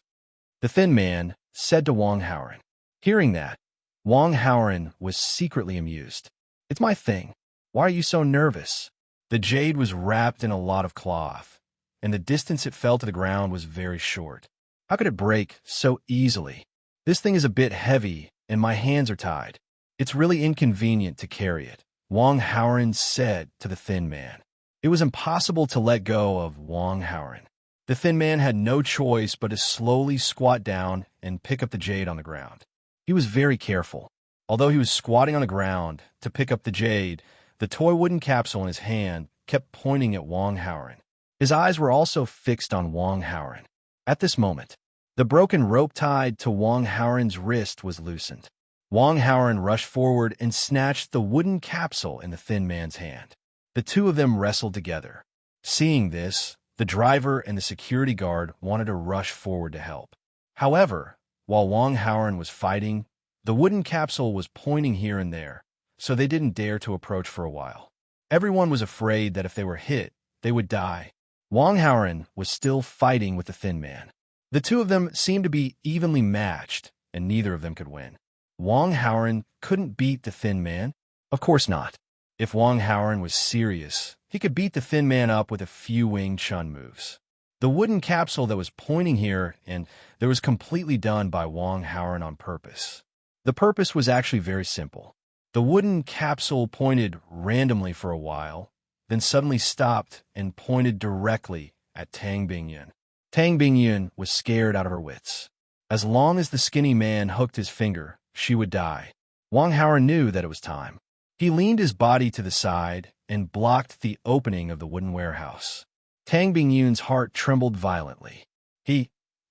The thin man said to Wang Howren. Hearing that, Wang Howren was secretly amused. It's my thing. Why are you so nervous? The jade was wrapped in a lot of cloth, and the distance it fell to the ground was very short. How could it break so easily? This thing is a bit heavy, and my hands are tied. It's really inconvenient to carry it, Wang Howren said to the thin man. It was impossible to let go of Wang Howren. The thin man had no choice but to slowly squat down and pick up the jade on the ground. He was very careful. Although he was squatting on the ground to pick up the jade, the toy wooden capsule in his hand kept pointing at Wang Howren. His eyes were also fixed on Wang Howren. At this moment, the broken rope tied to Wang Howren's wrist was loosened. Wang Howren rushed forward and snatched the wooden capsule in the thin man's hand. The two of them wrestled together. Seeing this, the driver and the security guard wanted to rush forward to help. However, while Wang Howren was fighting, the wooden capsule was pointing here and there, so they didn't dare to approach for a while. Everyone was afraid that if they were hit, they would die. Wang Howren was still fighting with the thin man. The two of them seemed to be evenly matched, and neither of them could win. Wang Howren couldn't beat the thin man? Of course not. If Wang Howren was serious, he could beat the thin man up with a few Wing Chun moves. The wooden capsule that was pointing here and there was completely done by Wang Howren on purpose. The purpose was actually very simple. The wooden capsule pointed randomly for a while, then suddenly stopped and pointed directly at Tang Bingyun. Tang Bingyun was scared out of her wits. As long as the skinny man hooked his finger, she would die. Wang Howren knew that it was time. He leaned his body to the side and blocked the opening of the wooden warehouse. Tang Bingyun's heart trembled violently. He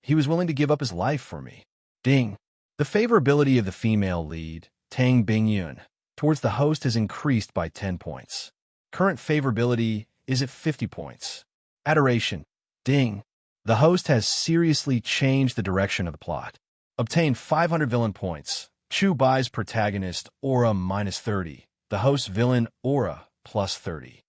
was willing to give up his life for me. Ding. The favorability of the female lead, Tang Bingyun, towards the host has increased by 10 points. Current favorability is at 50 points. Adoration. Ding. The host has seriously changed the direction of the plot. Obtain 500 villain points. Chu Bai's protagonist, aura -30. The host's villain, aura, +30.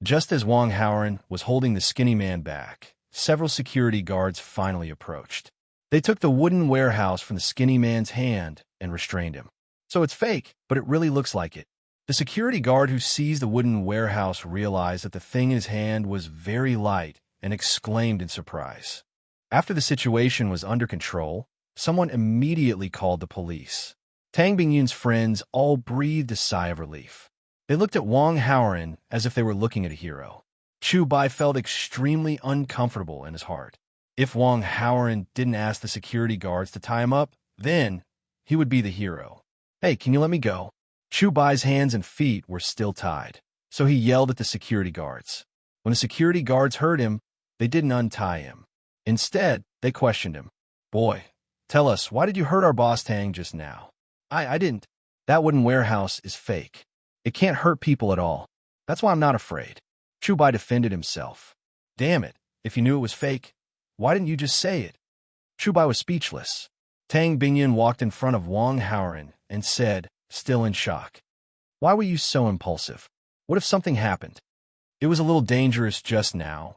Just as Wang Howren was holding the skinny man back, several security guards finally approached. They took the wooden warehouse from the skinny man's hand and restrained him. So it's fake, but it really looks like it. The security guard who seized the wooden warehouse realized that the thing in his hand was very light and exclaimed in surprise. After the situation was under control, someone immediately called the police. Tang Bingyun's friends all breathed a sigh of relief. They looked at Wang Howren as if they were looking at a hero. Chu Bai felt extremely uncomfortable in his heart. If Wang Howren didn't ask the security guards to tie him up, then he would be the hero. Hey, can you let me go? Chu Bai's hands and feet were still tied, so he yelled at the security guards. When the security guards heard him, they didn't untie him. Instead, they questioned him. Boy, tell us, why did you hurt our boss Tang just now? I didn't. That wooden warehouse is fake. It can't hurt people at all. That's why I'm not afraid. Chu Bai defended himself. Damn it, if you knew it was fake, why didn't you just say it? Chu Bai was speechless. Tang Bingyun walked in front of Wang Howren and said, still in shock, why were you so impulsive? What if something happened? It was a little dangerous just now,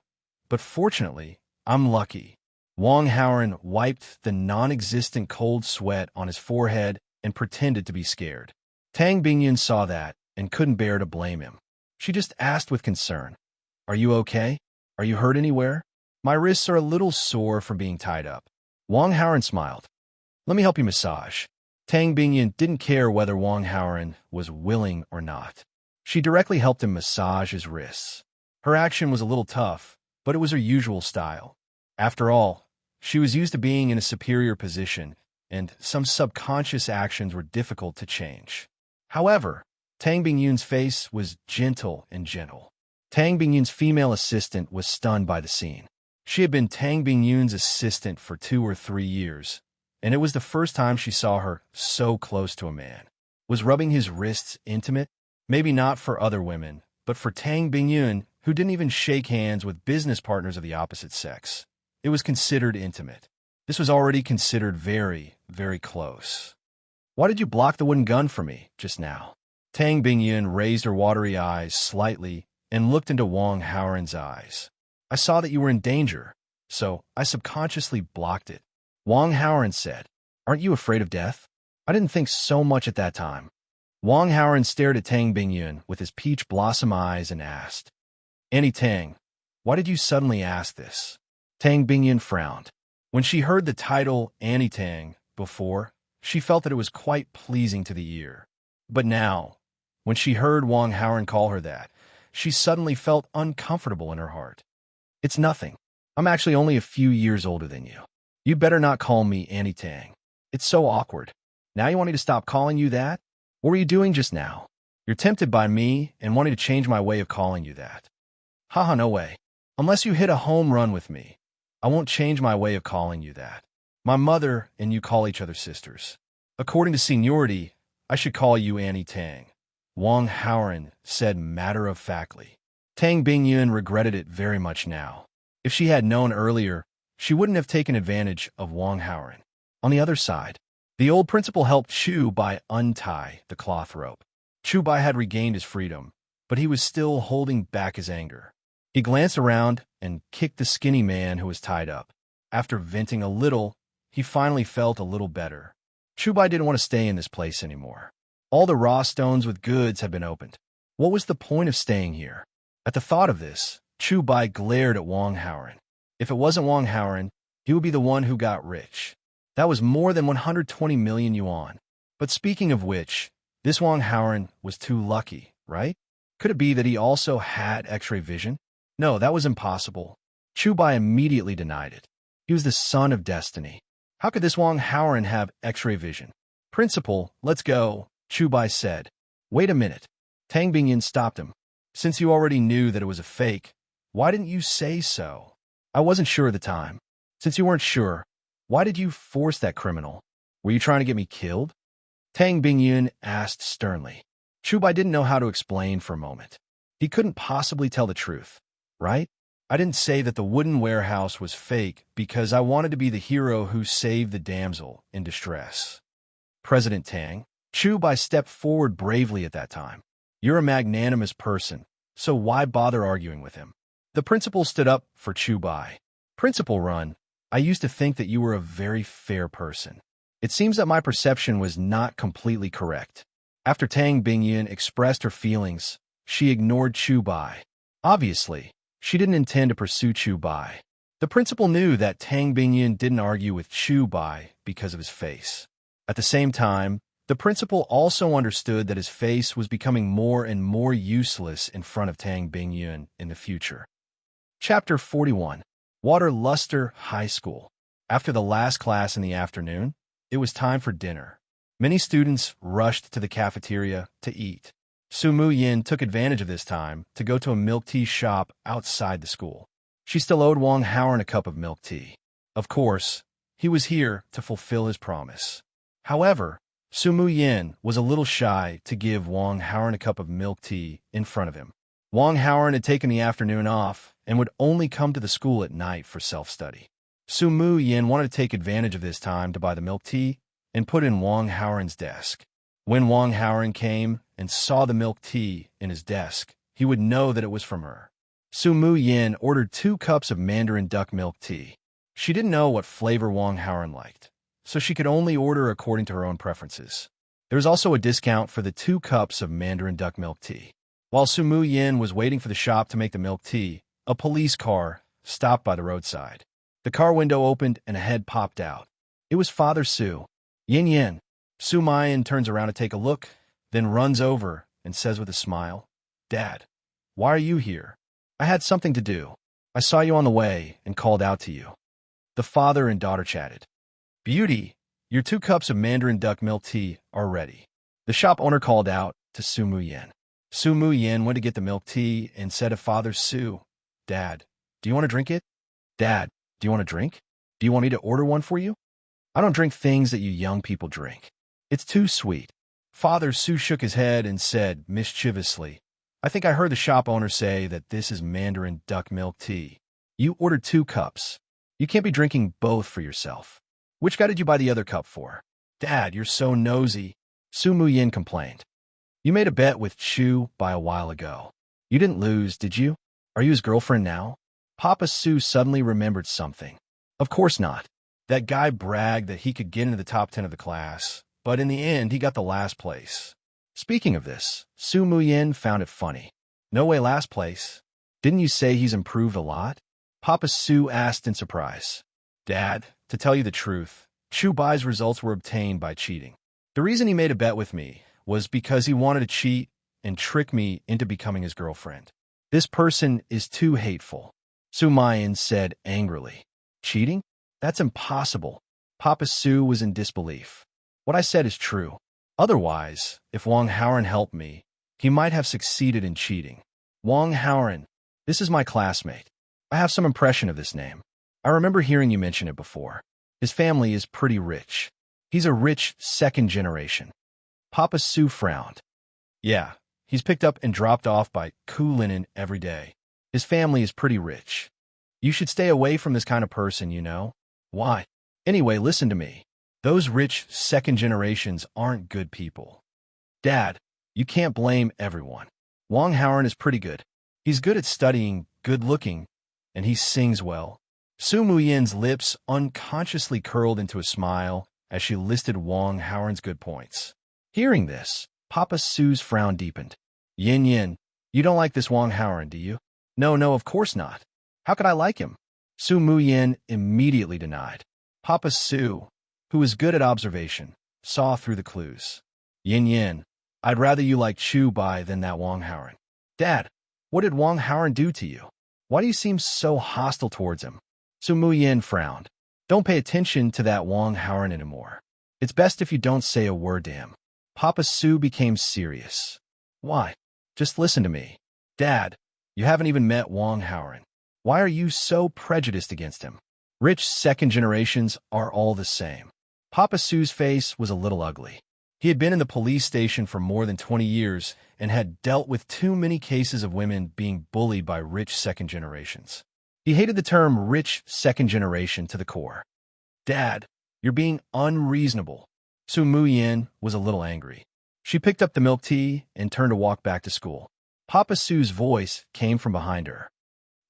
but fortunately, I'm lucky. Wang Howren wiped the non-existent cold sweat on his forehead and pretended to be scared. Tang Bingyun saw that and couldn't bear to blame him. She just asked with concern, are you okay? Are you hurt anywhere? My wrists are a little sore from being tied up. Wang Howren smiled. Let me help you massage. Tang Bingyun didn't care whether Wang Howren was willing or not. She directly helped him massage his wrists. Her action was a little tough, but it was her usual style. After all, she was used to being in a superior position, and some subconscious actions were difficult to change. However, Tang Bingyun's face was gentle and gentle. Tang Bingyun's female assistant was stunned by the scene. She had been Tang Bingyun's assistant for 2 or 3 years, and it was the first time she saw her so close to a man. Was rubbing his wrists intimate? Maybe not for other women, but for Tang Bingyun, who didn't even shake hands with business partners of the opposite sex. It was considered intimate. This was already considered very, very close. Why did you block the wooden gun for me just now? Tang Bingyun raised her watery eyes slightly and looked into Wang Haoran's eyes. I saw that you were in danger, so I subconsciously blocked it. Wang Haoran said, Aren't you afraid of death? I didn't think so much at that time. Wang Haoran stared at Tang Bingyun with his peach blossom eyes and asked, Annie Tang, why did you suddenly ask this? Tang Bingyun frowned. When she heard the title Annie Tang before, she felt that it was quite pleasing to the ear. But now, when she heard Wang Haoran call her that, she suddenly felt uncomfortable in her heart. It's nothing. I'm actually only a few years older than you. You better not call me Annie Tang. It's so awkward. Now you want me to stop calling you that? What were you doing just now? You're tempted by me and wanting to change my way of calling you that. Haha, no way. Unless you hit a home run with me, I won't change my way of calling you that. My mother and you call each other sisters. According to seniority, I should call you Annie Tang. Wang Haoran said matter-of-factly. Tang Bingyun regretted it very much now. If she had known earlier, she wouldn't have taken advantage of Wang Haoran. On the other side, the old principal helped Chu Bai untie the cloth rope. Chu Bai had regained his freedom, but he was still holding back his anger. He glanced around and kicked the skinny man who was tied up. After venting a little, he finally felt a little better. Chu Bai didn't want to stay in this place anymore. All the raw stones with goods had been opened. What was the point of staying here? At the thought of this, Chu Bai glared at Wang Haoran. If it wasn't Wang Haoran, he would be the one who got rich. That was more than 120 million yuan. But speaking of which, this Wang Haoran was too lucky, right? Could it be that he also had X-ray vision? No, that was impossible. Chu Bai immediately denied it. He was the son of destiny. How could this Wang Haoran have X-ray vision? Principal, let's go, Chu Bai said. Wait a minute. Tang Bingyun stopped him. Since you already knew that it was a fake, why didn't you say so? I wasn't sure at the time. Since you weren't sure, why did you force that criminal? Were you trying to get me killed? Tang Bingyun asked sternly. Chu Bai didn't know how to explain for a moment. He couldn't possibly tell the truth, right? I didn't say that the wooden warehouse was fake because I wanted to be the hero who saved the damsel in distress. President Tang, Chu Bai stepped forward bravely at that time. You're a magnanimous person, so why bother arguing with him? The principal stood up for Chu Bai. Principal Run, I used to think that you were a very fair person. It seems that my perception was not completely correct. After Tang Bingyun expressed her feelings, she ignored Chu Bai. Obviously, she didn't intend to pursue Chu Bai. The principal knew that Tang Bingyun didn't argue with Chu Bai because of his face. At the same time, the principal also understood that his face was becoming more and more useless in front of Tang Bingyun in the future. Chapter 41. Water Luster High School. After the last class in the afternoon, it was time for dinner. Many students rushed to the cafeteria to eat. Su Mu Yin took advantage of this time to go to a milk tea shop outside the school. She still owed Wang Haoran a cup of milk tea. Of course, he was here to fulfill his promise. However, Su Mu Yin was a little shy to give Wang Haoran a cup of milk tea in front of him. Wang Haoran had taken the afternoon off and would only come to the school at night for self-study. Su Mu Yin wanted to take advantage of this time to buy the milk tea and put in Wang Haoran's desk. When Wang Haoran came and saw the milk tea in his desk, he would know that it was from her. Su Mu Yin ordered 2 cups of Mandarin duck milk tea. She didn't know what flavor Wang Haoran liked, so she could only order according to her own preferences. There was also a discount for the 2 cups of Mandarin duck milk tea. While Su Mu Yin was waiting for the shop to make the milk tea, a police car stopped by the roadside. The car window opened and a head popped out. It was Father Su. Yin Yin. Su Mayan turns around to take a look, then runs over and says with a smile, Dad, why are you here? I had something to do. I saw you on the way and called out to you. The father and daughter chatted. Beauty, your 2 cups of Mandarin duck milk tea are ready. The shop owner called out to Su Mu Yin. Su Mu Yin went to get the milk tea and said to Father Su, Dad, do you want to drink it? Dad, do you want a drink? Do you want me to order one for you? I don't drink things that you young people drink. It's too sweet. Father Su shook his head and said mischievously, I think I heard the shop owner say that this is Mandarin duck milk tea. You ordered 2 cups. You can't be drinking both for yourself. Which guy did you buy the other cup for? Dad, you're so nosy, Su Muyin complained. You made a bet with Chu by a while ago. You didn't lose, did you? Are you his girlfriend now? Papa Su suddenly remembered something. Of course not. That guy bragged that he could get into the top 10 of the class, but in the end, he got the last place. Speaking of this, Su Muyin found it funny. No way last place. Didn't you say he's improved a lot? Papa Su asked in surprise. Dad, to tell you the truth, Chu Bai's results were obtained by cheating. The reason he made a bet with me was because he wanted to cheat and trick me into becoming his girlfriend. This person is too hateful, Su Muyin said angrily. Cheating? That's impossible. Papa Su was in disbelief. What I said is true. Otherwise, if Wang Haoran helped me, he might have succeeded in cheating. Wang Haoran, this is my classmate. I have some impression of this name. I remember hearing you mention it before. His family is pretty rich. He's a rich second generation. Papa Su frowned. Yeah, he's picked up and dropped off by Kulinen every day. His family is pretty rich. You should stay away from this kind of person, you know? Why? Anyway, listen to me. Those rich second generations aren't good people. Dad, you can't blame everyone. Wang Haoran is pretty good. He's good at studying, good looking, and he sings well. Su Muyin's lips unconsciously curled into a smile as she listed Wang Haoran's good points. Hearing this, Papa Su's frown deepened. Yin Yin, you don't like this Wang Haoran, do you? No, of course not. How could I like him? Su Muyin immediately denied. Papa Su, who was good at observation, saw through the clues. Yin Yin, I'd rather you like Chu Bai than that Wang Haoran. Dad, what did Wang Haoran do to you? Why do you seem so hostile towards him? Su Muyin frowned. Don't pay attention to that Wang Haoran anymore. It's best if you don't say a word to him. Papa Su became serious. Why? Just listen to me. Dad, you haven't even met Wang Haoran. Why are you so prejudiced against him? Rich second generations are all the same. Papa Su's face was a little ugly. He had been in the police station for more than 20 years and had dealt with too many cases of women being bullied by rich second generations. He hated the term rich second generation to the core. Dad, you're being unreasonable. Su Muyin was a little angry. She picked up the milk tea and turned to walk back to school. Papa Su's voice came from behind her.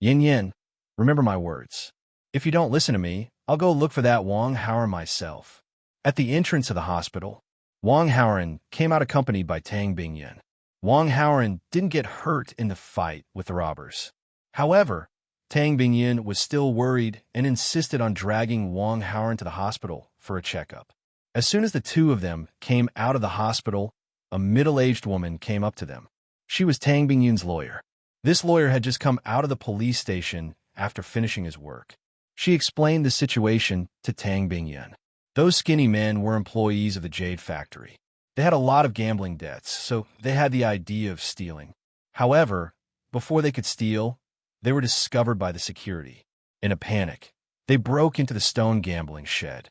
Yin Yin, remember my words. If you don't listen to me, I'll go look for that Wang Haoran myself. At the entrance of the hospital, Wang Haoran came out accompanied by Tang Bingyan. Wang Haoran didn't get hurt in the fight with the robbers. However, Tang Bingyan was still worried and insisted on dragging Wang Haoran to the hospital for a checkup. As soon as the two of them came out of the hospital, a middle-aged woman came up to them. She was Tang Bingyan's lawyer. This lawyer had just come out of the police station after finishing his work. She explained the situation to Tang Bingyan. Those skinny men were employees of the Jade Factory. They had a lot of gambling debts, so they had the idea of stealing. However, before they could steal, they were discovered by the security. In a panic, they broke into the stone gambling shed.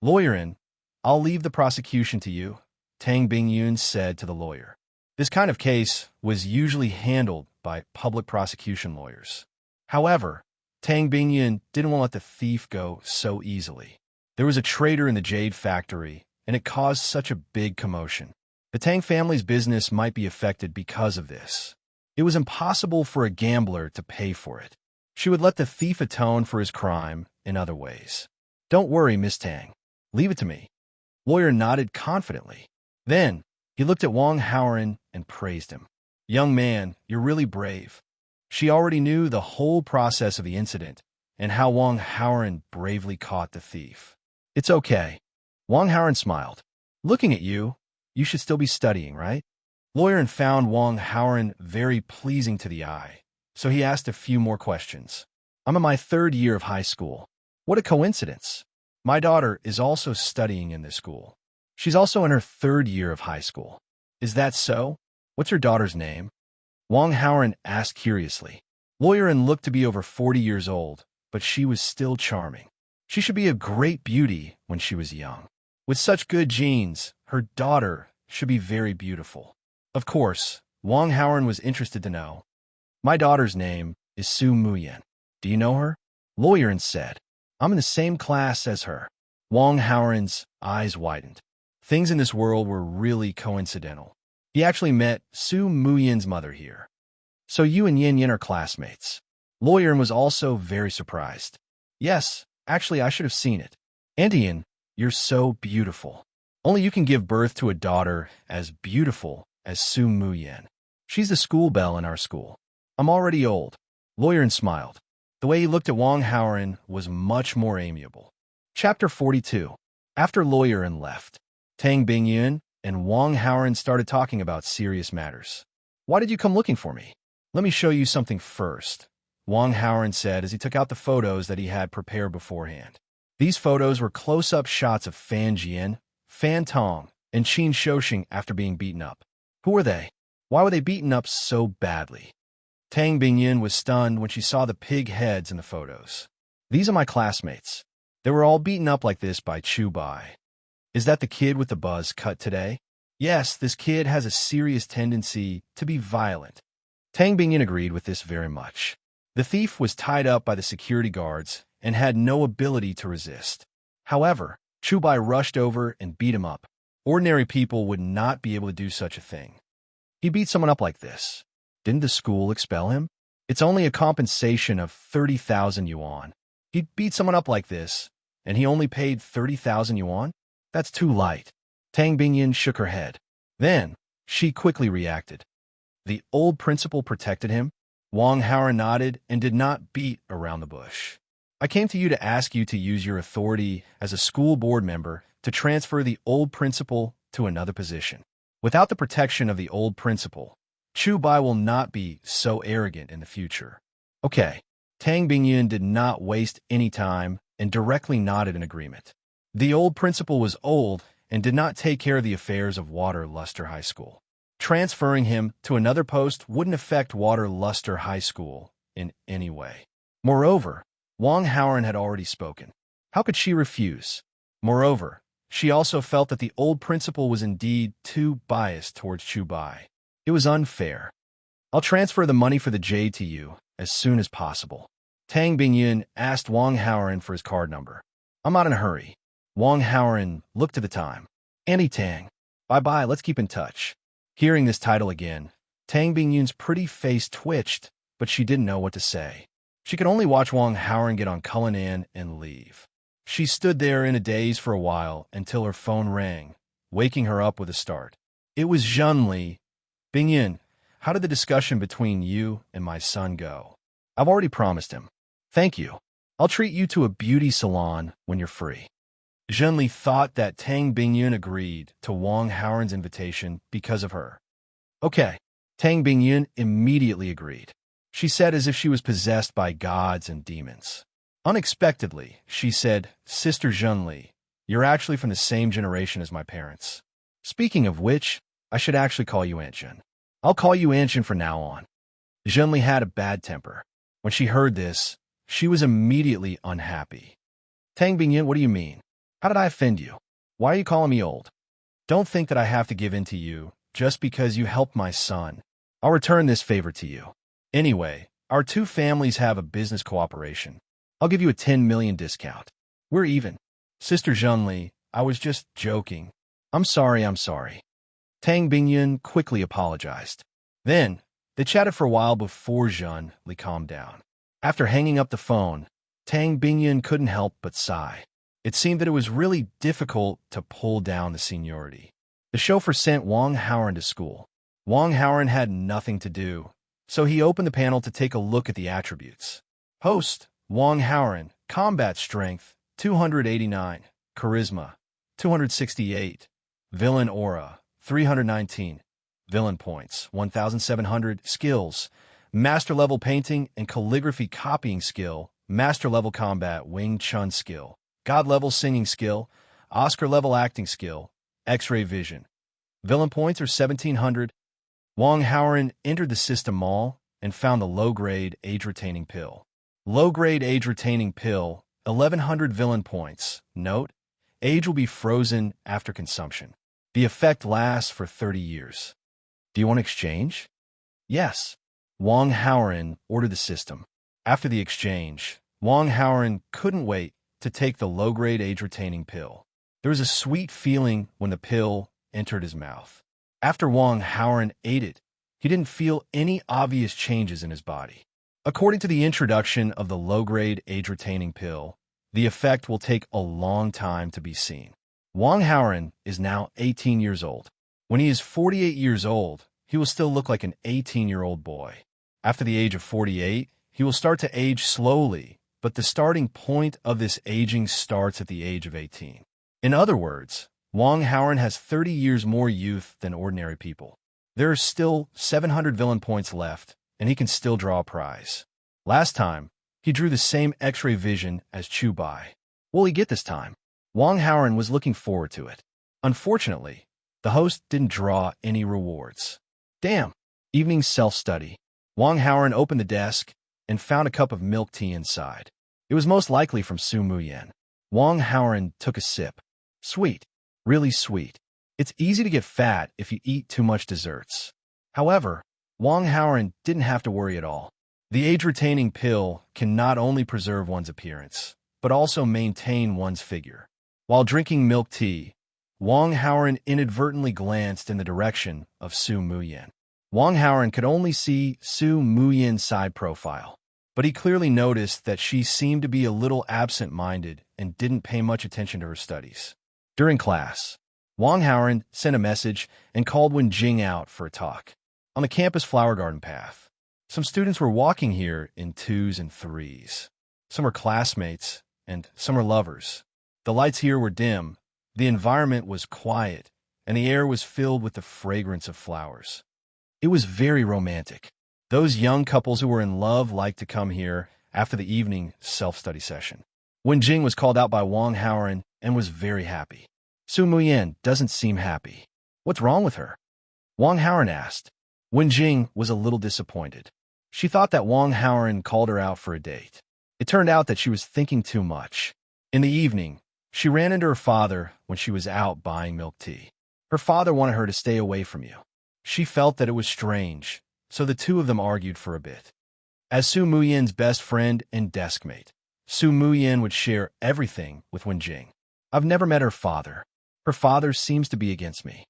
Lawyerin, I'll leave the prosecution to you, Tang Bingyun said to the lawyer. This kind of case was usually handled by public prosecution lawyers. However, Tang Bingyun didn't want to let the thief go so easily. There was a traitor in the Jade Factory, and it caused such a big commotion. The Tang family's business might be affected because of this. It was impossible for a gambler to pay for it. She would let the thief atone for his crime in other ways. Don't worry, Miss Tang. Leave it to me. Lawyer nodded confidently. Then, he looked at Wang Haoran and praised him. Young man, you're really brave. She already knew the whole process of the incident and how Wang Haoran bravely caught the thief. It's okay. Wang Haoran smiled. Looking at you, you should still be studying, right? Lawyer found Wang Haoran very pleasing to the eye, so he asked a few more questions. I'm in my 3rd year of high school. What a coincidence. My daughter is also studying in this school. She's also in her 3rd year of high school. Is that so? What's your daughter's name? Wang Haoran asked curiously. Lawyerin looked to be over 40 years old, but she was still charming. She should be a great beauty when she was young. With such good genes, her daughter should be very beautiful. Of course, Wang Haoren was interested to know. My daughter's name is Su Muyan. Do you know her? Lawyer said. I'm in the same class as her. Wang Haoren's eyes widened. Things in this world were really coincidental. He actually met Su Muyan's mother here. So you and Yin Yin are classmates. Lawyer was also very surprised. Yes, actually I should have seen it. Auntie Yin, you're so beautiful. Only you can give birth to a daughter as beautiful as Su Muyan. She's the school belle in our school. I'm already old. Lawyer smiled. The way he looked at Wang Haoren was much more amiable. Chapter 42. After Lawyer left, Tang Bingyun and Wang Haoren started talking about serious matters. Why did you come looking for me? Let me show you something first, Wang Haoren said as he took out the photos that he had prepared beforehand. These photos were close-up shots of Fan Jian, Fan Tong, and Qin Shouxing after being beaten up. Who were they? Why were they beaten up so badly? Tang Bingyun was stunned when she saw the pig heads in the photos. These are my classmates. They were all beaten up like this by Chu Bai. Is that the kid with the buzz cut today? Yes, this kid has a serious tendency to be violent. Tang Bingyun agreed with this very much. The thief was tied up by the security guards and had no ability to resist. However, Chu Bai rushed over and beat him up. Ordinary people would not be able to do such a thing. He beat someone up like this. Didn't the school expel him? It's only a compensation of 30,000 yuan. He beat someone up like this, and he only paid 30,000 yuan? That's too light. Tang Bingyun shook her head. Then, she quickly reacted. The old principal protected him? Wang Haoren nodded and did not beat around the bush. I came to you to ask you to use your authority as a school board member to transfer the old principal to another position. Without the protection of the old principal, Chu Bai will not be so arrogant in the future. Okay. Tang Bingyun did not waste any time and directly nodded in agreement. The old principal was old and did not take care of the affairs of Water Luster High School. Transferring him to another post wouldn't affect Water Luster High School in any way. Moreover, Wang Haoren had already spoken. How could she refuse? Moreover, she also felt that the old principal was indeed too biased towards Chu Bai. It was unfair. I'll transfer the money for the jade to you as soon as possible. Tang Bingyun asked Wang Haoren for his card number. I'm not in a hurry. Wang Haoren looked at the time. Auntie Tang. Bye-bye, let's keep in touch. Hearing this title again, Tang Bingyun's pretty face twitched, but she didn't know what to say. She could only watch Wang Haoren get on Cullinan and leave. She stood there in a daze for a while until her phone rang, waking her up with a start. It was Zhenli. Bingyun, how did the discussion between you and my son go? I've already promised him. Thank you. I'll treat you to a beauty salon when you're free. Zhenli thought that Tang Bingyun agreed to Wang Haoren's invitation because of her. Okay. Tang Bingyun immediately agreed. She said as if she was possessed by gods and demons. Unexpectedly, she said, Sister Zhenli, you're actually from the same generation as my parents. Speaking of which, I should actually call you Aunt Zhen. I'll call you Aunt Zhen from now on. Zhenli had a bad temper. When she heard this, she was immediately unhappy. Tang Bingyun, what do you mean? How did I offend you? Why are you calling me old? Don't think that I have to give in to you just because you helped my son. I'll return this favor to you. Anyway, our two families have a business cooperation. I'll give you a 10 million discount. We're even. Sister Zhenli, I was just joking. I'm sorry. Tang Bingyun quickly apologized. Then, they chatted for a while before Zhenli calmed down. After hanging up the phone, Tang Bingyun couldn't help but sigh. It seemed that it was really difficult to pull down the seniority. The chauffeur sent Wang Haoren to school. Wang Haoren had nothing to do, so he opened the panel to take a look at the attributes. Host, Wang Haoren, combat strength, 289, charisma, 268, villain aura, 319, villain points, 1,700, skills, master level painting and calligraphy copying skill, master level combat Wing Chun skill, god level singing skill, Oscar level acting skill, X-ray vision. Villain points are 1,700. Wang Haoren entered the system mall and found the low-grade age-retaining pill. Low-grade age-retaining pill, 1,100 villain points. Note, age will be frozen after consumption. The effect lasts for 30 years. Do you want to exchange? Yes. Wang Haoran ordered the system. After the exchange, Wang Haoran couldn't wait to take the low-grade age-retaining pill. There was a sweet feeling when the pill entered his mouth. After Wang Haoran ate it, he didn't feel any obvious changes in his body. According to the introduction of the low-grade age-retaining pill, the effect will take a long time to be seen. Wang Haoran is now 18 years old. When he is 48 years old, he will still look like an 18-year-old boy. After the age of 48, he will start to age slowly, but the starting point of this aging starts at the age of 18. In other words, Wang Haoran has 30 years more youth than ordinary people. There are still 700 villain points left, and he can still draw a prize. Last time, he drew the same X-ray vision as Chu Bai. Will he get this time? Wang Haoran was looking forward to it. Unfortunately, the host didn't draw any rewards. Damn! Evening self-study. Wang Haoran opened the desk and found a cup of milk tea inside. It was most likely from Su Muyan. Wang Haoran took a sip. Sweet. Really sweet. It's easy to get fat if you eat too much desserts. However, Wang Haoran didn't have to worry at all. The age-retaining pill can not only preserve one's appearance, but also maintain one's figure. While drinking milk tea, Wang Haoran inadvertently glanced in the direction of Su Muyan. Wang Haoran could only see Su Muyan's side profile, but he clearly noticed that she seemed to be a little absent-minded and didn't pay much attention to her studies. During class, Wang Haoran sent a message and called Wen Jing out for a talk. On the campus flower garden path, some students were walking here in 2s and 3s. Some were classmates, and some were lovers. The lights here were dim, the environment was quiet, and the air was filled with the fragrance of flowers. It was very romantic. Those young couples who were in love liked to come here after the evening self-study session. Wen Jing was called out by Wang Haoran and was very happy. Su Muyan doesn't seem happy. What's wrong with her? Wang Haoran asked. Wen Jing was a little disappointed. She thought that Wang Haoran called her out for a date. It turned out that she was thinking too much. In the evening, she ran into her father when she was out buying milk tea. Her father wanted her to stay away from you. She felt that it was strange, so the two of them argued for a bit. As Su Muyan's best friend and deskmate, Su Muyan would share everything with Wen Jing. I've never met her father. Her father seems to be against me.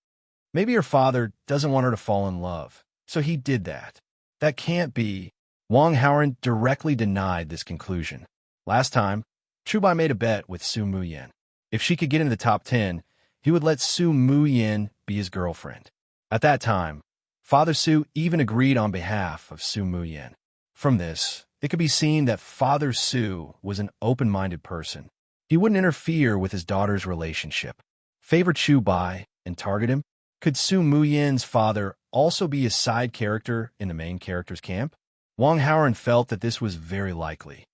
Maybe her father doesn't want her to fall in love, so he did that. That can't be. Wang Haoran directly denied this conclusion. Last time, Chu Bai made a bet with Su Muyan. If she could get into the top 10, he would let Su Muyan be his girlfriend. At that time, Father Su even agreed on behalf of Su Muyan. From this, it could be seen that Father Su was an open-minded person. He wouldn't interfere with his daughter's relationship. Favor Chu Bai and target him? Could Su Muyan's father also be a side character in the main character's camp? Wang Haoran felt that this was very likely.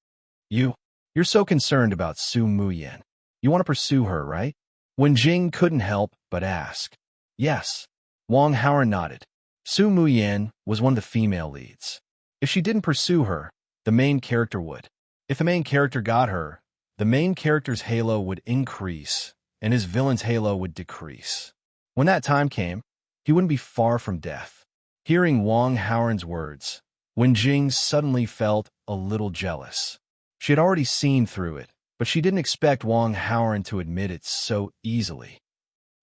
You're so concerned about Su Muyan. You want to pursue her, right? Wen Jing couldn't help but ask. Yes. Wang Haoran nodded. Su Muyan was one of the female leads. If she didn't pursue her, the main character would. If the main character got her, the main character's halo would increase, and his villain's halo would decrease. When that time came, he wouldn't be far from death. Hearing Wang Haoran's words, Wen Jing suddenly felt a little jealous. She had already seen through it, but she didn't expect Wang Haoran to admit it so easily.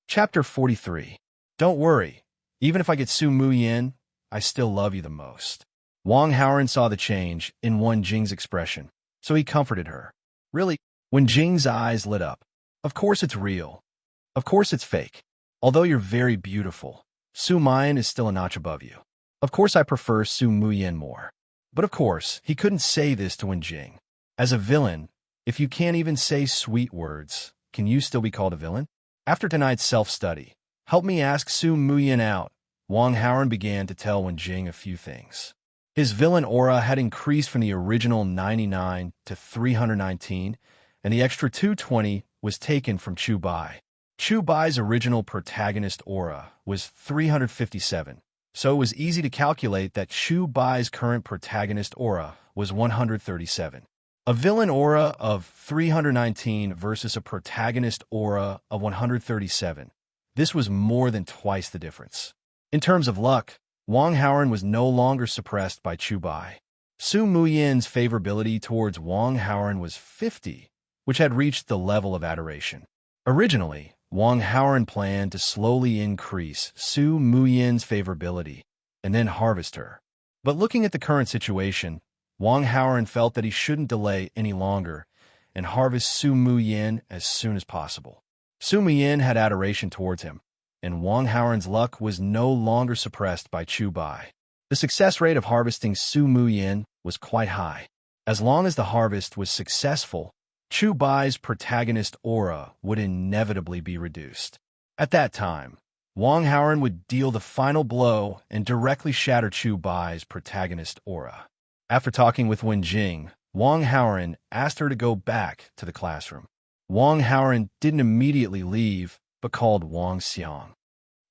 Chapter 43. Don't worry. Even if I get Su Muyan, I still love you the most. Wang Haoran saw the change in Wen Jing's expression, so he comforted her. Really? Wen Jing's eyes lit up. Of course it's real. Of course it's fake. Although you're very beautiful, Su Muyan is still a notch above you. Of course I prefer Su Muyan more. But of course, he couldn't say this to Wen Jing. As a villain, if you can't even say sweet words, can you still be called a villain? After tonight's self-study, help me ask Su Muyan out. Wang Haoran began to tell Wen Jing a few things. His villain aura had increased from the original 99 to 319, and the extra 220 was taken from Chu Bai. Chu Bai's original protagonist aura was 357, so it was easy to calculate that Chu Bai's current protagonist aura was 137. A villain aura of 319 versus a protagonist aura of 137. This was more than twice the difference. In terms of luck, Wang Haoren was no longer suppressed by Chu Bai. Su Muyan's favorability towards Wang Haoren was 50, which had reached the level of adoration. Originally, Wang Haoren planned to slowly increase Su Muyan's favorability and then harvest her. But looking at the current situation, Wang Haoren felt that he shouldn't delay any longer and harvest Su Muyan as soon as possible. Su Muyan had adoration towards him, and Wang Haoren's luck was no longer suppressed by Chu Bai. The success rate of harvesting Su Muyan was quite high. As long as the harvest was successful, Chu Bai's protagonist aura would inevitably be reduced. At that time, Wang Haoren would deal the final blow and directly shatter Chu Bai's protagonist aura. After talking with Wen Jing, Wang Haoren asked her to go back to the classroom. Wang Haoren didn't immediately leave, but called Wang Xiang.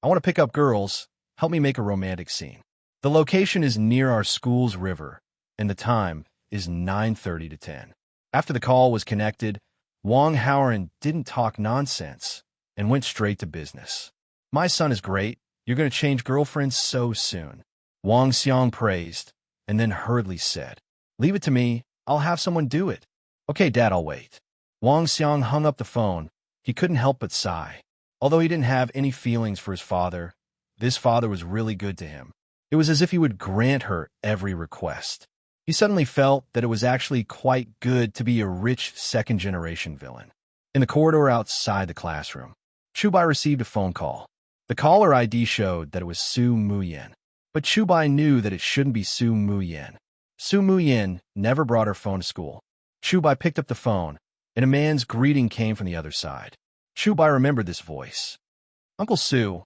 "I want to pick up girls. Help me make a romantic scene. The location is near our school's river, and the time is 9:30 to 10. After the call was connected, Wang Haoren didn't talk nonsense and went straight to business. "My son is great. You're going to change girlfriends so soon." Wang Xiang praised, and then hurriedly said, "Leave it to me. I'll have someone do it." "Okay, Dad, I'll wait." Wang Xiang hung up the phone. He couldn't help but sigh. Although he didn't have any feelings for his father, this father was really good to him. It was as if he would grant her every request. He suddenly felt that it was actually quite good to be a rich second-generation villain. In the corridor outside the classroom, Chu Bai received a phone call. The caller ID showed that it was Su Muyan, but Chu Bai knew that it shouldn't be Su Muyan. Su Muyan never brought her phone to school. Chu Bai picked up the phone, and a man's greeting came from the other side. Chu Bai remembered this voice. "Uncle Su,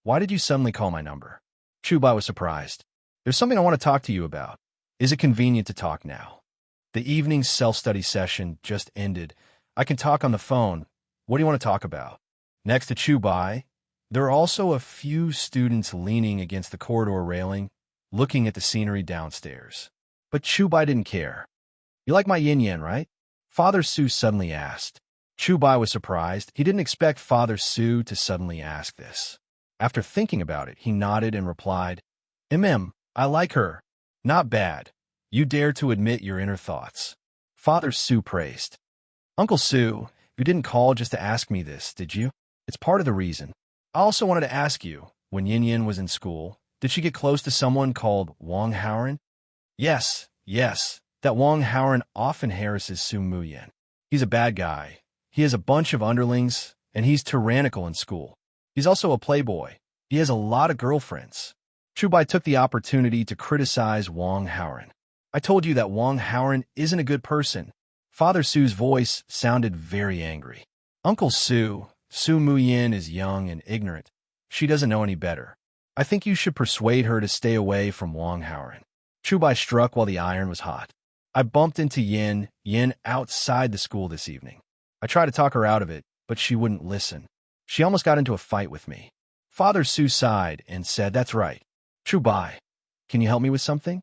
why did you suddenly call my number?" Chu Bai was surprised. "There's something I want to talk to you about. Is it convenient to talk now?" "The evening self-study session just ended. I can talk on the phone. What do you want to talk about?" Next to Chu Bai, there were also a few students leaning against the corridor railing, looking at the scenery downstairs. But Chu Bai didn't care. "You like my yin-yang, right?" Father Su suddenly asked. Chu Bai was surprised. He didn't expect Father Su to suddenly ask this. After thinking about it, he nodded and replied, I like her. Not bad. You dare to admit your inner thoughts." Father Su praised. "Uncle Su, you didn't call just to ask me this, did you? It's part of the reason. I also wanted to ask you, when Yin Yin was in school, did she get close to someone called Wang Haoren?" Yes, that Wang Haoren often harasses Su Muyan. He's a bad guy. He has a bunch of underlings, and he's tyrannical in school. He's also a playboy. He has a lot of girlfriends." Chu Bai took the opportunity to criticize Wang Haoren. "I told you that Wang Haoren isn't a good person." Father Su's voice sounded very angry. "Uncle Su, Su Muyan is young and ignorant. She doesn't know any better. I think you should persuade her to stay away from Wang Haoren." Chu Bai struck while the iron was hot. "I bumped into Yin outside the school this evening. I tried to talk her out of it, but she wouldn't listen. She almost got into a fight with me." Father Su sighed and said, "That's right. Chu Bai, can you help me with something?"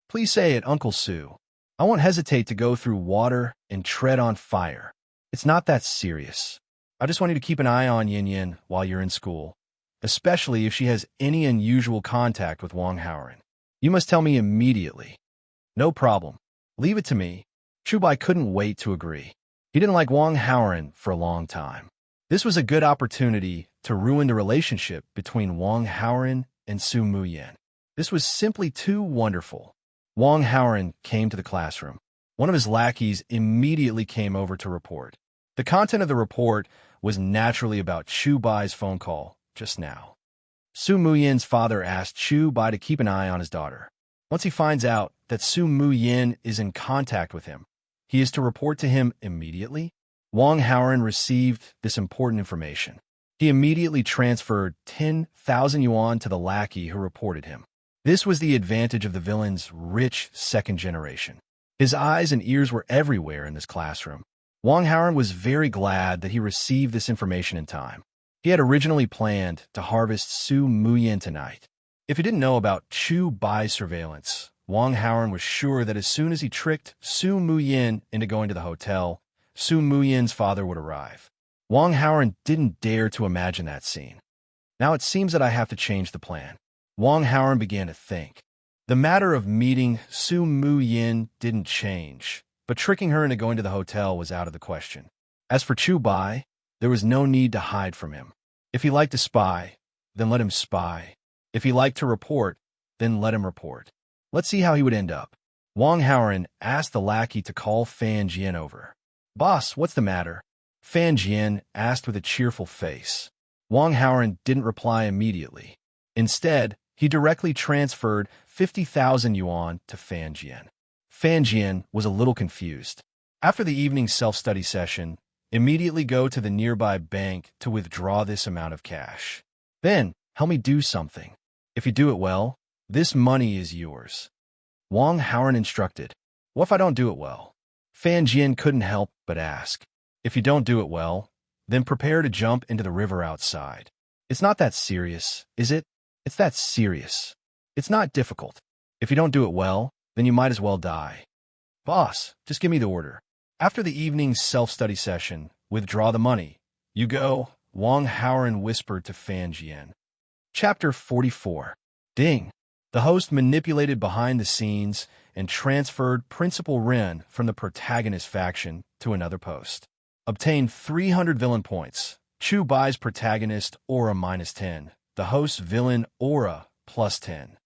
"Please say it, Uncle Su. I won't hesitate to go through water and tread on fire. It's not that serious. I just want you to keep an eye on Yin Yin while you're in school, especially if she has any unusual contact with Wang Haoren. You must tell me immediately." "No problem. Leave it to me." Chu Bai couldn't wait to agree. He didn't like Wang Haoren for a long time. This was a good opportunity to ruin the relationship between Wang Haoren and Su Muyan. This was simply too wonderful. Wang Haoren came to the classroom. One of his lackeys immediately came over to report. The content of the report was naturally about Chu Bai's phone call just now. Su Muyan's father asked Chu Bai to keep an eye on his daughter. Once he finds out that Su Muyan is in contact with him, he is to report to him immediately. Wang Haoren received this important information. He immediately transferred 10,000 yuan to the lackey who reported him. This was the advantage of the villain's rich second generation. His eyes and ears were everywhere in this classroom. Wang Haoren was very glad that he received this information in time. He had originally planned to harvest Su Muyan tonight. If he didn't know about Chu Bai's surveillance, Wang Haoren was sure that as soon as he tricked Su Muyan into going to the hotel, Su Muyan's father would arrive. Wang Haoren didn't dare to imagine that scene. Now it seems that I have to change the plan. Wang Haoren began to think. The matter of meeting Su Mu Yin didn't change, but tricking her into going to the hotel was out of the question. As for Chu Bai, there was no need to hide from him. If he liked to spy, then let him spy. If he liked to report, then let him report. Let's see how he would end up. Wang Haoren asked the lackey to call Fan Jian over. "Boss, what's the matter?" Fan Jian asked with a cheerful face. Wang Haoren didn't reply immediately. Instead, he directly transferred 50,000 yuan to Fan Jian. Fan Jian was a little confused. After the evening self-study session, immediately go to the nearby bank to withdraw this amount of cash. Then, help me do something. If you do it well, this money is yours. Wang Haoren instructed. What if I don't do it well? Fan Jian couldn't help but ask. If you don't do it well, then prepare to jump into the river outside. It's not that serious, is it? It's that serious. It's not difficult. If you don't do it well, then you might as well die. Boss, just give me the order. After the evening self-study session, withdraw the money. You go, Wang Haoren whispered to Fan Jian. Chapter 44. Ding. The host manipulated behind the scenes and transferred Principal Ren from the protagonist faction to another post. Obtained 300 villain points. Chu Bai's protagonist aura -10. The host's villain aura +10.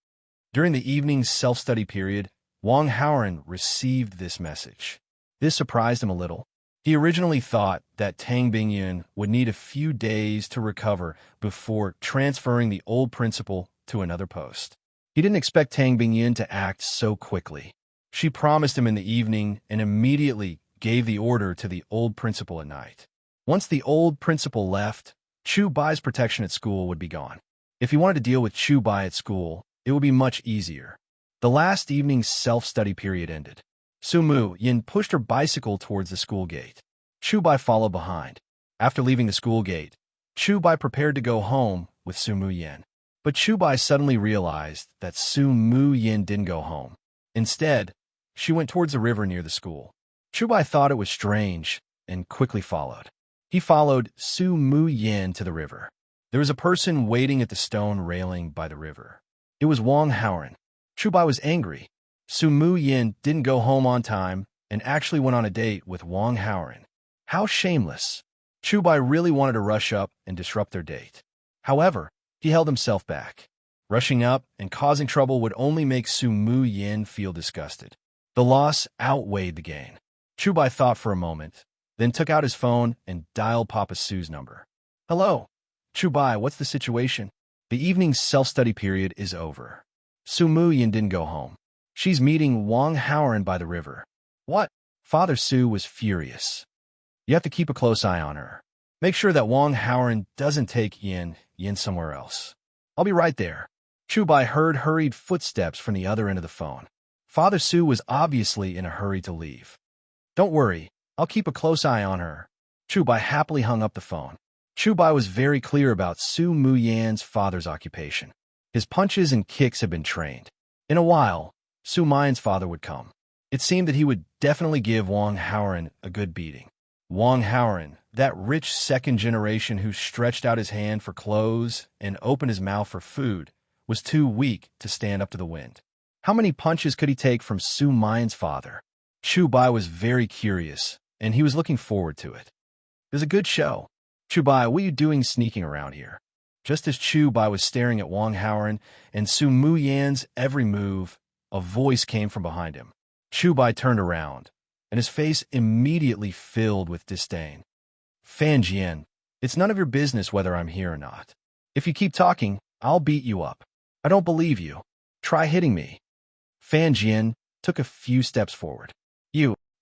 During the evening's self-study period, Wang Haoren received this message. This surprised him a little. He originally thought that Tang Bingyun would need a few days to recover before transferring the old principal to another post. He didn't expect Tang Bingyun to act so quickly. She promised him in the evening and immediately gave the order to the old principal at night. Once the old principal left, Chu Bai's protection at school would be gone. If he wanted to deal with Chu Bai at school, it would be much easier. The last evening's self-study period ended. Su Mu Yin pushed her bicycle towards the school gate. Chu Bai followed behind. After leaving the school gate, Chu Bai prepared to go home with Su Mu Yin. But Chu Bai suddenly realized that Su Mu Yin didn't go home. Instead, she went towards the river near the school. Chu Bai thought it was strange and quickly followed. He followed Su Mu Yin to the river. There was a person waiting at the stone railing by the river. It was Wang Haoren. Chu Bai was angry. Su Mu Yin didn't go home on time and actually went on a date with Wang Haoren. How shameless. Chu Bai really wanted to rush up and disrupt their date. However, he held himself back. Rushing up and causing trouble would only make Su Mu Yin feel disgusted. The loss outweighed the gain. Chu Bai thought for a moment, then took out his phone and dialed Papa Su's number. Hello. Chu Bai, what's the situation? The evening's self-study period is over. Su Mu Yin didn't go home. She's meeting Wang Haoren by the river. What? Father Su was furious. You have to keep a close eye on her. Make sure that Wang Haoren doesn't take Yin somewhere else. I'll be right there. Chu Bai heard hurried footsteps from the other end of the phone. Father Su was obviously in a hurry to leave. Don't worry, I'll keep a close eye on her. Chu Bai happily hung up the phone. Chu Bai was very clear about Su Mu Yan's father's occupation. His punches and kicks had been trained. In a while, Su Mian's father would come. It seemed that he would definitely give Wang Haoren a good beating. Wang Haoren, that rich second generation who stretched out his hand for clothes and opened his mouth for food, was too weak to stand up to the wind. How many punches could he take from Su Mian's father? Chu Bai was very curious, and he was looking forward to it. It was a good show. Chu Bai, what are you doing sneaking around here? Just as Chu Bai was staring at Wang Haoren and Su Mu Yan's every move, a voice came from behind him. Chu Bai turned around, and his face immediately filled with disdain. Fan Jian, it's none of your business whether I'm here or not. If you keep talking, I'll beat you up. I don't believe you. Try hitting me. Fan Jian took a few steps forward.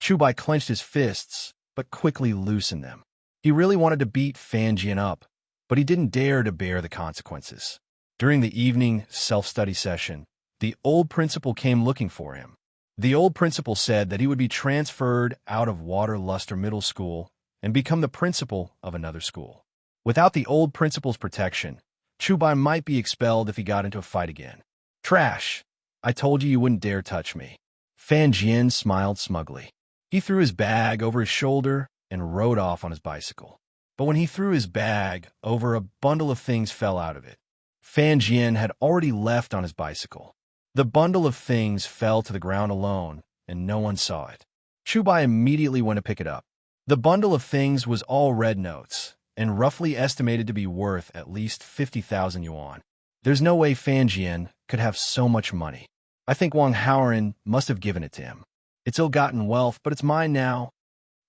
Chu Bai clenched his fists, but quickly loosened them. He really wanted to beat Fan Jian up, but he didn't dare to bear the consequences. During the evening self-study session, the old principal came looking for him. The old principal said that he would be transferred out of Waterluster Middle School and become the principal of another school. Without the old principal's protection, Chu Bai might be expelled if he got into a fight again. Trash! I told you you wouldn't dare touch me. Fan Jian smiled smugly. He threw his bag over his shoulder and rode off on his bicycle. But when he threw his bag over, a bundle of things fell out of it. Fan Jian had already left on his bicycle. The bundle of things fell to the ground alone, and no one saw it. Chubai immediately went to pick it up. The bundle of things was all red notes, and roughly estimated to be worth at least 50,000 yuan. There's no way Fan Jian could have so much money. I think Wang Haoren must have given it to him. It's ill-gotten wealth, but it's mine now.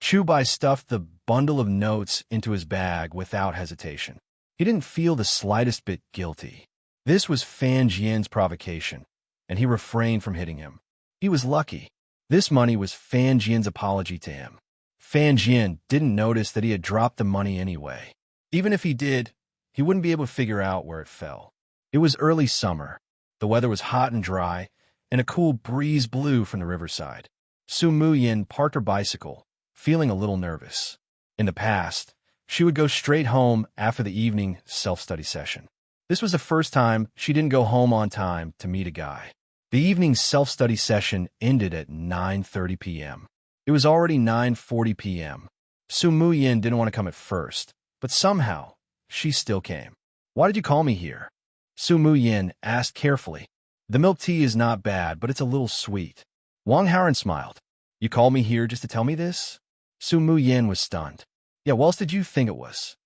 Chubai stuffed the bundle of notes into his bag without hesitation. He didn't feel the slightest bit guilty. This was Fan Jian's provocation, and he refrained from hitting him. He was lucky. This money was Fan Jian's apology to him. Fan Jian didn't notice that he had dropped the money anyway. Even if he did, he wouldn't be able to figure out where it fell. It was early summer. The weather was hot and dry, and a cool breeze blew from the riverside. Su Muyin parked her bicycle, feeling a little nervous. In the past, she would go straight home after the evening self-study session. This was the first time she didn't go home on time to meet a guy. The evening self-study session ended at 9:30 p.m. It was already 9:40 p.m. Su Muyin didn't want to come at first, but somehow, she still came. "Why did you call me here?" Su Muyin asked carefully. "The milk tea is not bad, but it's a little sweet." Wang Haoren smiled. "You called me here just to tell me this?" Su Muyin was stunned. "Yeah, what else did you think it was?"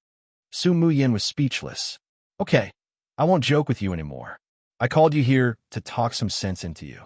Su Muyin was speechless. "Okay, I won't joke with you anymore. I called you here to talk some sense into you."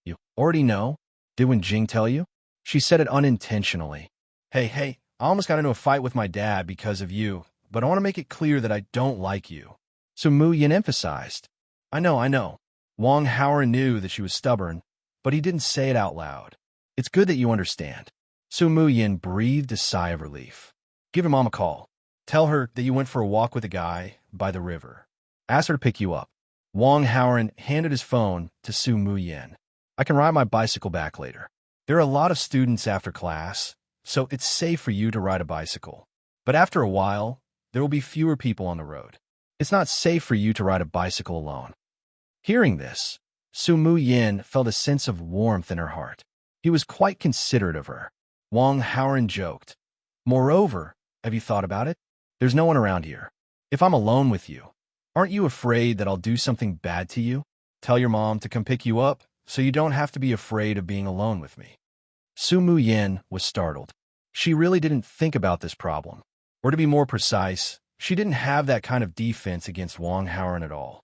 "You already know? Did Wen Jing tell you?" She said it unintentionally. Hey, I almost got into a fight with my dad because of you, but I want to make it clear that I don't like you." Su Muyin emphasized. I know. Wang Haoren knew that she was stubborn, but he didn't say it out loud. "It's good that you understand." Su Muyin breathed a sigh of relief. "Give your mom a call. Tell her that you went for a walk with a guy by the river. Ask her to pick you up." Wang Haoren handed his phone to Su Muyin. "I can ride my bicycle back later. There are a lot of students after class, so it's safe for you to ride a bicycle. But after a while, there will be fewer people on the road. It's not safe for you to ride a bicycle alone." Hearing this, Su Muyin felt a sense of warmth in her heart. He was quite considerate of her. Wang Haoren joked. "Moreover, have you thought about it? There's no one around here. If I'm alone with you, aren't you afraid that I'll do something bad to you? Tell your mom to come pick you up so you don't have to be afraid of being alone with me." Su Muyin was startled. She really didn't think about this problem. Or to be more precise, she didn't have that kind of defense against Wang Haoren at all.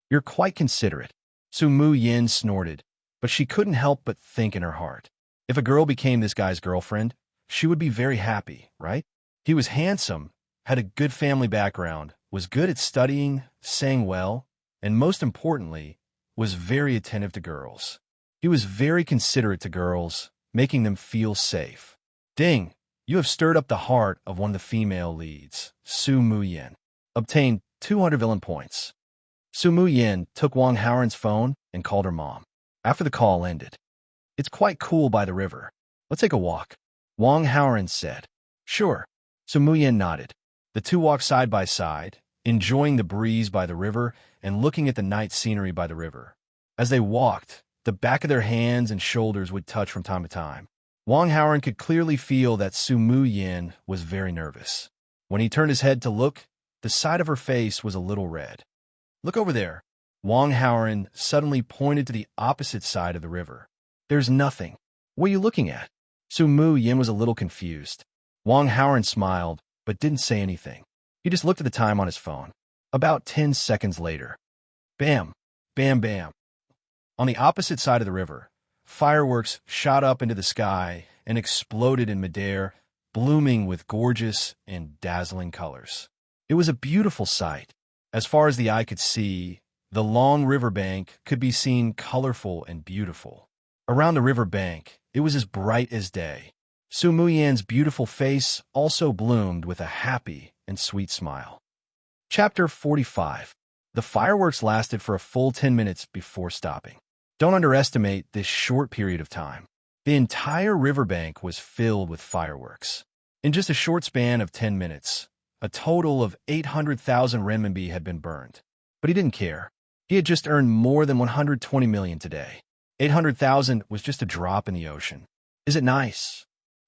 "You're quite considerate." Su Muyin snorted, but she couldn't help but think in her heart. If a girl became this guy's girlfriend, she would be very happy, right? He was handsome, had a good family background, was good at studying, sang well, and most importantly, was very attentive to girls. He was very considerate to girls, making them feel safe. Ding! You have stirred up the heart of one of the female leads, Su Muyin. Obtained 200 villain points. Su Muyin took Wang Haoren's phone and called her mom. After the call ended, "It's quite cool by the river. Let's take a walk," Wang Haoren said. "Sure." Su Muyin nodded. The two walked side by side, enjoying the breeze by the river and looking at the night scenery by the river. As they walked, the back of their hands and shoulders would touch from time to time. Wang Haoren could clearly feel that Su Muyin was very nervous. When he turned his head to look, the side of her face was a little red. "Look over there." Wang Haoren suddenly pointed to the opposite side of the river. "There's nothing. What are you looking at?" Su Muyin was a little confused. Wang Haoren smiled, but didn't say anything. He just looked at the time on his phone. About 10 seconds later. Bam! Bam bam! On the opposite side of the river, fireworks shot up into the sky and exploded in midair, blooming with gorgeous and dazzling colors. It was a beautiful sight. As far as the eye could see, the long riverbank could be seen colorful and beautiful. Around the riverbank, it was as bright as day. Su Muyin's beautiful face also bloomed with a happy and sweet smile. Chapter 45. The fireworks lasted for a full 10 minutes before stopping. Don't underestimate this short period of time. The entire riverbank was filled with fireworks. In just a short span of 10 minutes, a total of 800,000 renminbi had been burned. But he didn't care. He had just earned more than 120 million today. 800,000 was just a drop in the ocean. Is it nice?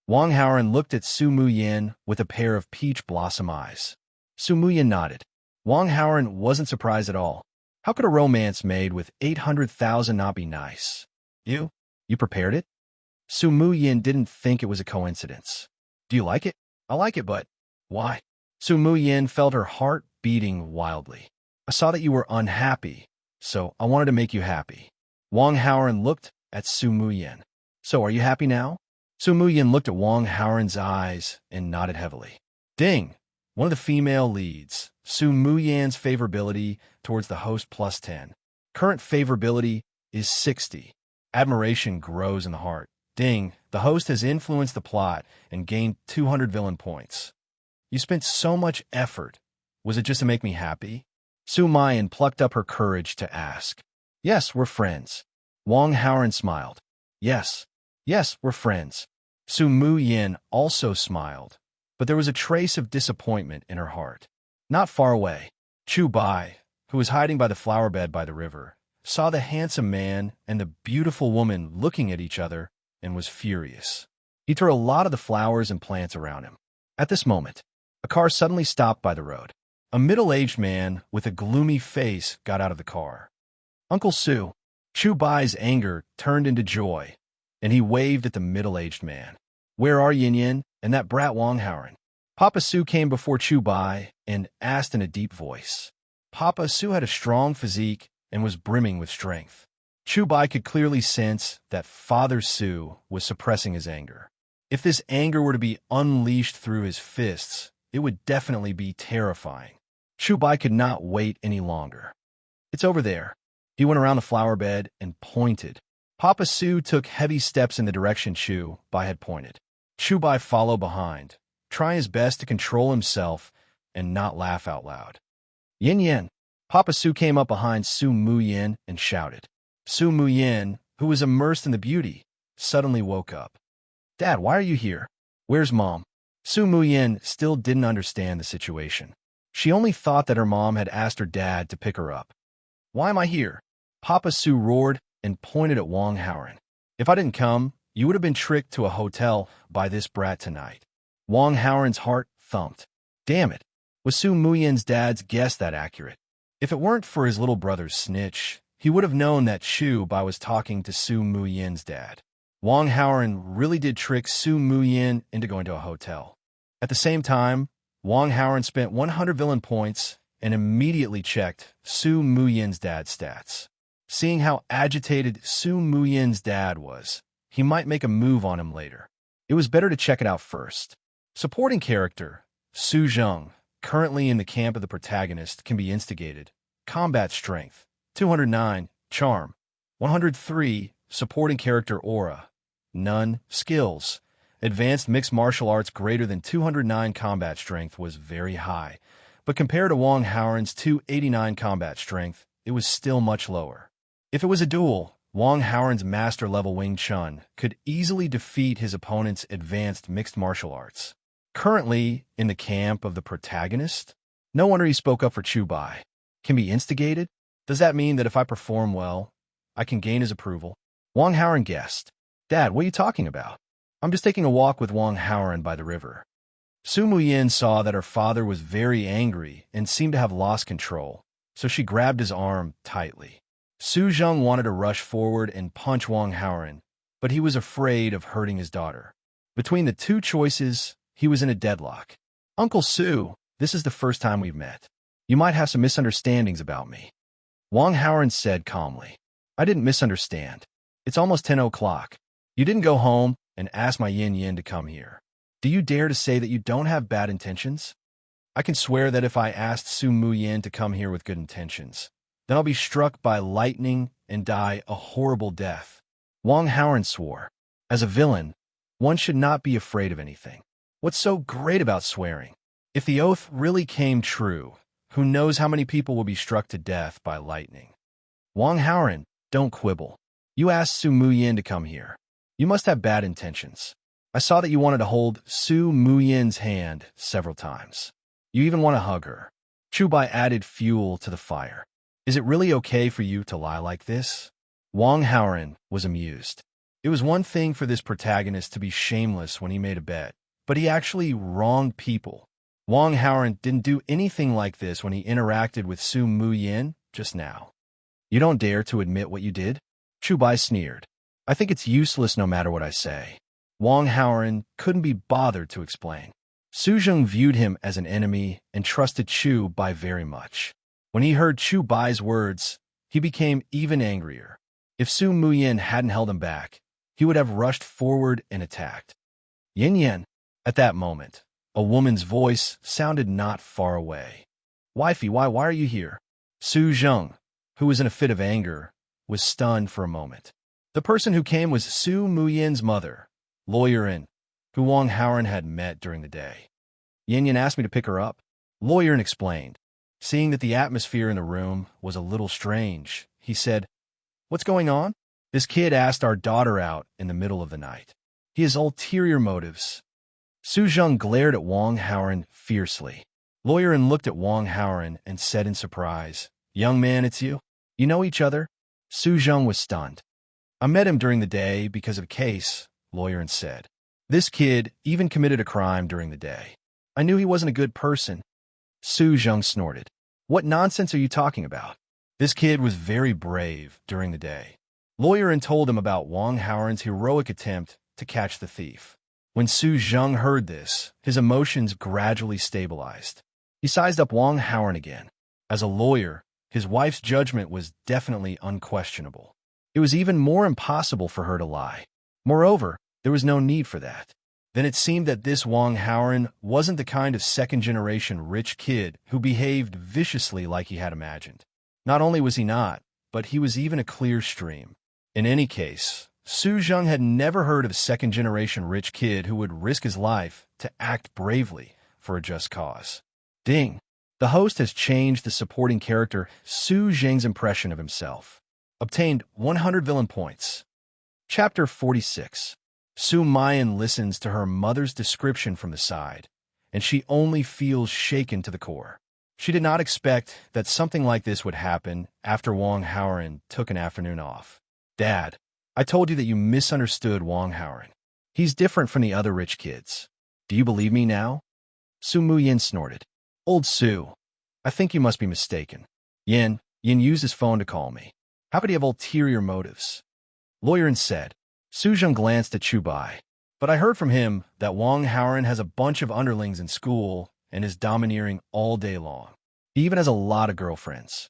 Wang Haoren looked at Su Muyin with a pair of peach blossom eyes. Su Muyin nodded. Wang Haoren wasn't surprised at all. How could a romance made with 800,000 not be nice? You prepared it? Su Muyin didn't think it was a coincidence. Do you like it? I like it, but why? Su Muyin felt her heart beating wildly. I saw that you were unhappy, so I wanted to make you happy. Wang Haoren looked at Su Muyin. So are you happy now? Su Muyin looked at Wang Haoren's eyes and nodded heavily. Ding! One of the female leads. Su Muyin's favorability towards the host +10. Current favorability is 60. Admiration grows in the heart. Ding! The host has influenced the plot and gained 200 villain points. You spent so much effort. Was it just to make me happy? Su Muyin plucked up her courage to ask. Yes, we're friends. Wang Haoren smiled. Yes, we're friends. Su Muyin also smiled, but there was a trace of disappointment in her heart. Not far away, Chu Bai, who was hiding by the flower bed by the river, saw the handsome man and the beautiful woman looking at each other and was furious. He threw a lot of the flowers and plants around him. At this moment, a car suddenly stopped by the road. A middle-aged man with a gloomy face got out of the car. Uncle Su. Chu Bai's anger turned into joy, and he waved at the middle-aged man. Where are Yin Yin and that brat Wang Haoren? Papa Su came before Chu Bai and asked in a deep voice. Papa Su had a strong physique and was brimming with strength. Chu Bai could clearly sense that Father Su was suppressing his anger. If this anger were to be unleashed through his fists, it would definitely be terrifying. Chu Bai could not wait any longer. It's over there. He went around the flower bed and pointed. Papa Su took heavy steps in the direction Chu Bai had pointed. Chu Bai followed behind, trying his best to control himself and not laugh out loud. Yin Yin. Papa Su came up behind Su Muyin and shouted. Su Muyin, who was immersed in the beauty, suddenly woke up. Dad, why are you here? Where's Mom? Su Muyin still didn't understand the situation. She only thought that her mom had asked her dad to pick her up. Why am I here? Papa Su roared and pointed at Wang Haoren. If I didn't come, you would have been tricked to a hotel by this brat tonight. Wang Haoren's heart thumped. Damn it. Was Su Muyin's dad's guess that accurate? If it weren't for his little brother's snitch, he would have known that Chu Bai was talking to Su Muyin's dad. Wang Haoren really did trick Su Muyin into going to a hotel. At the same time, Wang Haoren spent 100 villain points and immediately checked Su Muyin's dad's stats. Seeing how agitated Su Muyin's dad was, he might make a move on him later. It was better to check it out first. Supporting character, Su Zheng, currently in the camp of the protagonist, can be instigated. Combat strength, 209, charm, 103, supporting character aura, none, skills. Advanced mixed martial arts greater than 209 combat strength was very high, but compared to Wang Haoren's 289 combat strength, it was still much lower. If it was a duel, Wang Haoren's master-level Wing Chun could easily defeat his opponent's advanced mixed martial arts. Currently in the camp of the protagonist, no wonder he spoke up for Chu Bai. Can be instigated? Does that mean that if I perform well, I can gain his approval? Wang Haoren guessed. Dad, what are you talking about? I'm just taking a walk with Wang Haoren by the river. Su Muyin saw that her father was very angry and seemed to have lost control, so she grabbed his arm tightly. Su Zheng wanted to rush forward and punch Wang Haoren, but he was afraid of hurting his daughter. Between the two choices, he was in a deadlock. Uncle Su, this is the first time we've met. You might have some misunderstandings about me. Wang Haoren said calmly. I didn't misunderstand. It's almost 10 o'clock. You didn't go home and ask my Yin Yin to come here. Do you dare to say that you don't have bad intentions? I can swear that if I asked Su Muyin to come here with good intentions, then I'll be struck by lightning and die a horrible death. Wang Haoren swore. As a villain, one should not be afraid of anything. What's so great about swearing? If the oath really came true, who knows how many people will be struck to death by lightning? Wang Haoren, don't quibble. You asked Su Muyin to come here. You must have bad intentions. I saw that you wanted to hold Su Muyin's hand several times. You even want to hug her. Chu Bai added fuel to the fire. Is it really okay for you to lie like this? Wang Haoren was amused. It was one thing for this protagonist to be shameless when he made a bet, but he actually wronged people. Wang Haoran didn't do anything like this when he interacted with Su Muyin just now. You don't dare to admit what you did? Chu Bai sneered. I think it's useless no matter what I say. Wang Haoran couldn't be bothered to explain. Su Zheng viewed him as an enemy and trusted Chu Bai very much. When he heard Chu Bai's words, he became even angrier. If Su Muyin hadn't held him back, he would have rushed forward and attacked. Yin Yan. At that moment, a woman's voice sounded not far away. Wifey, why are you here? Su Zheng, who was in a fit of anger, was stunned for a moment. The person who came was Su Muyin's mother, Lawyer In, who Wang Haoran had met during the day. Yin Yan asked me to pick her up. Lawyer In explained. Seeing that the atmosphere in the room was a little strange, he said, What's going on? This kid asked our daughter out in the middle of the night. He has ulterior motives. Su Zheng glared at Wang Haoran fiercely. Lawyer In looked at Wang Haoran and said in surprise, Young man, it's you? You know each other? Su Zheng was stunned. I met him during the day because of a case, Lawyer In said. This kid even committed a crime during the day. I knew he wasn't a good person. Su Zheng snorted. What nonsense are you talking about? This kid was very brave during the day. Lawyer In told him about Wang Haoran's heroic attempt to catch the thief. When Su Zheng heard this, his emotions gradually stabilized. He sized up Wang Haoran again. As a lawyer, his wife's judgment was definitely unquestionable. It was even more impossible for her to lie. Moreover, there was no need for that. Then it seemed that this Wang Haoran wasn't the kind of second-generation rich kid who behaved viciously like he had imagined. Not only was he not, but he was even a clear stream. In any case, Su Zheng had never heard of a second-generation rich kid who would risk his life to act bravely for a just cause. Ding! The host has changed the supporting character Su Zheng's impression of himself. Obtained 100 villain points. Chapter 46. Su Mayan listens to her mother's description from the side, and she only feels shaken to the core. She did not expect that something like this would happen after Wang Haoran took an afternoon off. Dad, I told you that you misunderstood Wang Haoran. He's different from the other rich kids. Do you believe me now? Su Muyin snorted. Old Su, I think you must be mistaken. Yin used his phone to call me. How could he have ulterior motives? Lawyer In said. Su Zheng glanced at Chu Bai. But I heard from him that Wang Haoran has a bunch of underlings in school and is domineering all day long. He even has a lot of girlfriends.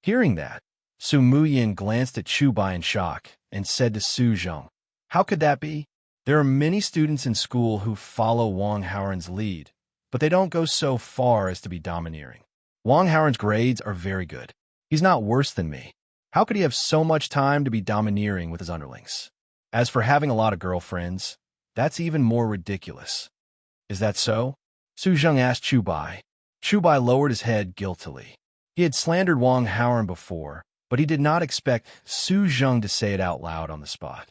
Hearing that, Su Muyin glanced at Chu Bai in shock and said to Su Zheng, How could that be? There are many students in school who follow Wang Haoran's lead, but they don't go so far as to be domineering. Wang Haoran's grades are very good. He's not worse than me. How could he have so much time to be domineering with his underlings? As for having a lot of girlfriends, that's even more ridiculous. Is that so? Su Zheng asked Chu Bai. Chu Bai lowered his head guiltily. He had slandered Wang Haoran before, but he did not expect Su Zheng to say it out loud on the spot.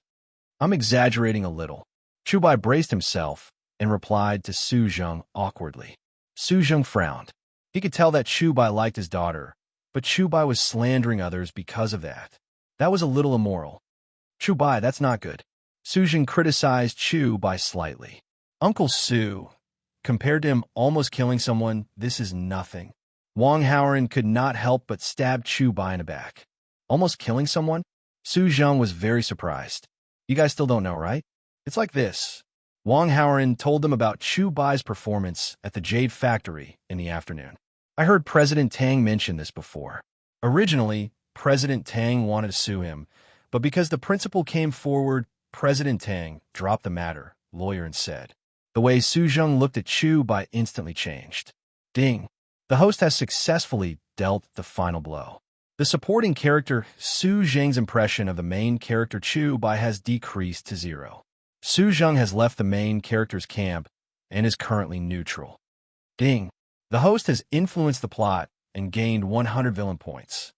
I'm exaggerating a little. Chu Bai braced himself and replied to Su Zheng awkwardly. Su Zheng frowned. He could tell that Chu Bai liked his daughter, but Chu Bai was slandering others because of that. That was a little immoral. Chu Bai, that's not good. Su Zheng criticized Chu Bai slightly. Uncle Su, compared to him almost killing someone, this is nothing. Wang Haoran could not help but stab Chu Bai in the back. Almost killing someone? Su Zheng was very surprised. You guys still don't know, right? It's like this. Wang Haoran told them about Chu Bai's performance at the Jade Factory in the afternoon. I heard President Tang mention this before. Originally, President Tang wanted to sue him, but because the principal came forward, President Tang dropped the matter, Lawyer In said. The way Su Zheng looked at Chu Bai instantly changed. Ding! The host has successfully dealt the final blow. The supporting character Su Zheng's impression of the main character Chu Bai has decreased to 0. Su Zheng has left the main character's camp and is currently neutral. Ding! The host has influenced the plot and gained 100 villain points.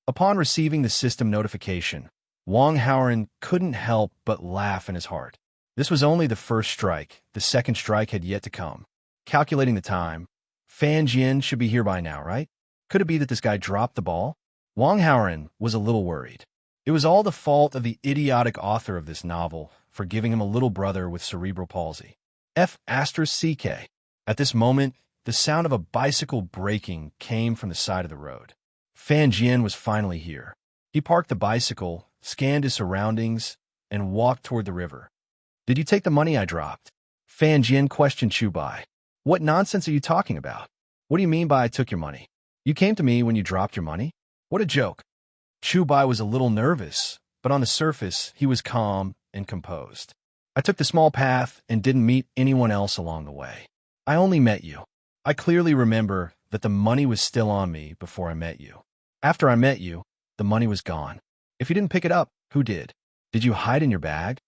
Upon receiving the system notification, Wang Haoran couldn't help but laugh in his heart. This was only the first strike. The second strike had yet to come. Calculating the time, Fan Jian should be here by now, right? Could it be that this guy dropped the ball? Wang Haoran was a little worried. It was all the fault of the idiotic author of this novel for giving him a little brother with cerebral palsy. F***. At this moment, the sound of a bicycle braking came from the side of the road. Fan Jian was finally here. He parked the bicycle, scanned his surroundings, and walked toward the river. "Did you take the money I dropped?" Fan Jian questioned Chu Bai. "What nonsense are you talking about? What do you mean by I took your money? You came to me when you dropped your money? What a joke." Chu Bai was a little nervous, but on the surface, he was calm and composed. "I took the small path and didn't meet anyone else along the way. I only met you. I clearly remember that the money was still on me before I met you. After I met you, the money was gone. If you didn't pick it up, who did? Did you hide in your bag?"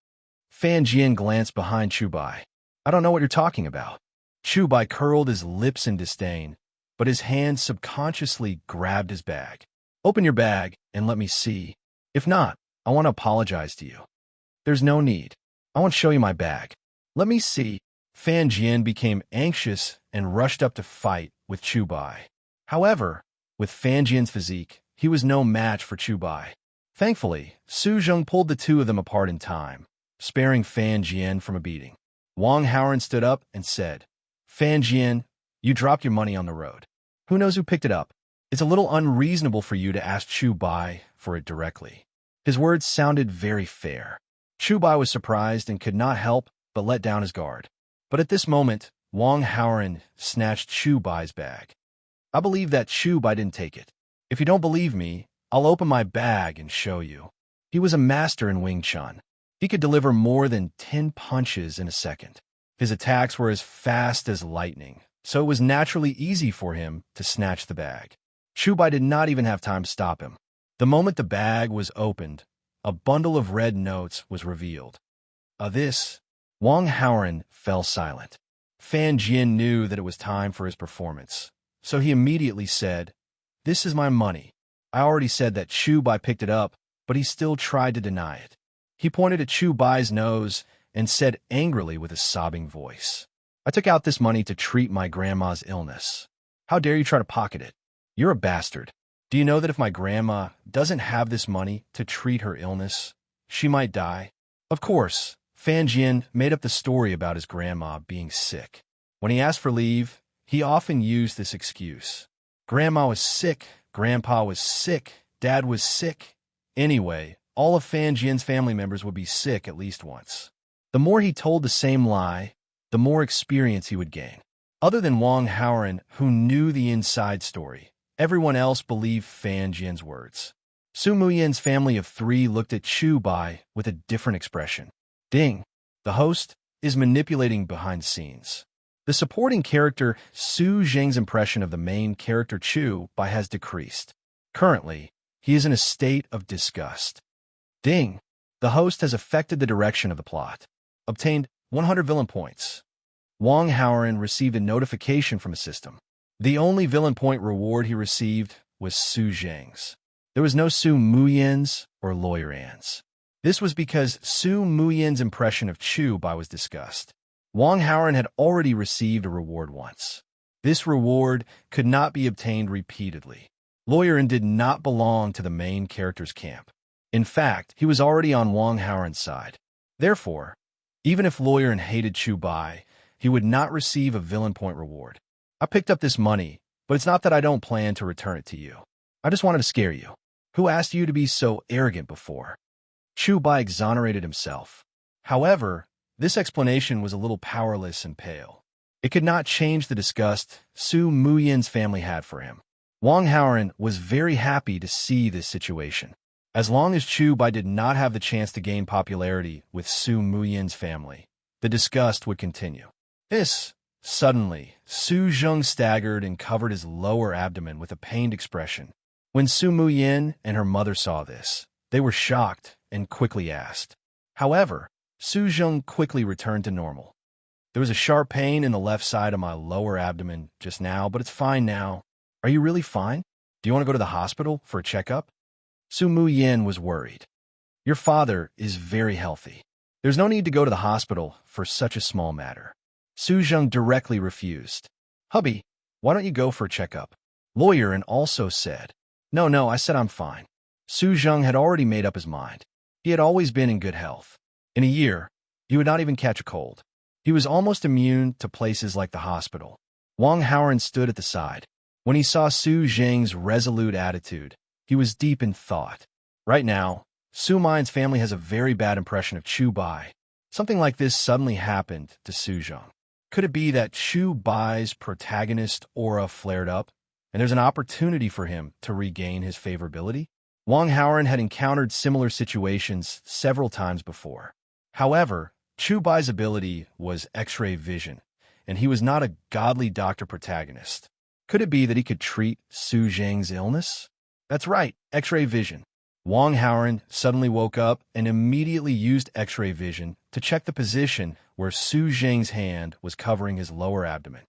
Fan Jian glanced behind Chu Bai. "I don't know what you're talking about." Chu Bai curled his lips in disdain, but his hand subconsciously grabbed his bag. "Open your bag and let me see. If not, I want to apologize to you." "There's no need. I want to show you my bag. Let me see." Fan Jian became anxious and rushed up to fight with Chu Bai. However, with Fan Jian's physique, he was no match for Chu Bai. Thankfully, Su Zheng pulled the two of them apart in time, sparing Fan Jian from a beating. Wang Haoren stood up and said, "Fan Jian, you dropped your money on the road. Who knows who picked it up? It's a little unreasonable for you to ask Chu Bai for it directly." His words sounded very fair. Chu Bai was surprised and could not help but let down his guard. But at this moment, Wang Haoren snatched Chu Bai's bag. "I believe that Chu Bai didn't take it. If you don't believe me, I'll open my bag and show you." He was a master in Wing Chun. He could deliver more than 10 punches in a second. His attacks were as fast as lightning, so it was naturally easy for him to snatch the bag. Chu Bai did not even have time to stop him. The moment the bag was opened, a bundle of red notes was revealed. This, Wang Haoren fell silent. Fan Jian knew that it was time for his performance, so he immediately said, "This is my money. I already said that Chu Bai picked it up, but he still tried to deny it." He pointed at Chu Bai's nose and said angrily with a sobbing voice, "I took out this money to treat my grandma's illness. How dare you try to pocket it? You're a bastard. Do you know that if my grandma doesn't have this money to treat her illness, she might die?" Of course, Fan Jian made up the story about his grandma being sick. When he asked for leave, he often used this excuse. Grandma was sick, Grandpa was sick, Dad was sick. Anyway, all of Fan Jian's family members would be sick at least once. The more he told the same lie, the more experience he would gain. Other than Wang Haoren, who knew the inside story, everyone else believed Fan Jian's words. Su Muyan's family of 3 looked at Chu Bai with a different expression. Ding! The host is manipulating behind the scenes. The supporting character Su Zheng's impression of the main character Chu Bai has decreased. Currently, he is in a state of disgust. Ding! The host has affected the direction of the plot. Obtained 100 villain points. Wang Haoren received a notification from a system. The only villain point reward he received was Su Zheng's. There was no Su Muyan's or Lawyer An's. This was because Su Muyan's impression of Chu Bai was discussed. Wang Haoren had already received a reward once. This reward could not be obtained repeatedly. Lawyer An did not belong to the main character's camp. In fact, he was already on Wang Haoren's side. Therefore, even if Lawyer An hated Chu Bai, he would not receive a villain point reward. "I picked up this money, but it's not that I don't plan to return it to you. I just wanted to scare you. Who asked you to be so arrogant before?" Chu Bai exonerated himself. However, this explanation was a little powerless and pale. It could not change the disgust Su Muyan's family had for him. Wang Haoren was very happy to see this situation. As long as Chu Bai did not have the chance to gain popularity with Su Muyan's family, the disgust would continue. Suddenly, Su Zheng staggered and covered his lower abdomen with a pained expression. When Su Muyan and her mother saw this, they were shocked and quickly asked. However, Su Zheng quickly returned to normal. "There was a sharp pain in the left side of my lower abdomen just now, but it's fine now." "Are you really fine? Do you want to go to the hospital for a checkup?" Su Muyan was worried. "Your father is very healthy. There's no need to go to the hospital for such a small matter." Su Zheng directly refused. "Hubby, why don't you go for a checkup?" Lawyer An also said. No, I said I'm fine." Su Zheng had already made up his mind. He had always been in good health. In a year, he would not even catch a cold. He was almost immune to places like the hospital. Wang Haoran stood at the side. When he saw Su Zheng's resolute attitude, he was deep in thought. Right now, Su Main's family has a very bad impression of Chu Bai. Something like this suddenly happened to Su Zheng. Could it be that Chu Bai's protagonist aura flared up, and there's an opportunity for him to regain his favorability? Wang Haoran had encountered similar situations several times before. However, Chu Bai's ability was X-ray vision, and he was not a godly doctor protagonist. Could it be that he could treat Su Zheng's illness? That's right, X-ray vision. Wang Haoran suddenly woke up and immediately used X-ray vision to check the position where Su Zheng's hand was covering his lower abdomen.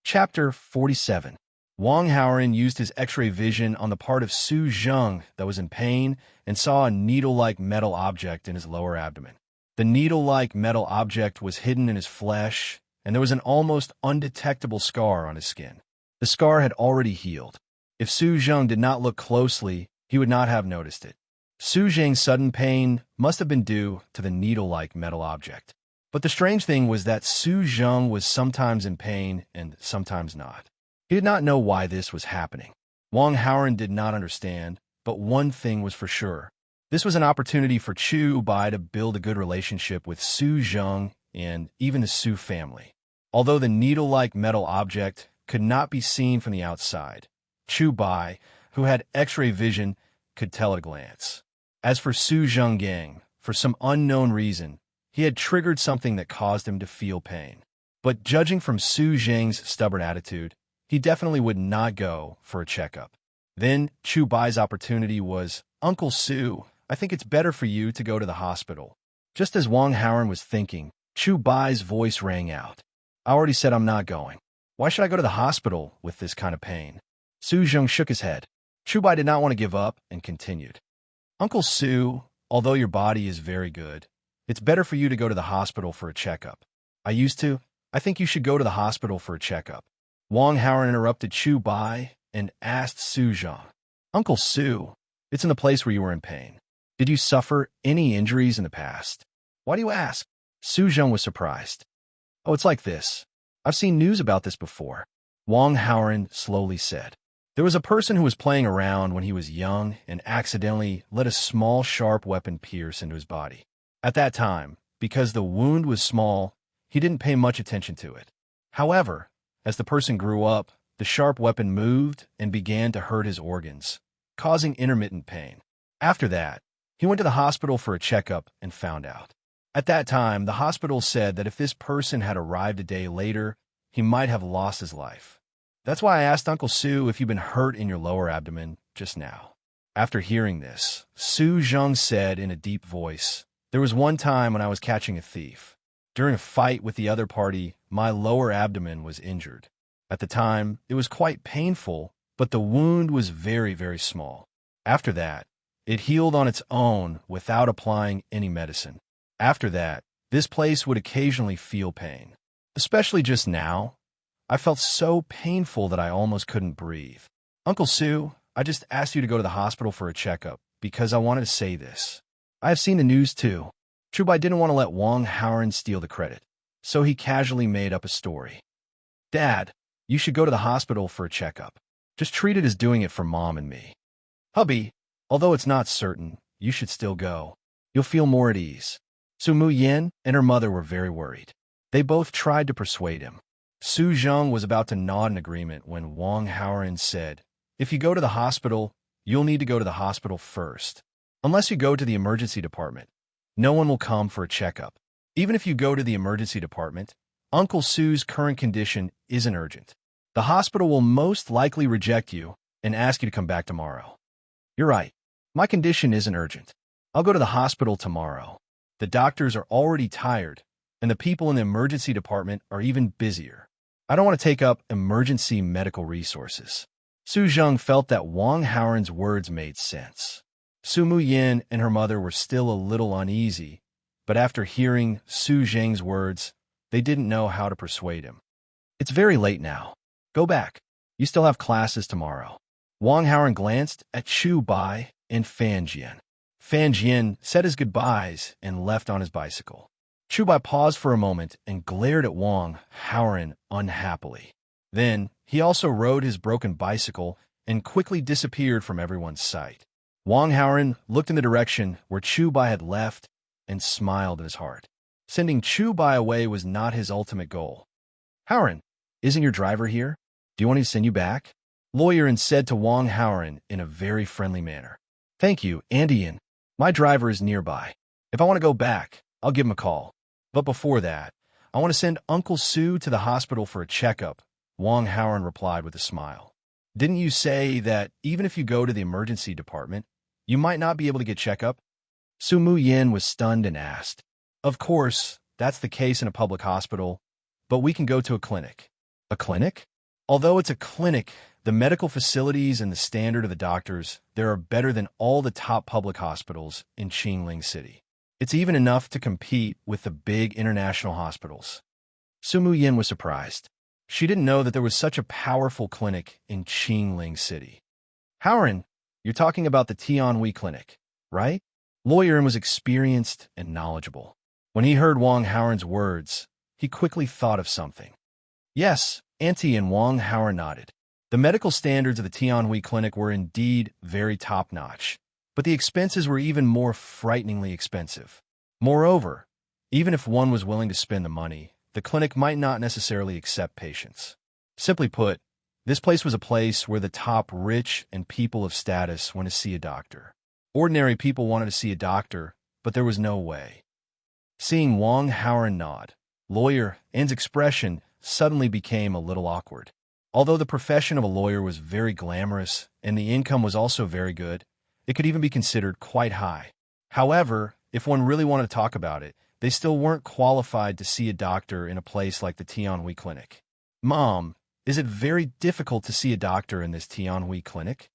Chapter 47. Wang Haoran used his X-ray vision on the part of Su Zheng that was in pain and saw a needle-like metal object in his lower abdomen. The needle-like metal object was hidden in his flesh, and there was an almost undetectable scar on his skin. The scar had already healed. If Su Zheng did not look closely, he would not have noticed it. Su Zheng's sudden pain must have been due to the needle-like metal object. But the strange thing was that Su Zheng was sometimes in pain and sometimes not. He did not know why this was happening. Wang Haoran did not understand, but one thing was for sure. This was an opportunity for Chu Bai to build a good relationship with Su Zheng and even the Su family. Although the needle-like metal object could not be seen from the outside, Chu Bai, who had X-ray vision, could tell at a glance. As for Su Zhenggang, for some unknown reason, he had triggered something that caused him to feel pain. But judging from Su Zheng's stubborn attitude, he definitely would not go for a checkup. Then Chu Bai's opportunity was, "Uncle Su, I think it's better for you to go to the hospital." Just as Wang Haoran was thinking, Chu Bai's voice rang out. "I already said I'm not going. Why should I go to the hospital with this kind of pain?" Su Zheng shook his head. Chu Bai did not want to give up and continued. "Uncle Su, although your body is very good, it's better for you to go to the hospital for a checkup." I think you should go to the hospital for a checkup." Wang Haoran interrupted Chu Bai and asked Su Zheng, "Uncle Su, it's in the place where you were in pain. Did you suffer any injuries in the past?" "Why do you ask?" Su Zheng was surprised. "Oh, it's like this. I've seen news about this before," Wang Haoran slowly said. "There was a person who was playing around when he was young and accidentally let a small sharp weapon pierce into his body. At that time, because the wound was small, he didn't pay much attention to it. However, as the person grew up, the sharp weapon moved and began to hurt his organs, causing intermittent pain. After that, he went to the hospital for a checkup and found out. At that time, the hospital said that if this person had arrived a day later, he might have lost his life. That's why I asked Uncle Su if you've been hurt in your lower abdomen just now." After hearing this, Su Zheng said in a deep voice, "There was one time when I was catching a thief. During a fight with the other party, my lower abdomen was injured. At the time, it was quite painful, but the wound was very, very small. After that, it healed on its own without applying any medicine. After that, this place would occasionally feel pain. Especially just now, I felt so painful that I almost couldn't breathe. Uncle Su, I just asked you to go to the hospital for a checkup because I wanted to say this. I have seen the news too." Chu Bai didn't want to let Wang Haoran steal the credit, so he casually made up a story. "Dad, you should go to the hospital for a checkup. Just treat it as doing it for Mom and me. Hubby, although it's not certain, you should still go. You'll feel more at ease." Su Muyin and her mother were very worried. They both tried to persuade him. Su Zheng was about to nod in agreement when Wang Haoran said, "If you go to the hospital, you'll need to go to the hospital first. Unless you go to the emergency department, no one will come for a checkup. Even if you go to the emergency department, Uncle Su's current condition isn't urgent. The hospital will most likely reject you and ask you to come back tomorrow." "You're right. My condition isn't urgent. I'll go to the hospital tomorrow. The doctors are already tired, and the people in the emergency department are even busier. I don't want to take up emergency medical resources." Su Zheng felt that Wang Haoran's words made sense. Su Muyin and her mother were still a little uneasy, but after hearing Su Zheng's words, they didn't know how to persuade him. "It's very late now. Go back. You still have classes tomorrow." Wang Haoran glanced at Chu Bai and Fan Jian. Fan Jian said his goodbyes and left on his bicycle. Chu Bai paused for a moment and glared at Wang Haoran unhappily. Then, he also rode his broken bicycle and quickly disappeared from everyone's sight. Wang Haoran looked in the direction where Chu Bai had left and smiled in his heart. Sending Chu Bai away was not his ultimate goal. "Haoran, isn't your driver here? Do you want me to send you back?" Lawyer said to Wang Haoran in a very friendly manner. "Thank you, Andy. My driver is nearby. If I want to go back, I'll give him a call. But before that, I want to send Uncle Su to the hospital for a checkup," Wang Haoran replied with a smile. "Didn't you say that even if you go to the emergency department, you might not be able to get checkup?" Su Muyin was stunned and asked. "Of course, that's the case in a public hospital, but we can go to a clinic." "A clinic?" "Although it's a clinic, the medical facilities and the standard of the doctors there are better than all the top public hospitals in Qingling City. It's even enough to compete with the big international hospitals." Su Muyin was surprised. She didn't know that there was such a powerful clinic in Qingling City. "Haoran, you're talking about the Tianhui Clinic, right?" Lawyer was experienced and knowledgeable. When he heard Wang Haoran's words, he quickly thought of something. "Yes," Auntie and Wang Haoran nodded. The medical standards of the Tianhui Clinic were indeed very top-notch, but the expenses were even more frighteningly expensive. Moreover, even if one was willing to spend the money, the clinic might not necessarily accept patients. Simply put, this place was a place where the top rich and people of status went to see a doctor. Ordinary people wanted to see a doctor, but there was no way. Seeing Wang Haoran nod, Lawyer N's expression suddenly became a little awkward. Although the profession of a lawyer was very glamorous and the income was also very good, it could even be considered quite high. However, if one really wanted to talk about it, they still weren't qualified to see a doctor in a place like the Tianhui Clinic. "Mom, is it very difficult to see a doctor in this Tianhui Clinic?"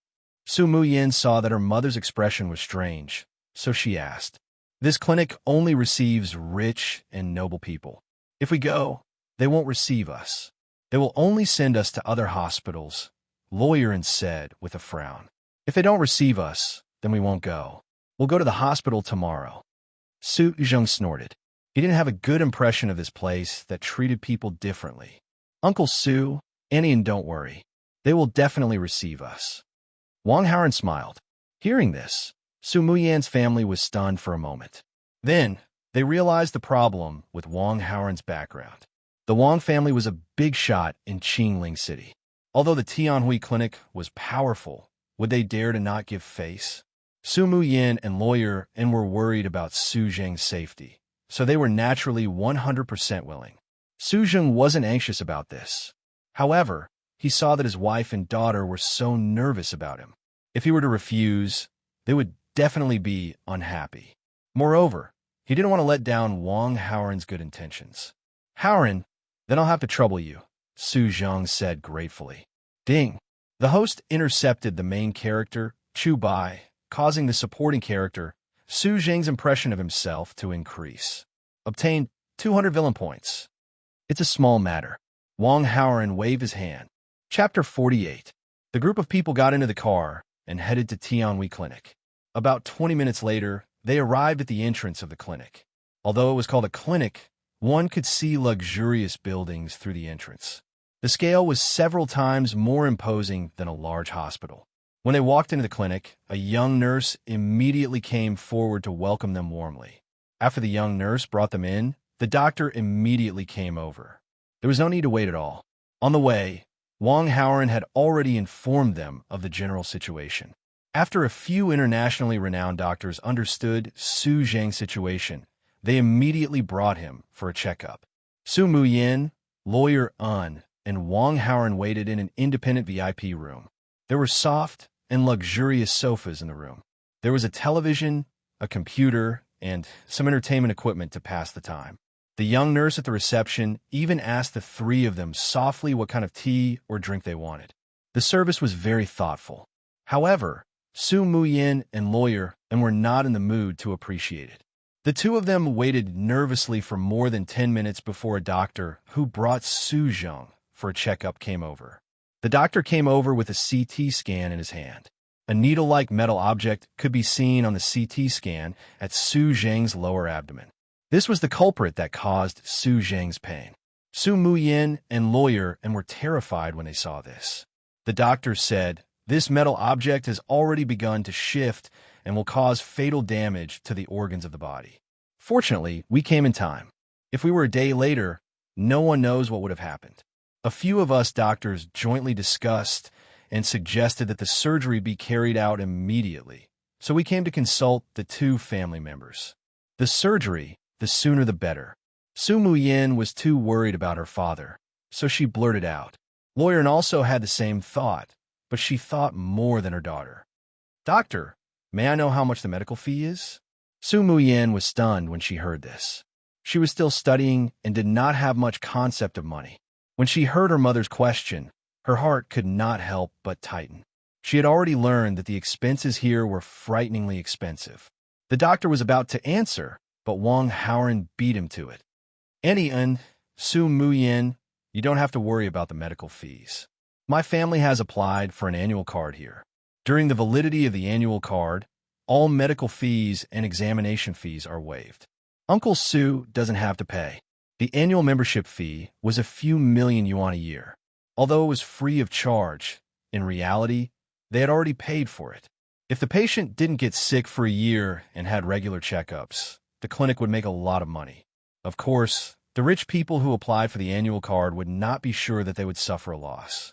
Su Muyin saw that her mother's expression was strange, so she asked. "This clinic only receives rich and noble people. If we go, they won't receive us. They will only send us to other hospitals," Lawyer said with a frown. "If they don't receive us, then we won't go. We'll go to the hospital tomorrow." Su Zheng snorted. He didn't have a good impression of this place that treated people differently. "Uncle Su, Annie, and don't worry. They will definitely receive us." Wang Haoran smiled. Hearing this, Su Muyan's family was stunned for a moment. Then, they realized the problem with Wang Haoran's background. The Wang family was a big shot in Qingling City. Although the Tianhui Clinic was powerful, would they dare to not give face? Su Muyin and Lawyer were worried about Su Zheng's safety, so they were naturally 100% willing. Su Zheng wasn't anxious about this. However, he saw that his wife and daughter were so nervous about him. If he were to refuse, they would definitely be unhappy. Moreover, he didn't want to let down Wang Haoran's good intentions. "Haoran, then I'll have to trouble you," Su Zheng said gratefully. Ding! The host intercepted the main character, Chu Bai, causing the supporting character, Su Zheng's impression of himself to increase. Obtained 200 villain points. It's a small matter. Wang Haoran waved his hand. Chapter 48. The group of people got into the car and headed to Tianhui Clinic. About 20 minutes later, they arrived at the entrance of the clinic. Although it was called a clinic, one could see luxurious buildings through the entrance. The scale was several times more imposing than a large hospital. When they walked into the clinic, a young nurse immediately came forward to welcome them warmly. After the young nurse brought them in, the doctor immediately came over. There was no need to wait at all. On the way, Wang Haoran had already informed them of the general situation. After a few internationally renowned doctors understood Su Zheng's situation, they immediately brought him for a checkup. Su Muyin, Lawyer and Wang Haoran waited in an independent VIP room. There were soft and luxurious sofas in the room. There was a television, a computer, and some entertainment equipment to pass the time. The young nurse at the reception even asked the three of them softly what kind of tea or drink they wanted. The service was very thoughtful. However, Su Muyin and Lawyer were not in the mood to appreciate it. The two of them waited nervously for more than 10 minutes before a doctor who brought Su Zheng for a checkup came over. The doctor came over with a CT scan in his hand. A needle-like metal object could be seen on the CT scan at Su Zheng's lower abdomen. This was the culprit that caused Su Zheng's pain. Su Muyin and lawyer and were terrified when they saw this. The doctor said, "This metal object has already begun to shift and will cause fatal damage to the organs of the body." Fortunately, we came in time. If we were a day later, no one knows what would have happened. A few of us doctors jointly discussed and suggested that the surgery be carried out immediately, so we came to consult the two family members. The surgery, the sooner the better. Su Muyin was too worried about her father, so she blurted out. Lawyer also had the same thought, but she thought more than her daughter. "Doctor, may I know how much the medical fee is?" Su Muyin was stunned when she heard this. She was still studying and did not have much concept of money. When she heard her mother's question, her heart could not help but tighten. She had already learned that the expenses here were frighteningly expensive. The doctor was about to answer, but Wang Haoran beat him to it. Su Muyin, you don't have to worry about the medical fees. My family has applied for an annual card here. During the validity of the annual card, all medical fees and examination fees are waived. Uncle Su doesn't have to pay. The annual membership fee was a few million yuan a year. Although it was free of charge, in reality, they had already paid for it. If the patient didn't get sick for a year and had regular checkups, the clinic would make a lot of money. Of course, the rich people who applied for the annual card would not be sure that they would suffer a loss.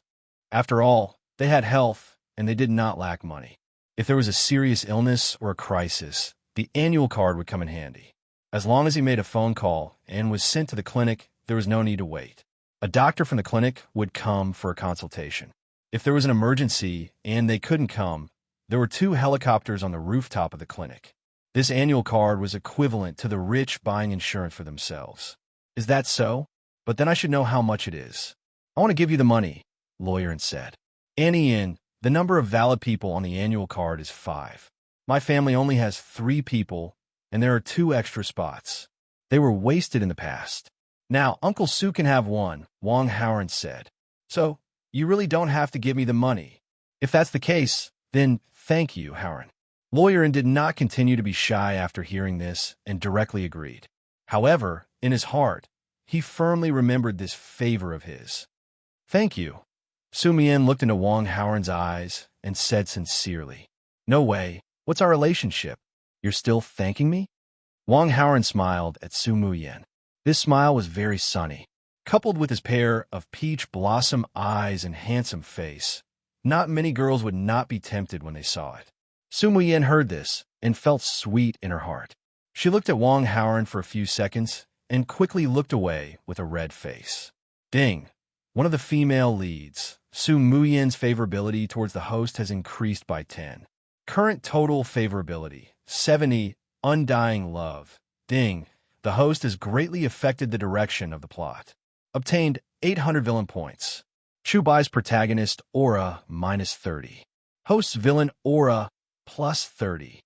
After all, they had health, and they did not lack money. If there was a serious illness or a crisis, the annual card would come in handy. As long as he made a phone call and was sent to the clinic, there was no need to wait. A doctor from the clinic would come for a consultation. If there was an emergency and they couldn't come, there were 2 helicopters on the rooftop of the clinic. This annual card was equivalent to the rich buying insurance for themselves. Is that so? But then I should know how much it is. I want to give you the money, lawyer said. The number of valid people on the annual card is 5. My family only has 3 people, and there are 2 extra spots. They were wasted in the past. Now, Uncle Su can have 1, Wang Haoran said. So, you really don't have to give me the money. If that's the case, then thank you, Haoran. Lawyer did not continue to be shy after hearing this and directly agreed. However, in his heart, he firmly remembered this favor of his. Thank you. Su Muyin looked into Wang Haoran's eyes and said sincerely, "No way. What's our relationship? You're still thanking me?" Wang Haoran smiled at Su Muyin. This smile was very sunny. Coupled with his pair of peach blossom eyes and handsome face, not many girls would not be tempted when they saw it. Su Muyin heard this and felt sweet in her heart. She looked at Wang Haoran for a few seconds and quickly looked away with a red face. Ding! One of the female leads, Su Muyin's favorability towards the host has increased by 10. Current total favorability, 70, undying love. Ding! The host has greatly affected the direction of the plot. Obtained 800 villain points. Chubai's protagonist aura -30. Host's villain aura +30.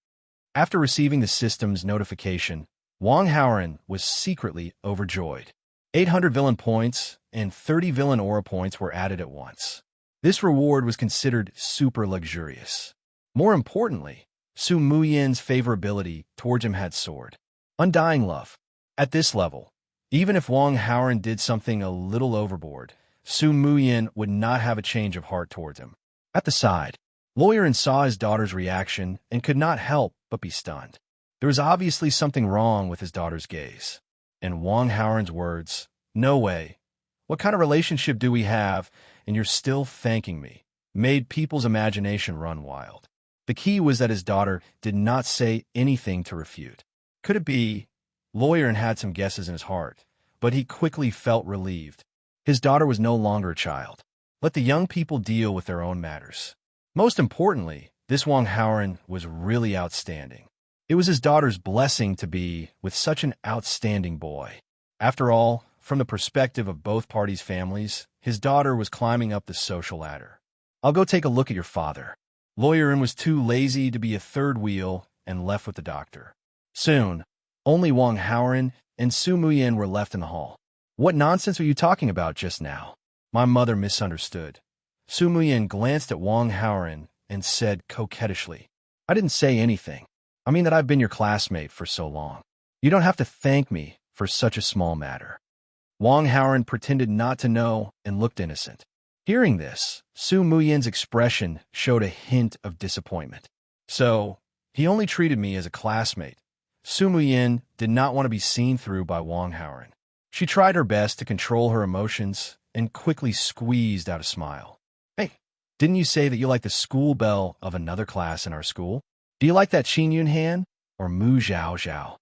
After receiving the system's notification, Wang Haoran was secretly overjoyed. 800 villain points and 30 villain aura points were added at once. This reward was considered super luxurious. More importantly, Su Muyin's favorability towards him had soared. Undying love. At this level, even if Wang Haoran did something a little overboard, Su Muyin would not have a change of heart towards him. At the side, lawyer saw his daughter's reaction and could not help but be stunned. There was obviously something wrong with his daughter's gaze. And Wang Haoran's words, "No way. What kind of relationship do we have, and you're still thanking me?" made people's imagination run wild. The key was that his daughter did not say anything to refute. Could it be? Lawyer had some guesses in his heart, but he quickly felt relieved. His daughter was no longer a child. Let the young people deal with their own matters. Most importantly, this Wang Haoran was really outstanding. It was his daughter's blessing to be with such an outstanding boy. After all, from the perspective of both parties' families, his daughter was climbing up the social ladder. "I'll go take a look at your father." Lawyer was too lazy to be a third wheel and left with the doctor. Soon, only Wang Haoran and Su Muyin were left in the hall. "What nonsense were you talking about just now?" My mother misunderstood. Su Muyin glanced at Wang Haoran and said coquettishly, "I didn't say anything. I mean that I've been your classmate for so long. You don't have to thank me for such a small matter." Wang Haoran pretended not to know and looked innocent. Hearing this, Su Muyen's expression showed a hint of disappointment. So, he only treated me as a classmate. Su Muyen did not want to be seen through by Wang Haoran. She tried her best to control her emotions and quickly squeezed out a smile. Hey, didn't you say that you like the school bell of another class in our school? Do you like that Qin Yun Han or Mu Zhao Zhao?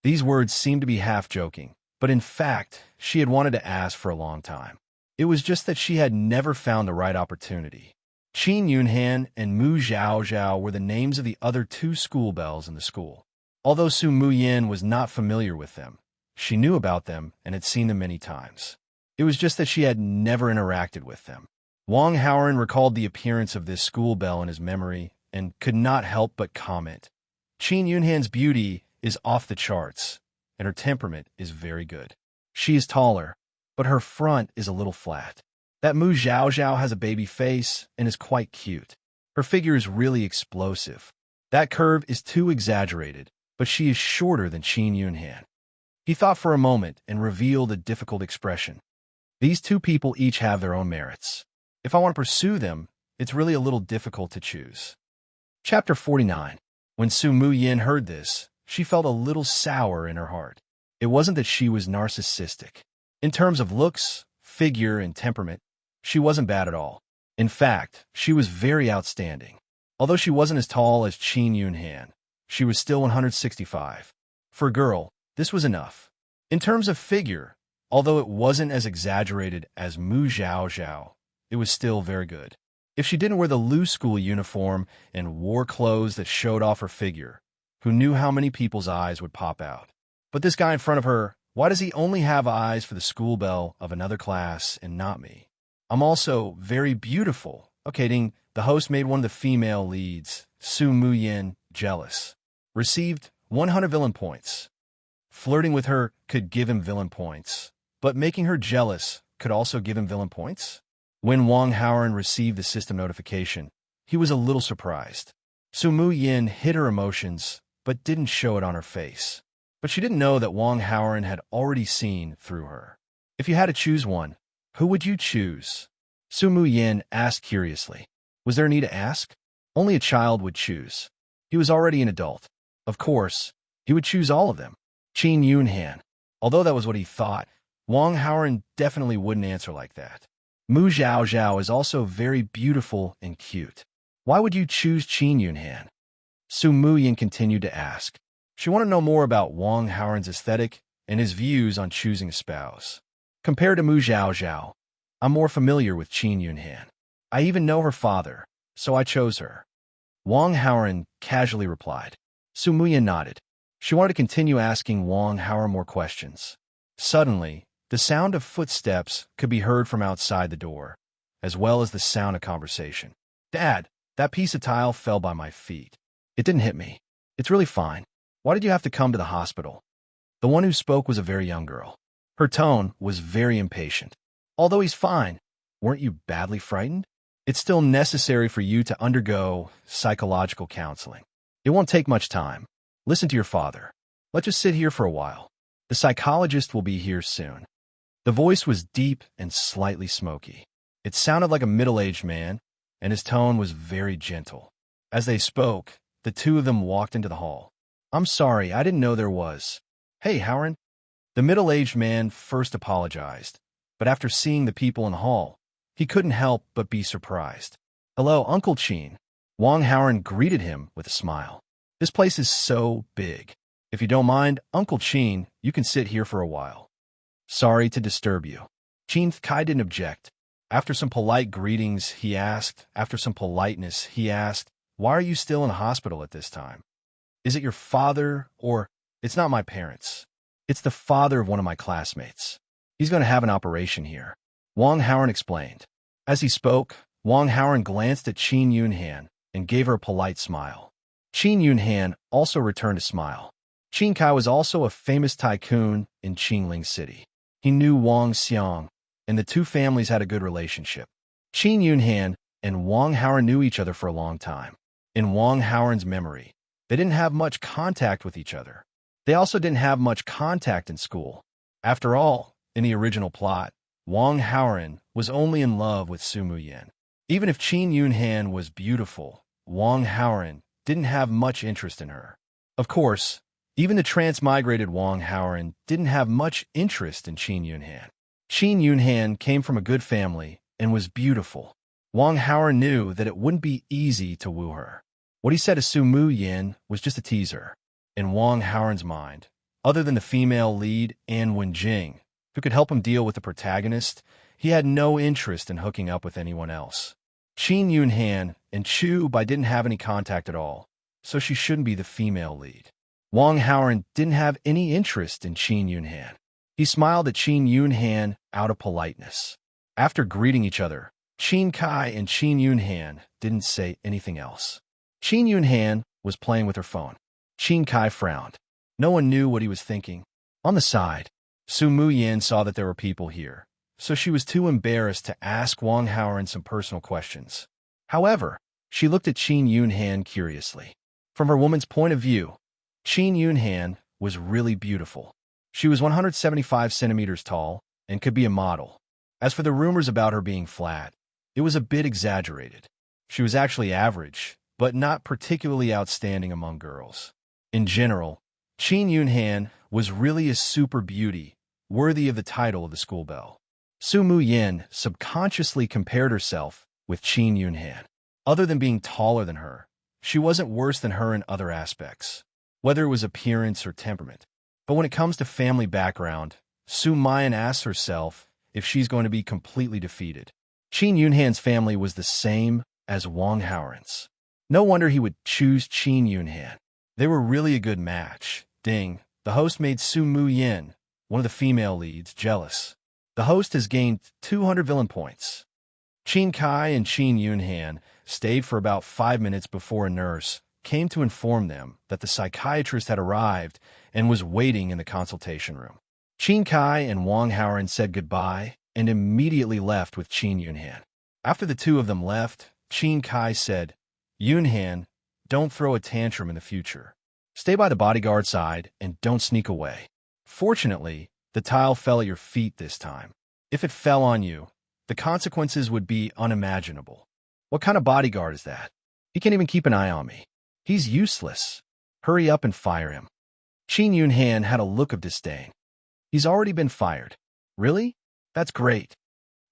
These words seemed to be half joking, but in fact, she had wanted to ask for a long time. It was just that she had never found the right opportunity. Qin Yun Han and Mu Zhao Zhao were the names of the other two school bells in the school. Although Su Muyen was not familiar with them, she knew about them and had seen them many times. It was just that she had never interacted with them. Wang Haoran recalled the appearance of this school bell in his memory and could not help but comment. Qin Yunhan's beauty is off the charts, and her temperament is very good. She is taller, but her front is a little flat. That Mu Zhao Zhao has a baby face and is quite cute. Her figure is really explosive. That curve is too exaggerated, but she is shorter than Qin Yunhan. He thought for a moment and revealed a difficult expression. These two people each have their own merits. If I want to pursue them, it's really a little difficult to choose. Chapter 49. When Su Muyen heard this, she felt a little sour in her heart. It wasn't that she was narcissistic. In terms of looks, figure, and temperament, she wasn't bad at all. In fact, she was very outstanding. Although she wasn't as tall as Qin Yunhan, she was still 165. For a girl, this was enough. In terms of figure, although it wasn't as exaggerated as Mu Zhao Zhao, it was still very good. If she didn't wear the loose school uniform and wore clothes that showed off her figure, who knew how many people's eyes would pop out? But this guy in front of her, why does he only have eyes for the school bell of another class and not me? I'm also very beautiful. Okay, ding. The host made one of the female leads, Su Muyen, jealous. Received 100 villain points. Flirting with her could give him villain points, but making her jealous could also give him villain points? When Wang Haoran received the system notification, he was a little surprised. Su Muyen hid her emotions, but didn't show it on her face. But she didn't know that Wang Haoran had already seen through her. If you had to choose one, who would you choose? Su Muyen asked curiously. Was there a need to ask? Only a child would choose. He was already an adult. Of course, he would choose all of them. Qin Yunhan. Although that was what he thought, Wang Haoran definitely wouldn't answer like that. Mu Zhao Zhao is also very beautiful and cute. Why would you choose Qin Yunhan? Su Muyen continued to ask. She wanted to know more about Wang Haoran's aesthetic and his views on choosing a spouse. Compared to Mu Zhao Zhao, I'm more familiar with Qin Yunhan. I even know her father, so I chose her. Wang Haoran casually replied. Su Muyen nodded. She wanted to continue asking Wang Haoran more questions. Suddenly, the sound of footsteps could be heard from outside the door, as well as the sound of conversation. Dad, that piece of tile fell by my feet. It didn't hit me. It's really fine. Why did you have to come to the hospital? The one who spoke was a very young girl. Her tone was very impatient. Although he's fine, weren't you badly frightened? It's still necessary for you to undergo psychological counseling. It won't take much time. Listen to your father. Let's just sit here for a while. The psychologist will be here soon. The voice was deep and slightly smoky. It sounded like a middle-aged man, and his tone was very gentle. As they spoke, the two of them walked into the hall. I'm sorry, I didn't know there was. Hey, Haoran. The middle-aged man first apologized, but after seeing the people in the hall, he couldn't help but be surprised. Hello, Uncle Qin. Wang Haoran greeted him with a smile. This place is so big. If you don't mind, Uncle Qin, you can sit here for a while. Sorry to disturb you. Qin Kai didn't object. After some polite greetings, after some politeness, he asked, why are you still in the hospital at this time? Is it your father or... It's not my parents. It's the father of one of my classmates. He's going to have an operation here. Wang Haoran explained. As he spoke, Wang Haoran glanced at Qin Yunhan and gave her a polite smile. Qin Yunhan also returned a smile. Qin Kai was also a famous tycoon in Qingling City. He knew Wang Xiang, and the two families had a good relationship. Qin Yunhan and Wang Haoran knew each other for a long time. In Wang Haoran's memory, they didn't have much contact with each other. They also didn't have much contact in school. After all, In the original plot, Wang Haoran was only in love with Su Muyin. Even if Qin Yunhan was beautiful, Wang Haoran didn't have much interest in her. Of course, even the transmigrated Wang Haoran didn't have much interest in Qin Yunhan. Qin Yunhan came from a good family and was beautiful. Wang Haoran knew that it wouldn't be easy to woo her. What he said to Su Muyin was just a teaser. In Wang Haoran's mind, other than the female lead, An Wenjing, who could help him deal with the protagonist, he had no interest in hooking up with anyone else. Qin Yunhan and Chu Bai didn't have any contact at all, so she shouldn't be the female lead. Wang Haoran didn't have any interest in Qin Yunhan. He smiled at Qin Yunhan out of politeness. After greeting each other, Qin Kai and Qin Yunhan didn't say anything else. Qin Yunhan was playing with her phone. Qin Kai frowned. No one knew what he was thinking. On the side, Su Muyin saw that there were people here, so she was too embarrassed to ask Wang Haoran some personal questions. However, she looked at Qin Yunhan curiously. From her woman's point of view, Qin Yunhan was really beautiful. She was 175 centimeters tall and could be a model. As for the rumors about her being flat, it was a bit exaggerated. She was actually average, but not particularly outstanding among girls. In general, Qin Yunhan was really a super beauty, worthy of the title of the school belle. Su Muyin subconsciously compared herself with Qin Yunhan. Other than being taller than her, she wasn't worse than her in other aspects, whether it was appearance or temperament. But when it comes to family background, Su Muyin asks herself if she's going to be completely defeated. Qin Yunhan's family was the same as Wang Haoran's. No wonder he would choose Qin Yunhan. They were really a good match. Ding, the host made Su Muyin, one of the female leads, jealous. The host has gained 200 villain points. Qin Kai and Qin Yunhan stayed for about 5 minutes before a nurse came to inform them that the psychiatrist had arrived and was waiting in the consultation room. Qin Kai and Wang Haoran said goodbye and immediately left with Qin Yunhan. After the two of them left, Qin Kai said, "Yunhan, don't throw a tantrum in the future. Stay by the bodyguard side and don't sneak away." Fortunately, the tile fell at your feet this time. If it fell on you, the consequences would be unimaginable. What kind of bodyguard is that? He can't even keep an eye on me. He's useless. Hurry up and fire him. Qin Yunhan had a look of disdain. He's already been fired. Really? That's great.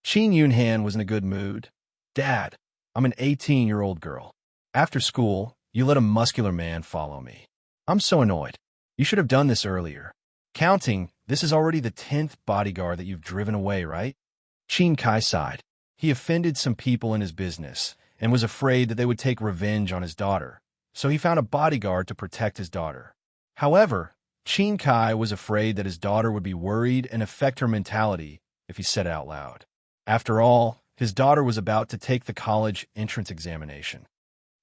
Qin Yunhan was in a good mood. Dad, I'm an 18-year-old girl. After school, you let a muscular man follow me. I'm so annoyed. You should have done this earlier. Counting, this is already the 10th bodyguard that you've driven away, right? Qin Kai sighed. He offended some people in his business and was afraid that they would take revenge on his daughter, so he found a bodyguard to protect his daughter. However, Qin Kai was afraid that his daughter would be worried and affect her mentality if he said it out loud. After all, his daughter was about to take the college entrance examination.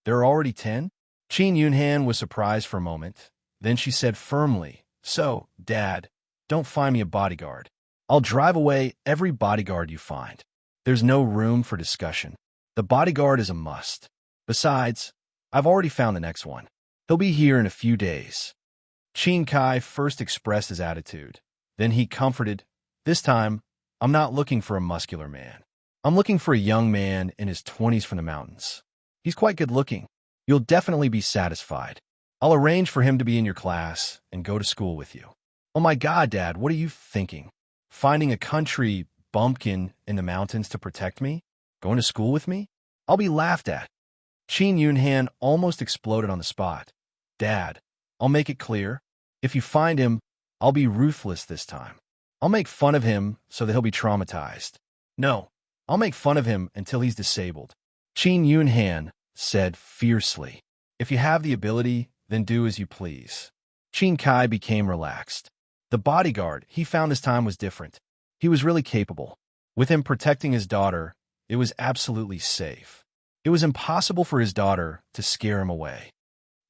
There are already 10? Qin Yunhan was surprised for a moment. Then she said firmly, "So, Dad, don't find me a bodyguard. I'll drive away every bodyguard you find. There's no room for discussion. The bodyguard is a must. Besides, I've already found the next one. He'll be here in a few days." Qin Kai first expressed his attitude. Then he comforted, "This time, I'm not looking for a muscular man. I'm looking for a young man in his 20s from the mountains. He's quite good looking. You'll definitely be satisfied. I'll arrange for him to be in your class and go to school with you." "Oh my God, Dad, what are you thinking? Finding a country bumpkin in the mountains to protect me? Going to school with me? I'll be laughed at." Qin Yunhan almost exploded on the spot. "Dad, I'll make it clear. If you find him, I'll be ruthless this time. I'll make fun of him so that he'll be traumatized. No, I'll make fun of him until he's disabled." Qin Yunhan said fiercely, "If you have the ability, then do as you please." Qin Kai became relaxed. The bodyguard he found this time was different. He was really capable. With him protecting his daughter, it was absolutely safe. It was impossible for his daughter to scare him away.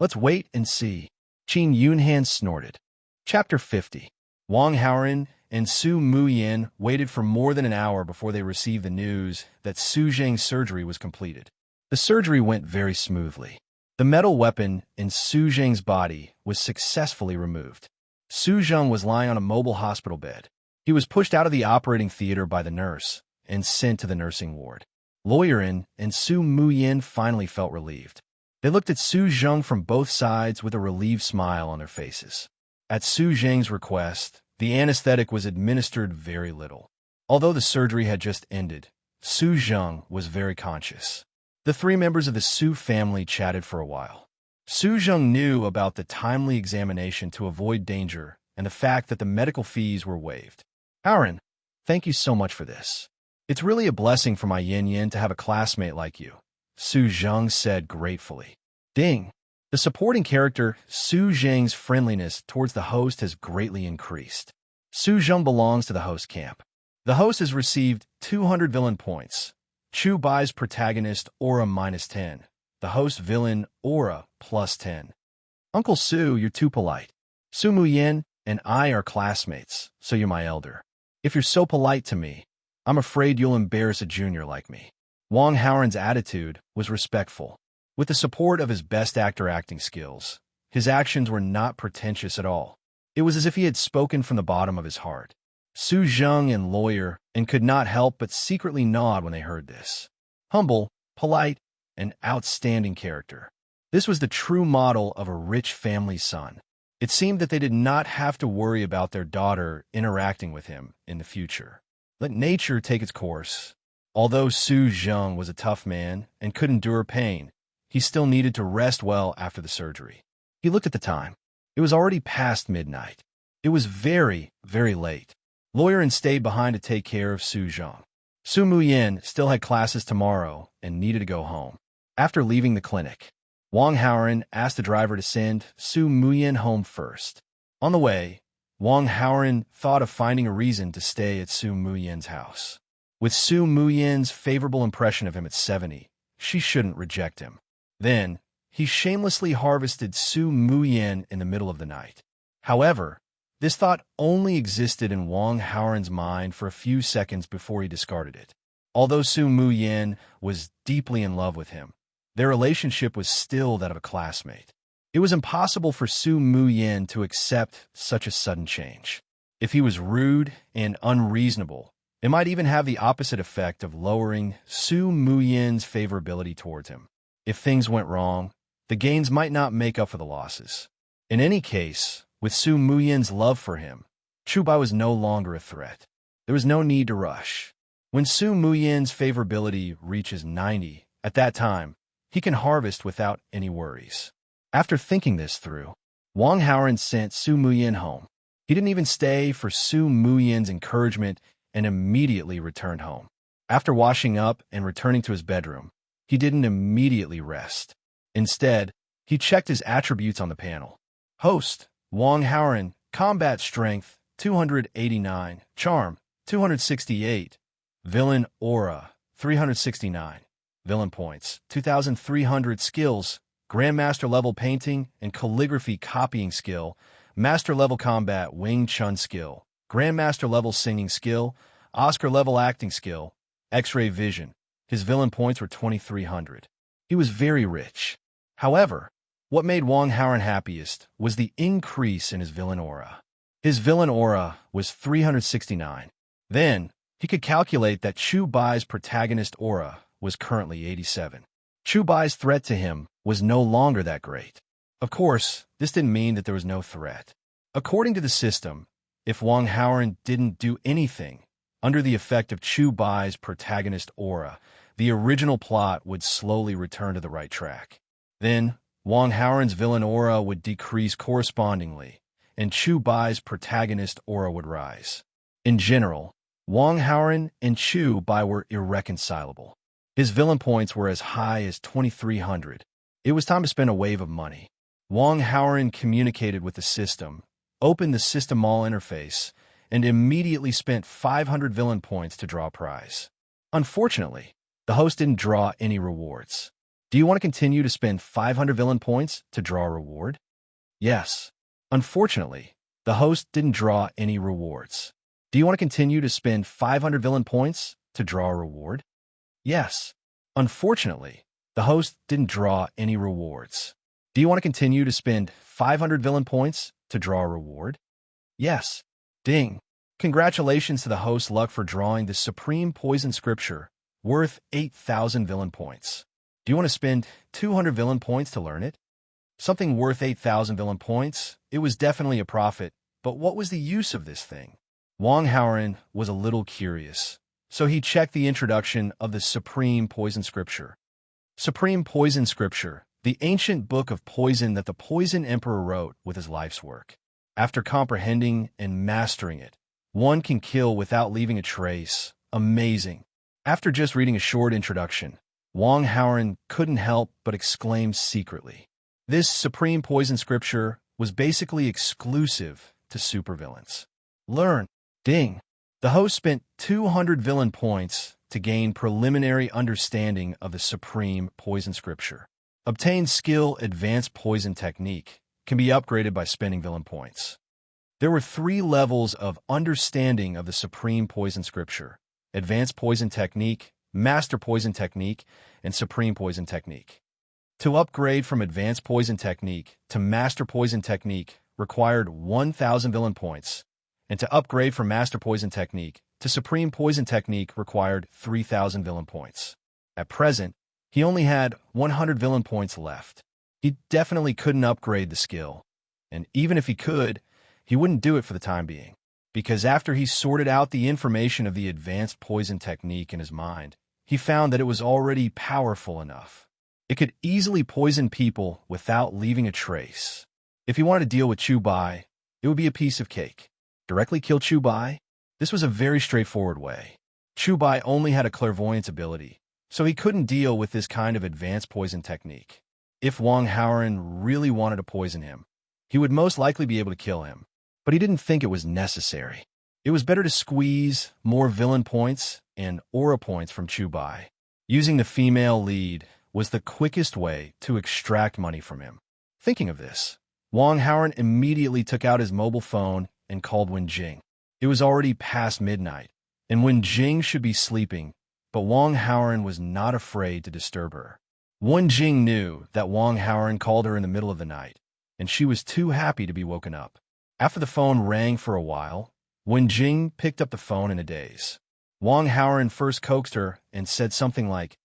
"Let's wait and see." Qin Yunhan snorted. Chapter 50. Wang Haoran and Su Muyin waited for more than an hour before they received the news that Su Zheng's surgery was completed. The surgery went very smoothly. The metal weapon in Su Zheng's body was successfully removed. Su Zheng was lying on a mobile hospital bed. He was pushed out of the operating theater by the nurse and sent to the nursing ward. Lawyer and Su Muyin finally felt relieved. They looked at Su Zheng from both sides with a relieved smile on their faces. At Su Zheng's request, the anesthetic was administered very little. Although the surgery had just ended, Su Zheng was very conscious. The three members of the Su family chatted for a while. Su Zheng knew about the timely examination to avoid danger and the fact that the medical fees were waived. Aaron, thank you so much for this. It's really a blessing for my yin-yin to have a classmate like you, Su Zheng said gratefully. Ding! The supporting character Su Zheng's friendliness towards the host has greatly increased. Su Zheng belongs to the host camp. The host has received 200 villain points. Chu Bai's protagonist aura -10. The host villain aura +10. Uncle Su, you're too polite. Su Muyin and I are classmates, so you're my elder. If you're so polite to me, I'm afraid you'll embarrass a junior like me. Wang Haoren's attitude was respectful. With the support of his best actor acting skills, his actions were not pretentious at all. It was as if he had spoken from the bottom of his heart. Su Zheng and Lawyer and could not help but secretly nod when they heard this. Humble, polite, and outstanding character. This was the true model of a rich family's son. It seemed that they did not have to worry about their daughter interacting with him in the future. Let nature take its course. Although Su Zheng was a tough man and could endure pain, he still needed to rest well after the surgery. He looked at the time. It was already past midnight. It was very, very late. Lawyer stayed behind to take care of Su Zheng. Su Muyin still had classes tomorrow and needed to go home. After leaving the clinic, Wang Haoren asked the driver to send Su Muyin home first. On the way, Wang Haoren thought of finding a reason to stay at Su Muyin's house. With Su Muyin's favorable impression of him at 70, she shouldn't reject him. Then, he shamelessly harvested Su Muyin in the middle of the night. However, this thought only existed in Wang Haoren's mind for a few seconds before he discarded it. Although Su Muyin was deeply in love with him, their relationship was still that of a classmate. It was impossible for Su Muyin to accept such a sudden change. If he was rude and unreasonable, it might even have the opposite effect of lowering Su Muyin's favorability towards him. If things went wrong, the gains might not make up for the losses. In any case, with Su Muyin's love for him, Chu Bai was no longer a threat. There was no need to rush. When Su Muyin's favorability reaches 90, at that time, he can harvest without any worries. After thinking this through, Wang Haoren sent Su Muyin home. He didn't even stay for Su Muyin's encouragement and immediately returned home. After washing up and returning to his bedroom, he didn't immediately rest. Instead, he checked his attributes on the panel. Host, Wang Haoren, combat strength, 289, charm, 268, villain aura, 369, villain points, 2,300 skills, Grandmaster level painting and calligraphy copying skill, Master level combat Wing Chun skill, Grandmaster level singing skill, Oscar level acting skill, X-ray vision. His villain points were 2,300. He was very rich. However, what made Wang Haoren happiest was the increase in his villain aura. His villain aura was 369. Then, he could calculate that Chu Bai's protagonist aura was currently 87. Chu Bai's threat to him was no longer that great. Of course, this didn't mean that there was no threat. According to the system, if Wang Haoren didn't do anything, under the effect of Chu Bai's protagonist aura, the original plot would slowly return to the right track. Then, Wang Haoren's villain aura would decrease correspondingly, and Chu Bai's protagonist aura would rise. In general, Wang Haoren and Chu Bai were irreconcilable. His villain points were as high as 2,300. It was time to spend a wave of money. Wang Haoren communicated with the system, opened the System Mall interface, and immediately spent 500 villain points to draw a prize. Unfortunately, the host didn't draw any rewards. Do you want to continue to spend 500 villain points to draw a reward? Yes. Unfortunately, the host didn't draw any rewards. Do you want to continue to spend 500 villain points to draw a reward? Yes. Unfortunately, the host didn't draw any rewards. Do you want to continue to spend 500 villain points to draw a reward? Yes. Ding. Congratulations to the host Luck for drawing the supreme poison scripture, worth 8,000 villain points. Do you want to spend 200 villain points to learn it? Something worth 8,000 villain points? It was definitely a profit, but what was the use of this thing? Wang Haoren was a little curious, so he checked the introduction of the supreme poison scripture. Supreme poison scripture, the ancient book of poison that the poison emperor wrote with his life's work. After comprehending and mastering it, one can kill without leaving a trace. Amazing. After just reading a short introduction, Wang Haoren couldn't help but exclaim secretly. This supreme poison scripture was basically exclusive to supervillains. Learn. Ding. The host spent 200 villain points to gain preliminary understanding of the supreme poison scripture. Obtain skill advanced poison technique can be upgraded by spending villain points. There were 3 levels of understanding of the supreme poison scripture: advanced poison technique, master poison technique, and supreme poison technique. To upgrade from advanced poison technique to master poison technique required 1,000 villain points, and to upgrade from master poison technique to supreme poison technique required 3,000 villain points. At present, he only had 100 villain points left. He definitely couldn't upgrade the skill, and even if he could, he wouldn't do it for the time being, because after he sorted out the information of the advanced poison technique in his mind, he found that it was already powerful enough. It could easily poison people without leaving a trace. If he wanted to deal with Chu Bai, it would be a piece of cake. Directly kill Chu Bai? This was a very straightforward way. Chu Bai only had a clairvoyance ability, so he couldn't deal with this kind of advanced poison technique. If Wang Haoren really wanted to poison him, he would most likely be able to kill him, but he didn't think it was necessary. It was better to squeeze more villain points and aura points from Chu Bai. Using the female lead was the quickest way to extract money from him. Thinking of this, Wang Haoren immediately took out his mobile phone and called Wen Jing. It was already past midnight, and Wen Jing should be sleeping, but Wang Haoren was not afraid to disturb her. Wen Jing knew that Wang Haoren called her in the middle of the night, and she was too happy to be woken up. After the phone rang for a while, Wen Jing picked up the phone in a daze. Wang Haoren first coaxed her and said something like,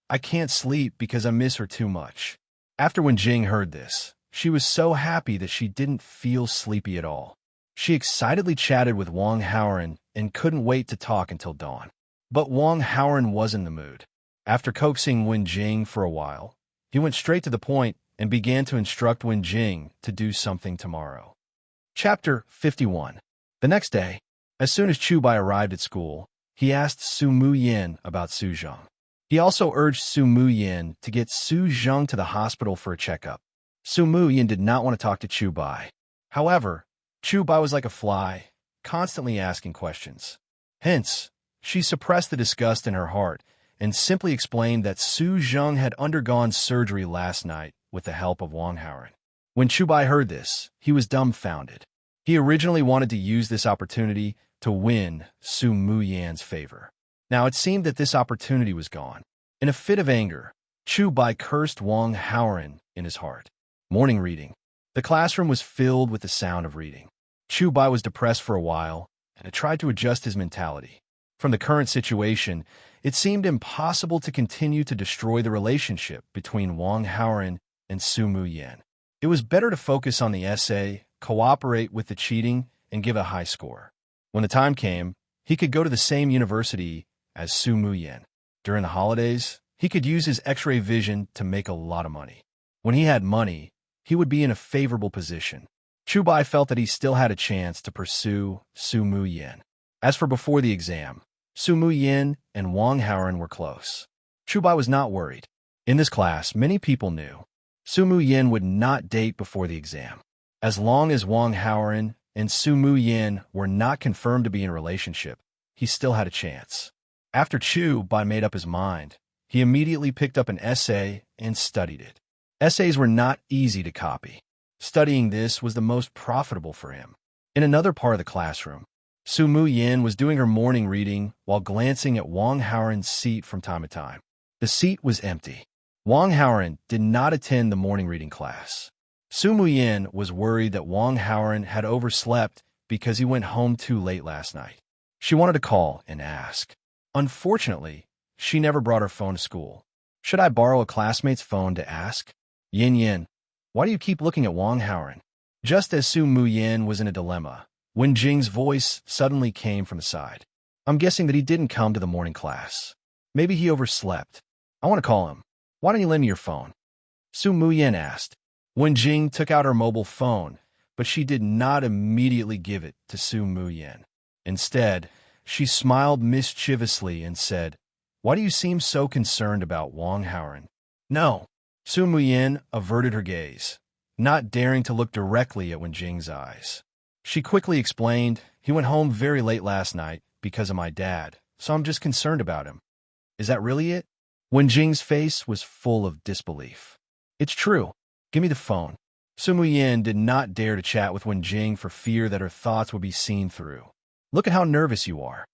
"I can't sleep because I miss her too much." After Wen Jing heard this, she was so happy that she didn't feel sleepy at all. She excitedly chatted with Wang Haoren and couldn't wait to talk until dawn. But Wang Haoren was in the mood. After coaxing Wen Jing for a while, he went straight to the point and began to instruct Wen Jing to do something tomorrow. Chapter 51. The next day, as soon as Chu Bai arrived at school, he asked Su Muyin about Su Zheng. He also urged Su Muyin to get Su Zheng to the hospital for a checkup. Su Muyin did not want to talk to Chu Bai. However, Chu Bai was like a fly, constantly asking questions. Hence, she suppressed the disgust in her heart and simply explained that Su Zheng had undergone surgery last night with the help of Wang Haoren. When Chu Bai heard this, he was dumbfounded. He originally wanted to use this opportunity to win Su Muyin's favor. Now it seemed that this opportunity was gone. In a fit of anger, Chu Bai cursed Wang Haoren in his heart. Morning reading. The classroom was filled with the sound of reading. Chu Bai was depressed for a while and had tried to adjust his mentality. From the current situation, it seemed impossible to continue to destroy the relationship between Wang Haoren and Su Muyin. It was better to focus on the essay, cooperate with the cheating, and give a high score. When the time came, he could go to the same university as Su Muyin. During the holidays, he could use his X-ray vision to make a lot of money. When he had money, he would be in a favorable position. Chu Bai felt that he still had a chance to pursue Su Muyin. As for before the exam, Su Muyin and Wang Haoren were close. Chu Bai was not worried. In this class, many people knew Su Muyin would not date before the exam. As long as Wang Haoren and Su Muyin were not confirmed to be in a relationship, he still had a chance. After Chu Bai made up his mind, he immediately picked up an essay and studied it. Essays were not easy to copy. Studying this was the most profitable for him. In another part of the classroom, Su Muyin was doing her morning reading while glancing at Wang Haoren's seat from time to time. The seat was empty. Wang Haoren did not attend the morning reading class. Su Muyin was worried that Wang Haoren had overslept because he went home too late last night. She wanted to call and ask. Unfortunately, she never brought her phone to school. Should I borrow a classmate's phone to ask? Yin Yin, why do you keep looking at Wang Haoren? Just as Su Muyin was in a dilemma, Wen Jing's voice suddenly came from the side. I'm guessing that he didn't come to the morning class. Maybe he overslept. I want to call him. Why don't you lend me your phone? Su Muyin asked. Wen Jing took out her mobile phone, but she did not immediately give it to Su Muyin. Instead, she smiled mischievously and said, Why do you seem so concerned about Wang Haoren? No. Su Muyin averted her gaze, not daring to look directly at Wen Jing's eyes. She quickly explained, He went home very late last night because of my dad, so I'm just concerned about him. Is that really it? Wen Jing's face was full of disbelief. It's true. Give me the phone. Su Muyin did not dare to chat with Wen Jing for fear that her thoughts would be seen through. Look at how nervous you are.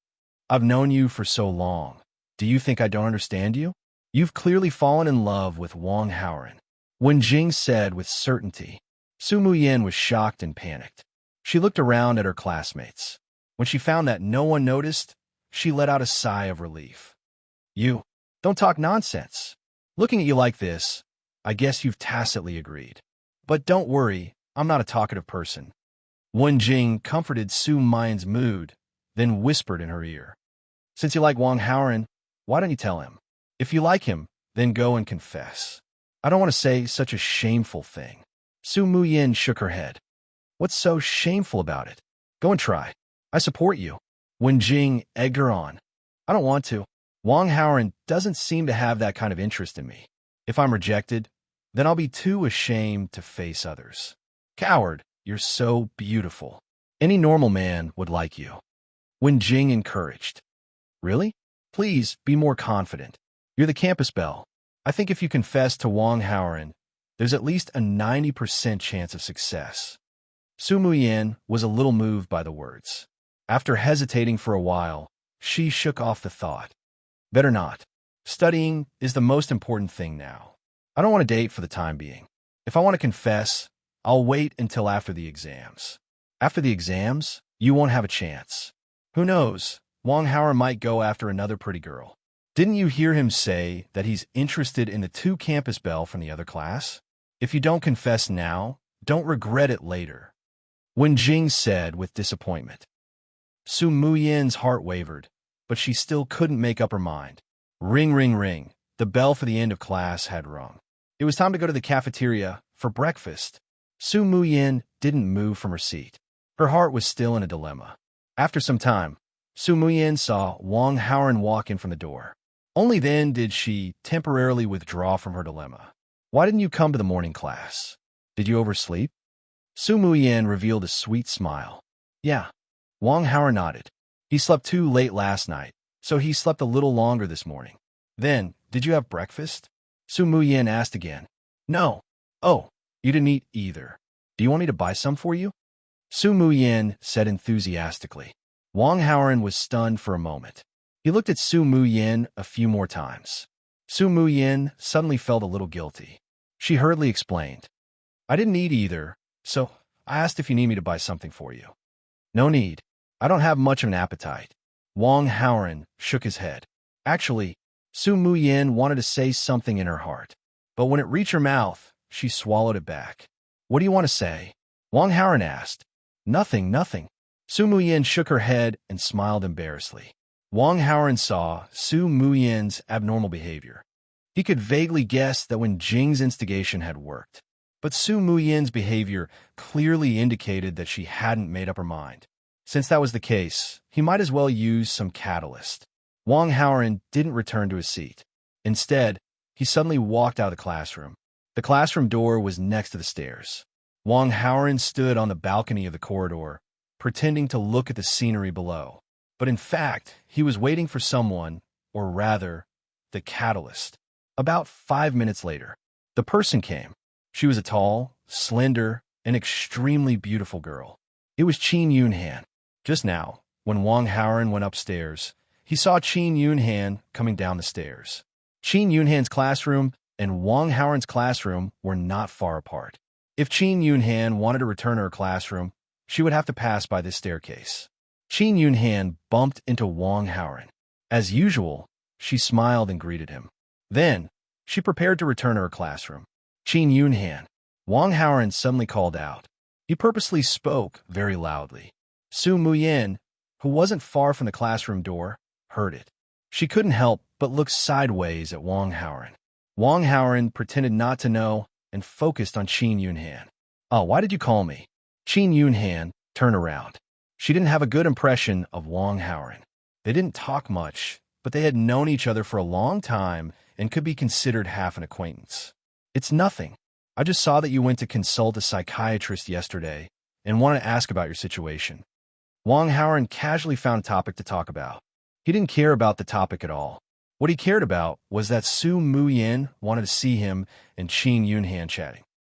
I've known you for so long. Do you think I don't understand you? You've clearly fallen in love with Wang Haoren. Wen Jing said with certainty. Su Muyin was shocked and panicked. She looked around at her classmates. When she found that no one noticed, she let out a sigh of relief. You, don't talk nonsense. Looking at you like this, I guess you've tacitly agreed. But don't worry, I'm not a talkative person. Wen Jing comforted Su Muyin's mood, then whispered in her ear. Since you like Wang Haoren, why don't you tell him? If you like him, then go and confess. I don't want to say such a shameful thing. Su Muyin shook her head. What's so shameful about it? Go and try. I support you. Wen Jing egged her on. I don't want to. Wang Haoren doesn't seem to have that kind of interest in me. If I'm rejected, then I'll be too ashamed to face others. Coward, you're so beautiful. Any normal man would like you. Wen Jing encouraged. Really? Please be more confident. You're the campus belle. I think if you confess to Wang Haoren, there's at least a 90% chance of success. Su Muyin was a little moved by the words. After hesitating for a while, she shook off the thought. Better not. Studying is the most important thing now. I don't want to date for the time being. If I want to confess, I'll wait until after the exams. After the exams, you won't have a chance. Who knows? Wang Haoren might go after another pretty girl. Didn't you hear him say that he's interested in the 2 campus belle from the other class? If you don't confess now, don't regret it later. Wen Jing said with disappointment. Su Muyin's heart wavered, but she still couldn't make up her mind. Ring, ring, ring. The bell for the end of class had rung. It was time to go to the cafeteria for breakfast. Su Muyin didn't move from her seat. Her heart was still in a dilemma. After some time, Su Muyin saw Wang Haoren walk in from the door. Only then did she temporarily withdraw from her dilemma. Why didn't you come to the morning class? Did you oversleep? Su Muyin revealed a sweet smile. Yeah. Wang Haoren nodded. He slept too late last night, so he slept a little longer this morning. Then, did you have breakfast? Su Muyin asked again. No. Oh, you didn't eat either. Do you want me to buy some for you? Su Muyin said enthusiastically. Wang Haoren was stunned for a moment. He looked at Su Muyin a few more times. Su Muyin suddenly felt a little guilty. She hurriedly explained. I didn't eat either, so I asked if you need me to buy something for you. No need. I don't have much of an appetite. Wang Haoren shook his head. Actually, Su Muyin wanted to say something in her heart, but when it reached her mouth, she swallowed it back. What do you want to say? Wang Haoren asked. Nothing, nothing. Su Muyin shook her head and smiled embarrassedly. Wang Haoren saw Su Muyin's abnormal behavior. He could vaguely guess that Wen Jing's instigation had worked, but Su Muyin's behavior clearly indicated that she hadn't made up her mind. Since that was the case, he might as well use some catalyst. Wang Haoren didn't return to his seat. Instead, he suddenly walked out of the classroom. The classroom door was next to the stairs. Wang Haoren stood on the balcony of the corridor, pretending to look at the scenery below. But in fact, he was waiting for someone, or rather, the catalyst. About 5 minutes later, the person came. She was a tall, slender, and extremely beautiful girl. It was Qin Yunhan. Just now, when Wang Haoren went upstairs, he saw Qin Yunhan coming down the stairs. Qin Yunhan's classroom and Wang Haoren's classroom were not far apart. If Qin Yunhan wanted to return to her classroom, she would have to pass by this staircase. Qin Yunhan bumped into Wang Haoran. As usual, she smiled and greeted him. Then, she prepared to return to her classroom. Qin Yunhan. Wang Haoran suddenly called out. He purposely spoke very loudly. Su Muyin, who wasn't far from the classroom door, heard it. She couldn't help but look sideways at Wang Haoran. Wang Haoran pretended not to know and focused on Qin Yunhan. Oh, why did you call me? Qin Yunhan turned around. She didn't have a good impression of Wang Haoran. They didn't talk much, but they had known each other for a long time and could be considered half an acquaintance. It's nothing. I just saw that you went to consult a psychiatrist yesterday and wanted to ask about your situation. Wang Haoran casually found a topic to talk about. He didn't care about the topic at all. What he cared about was that Su Muyin wanted to see him and Qin Yunhan chatting.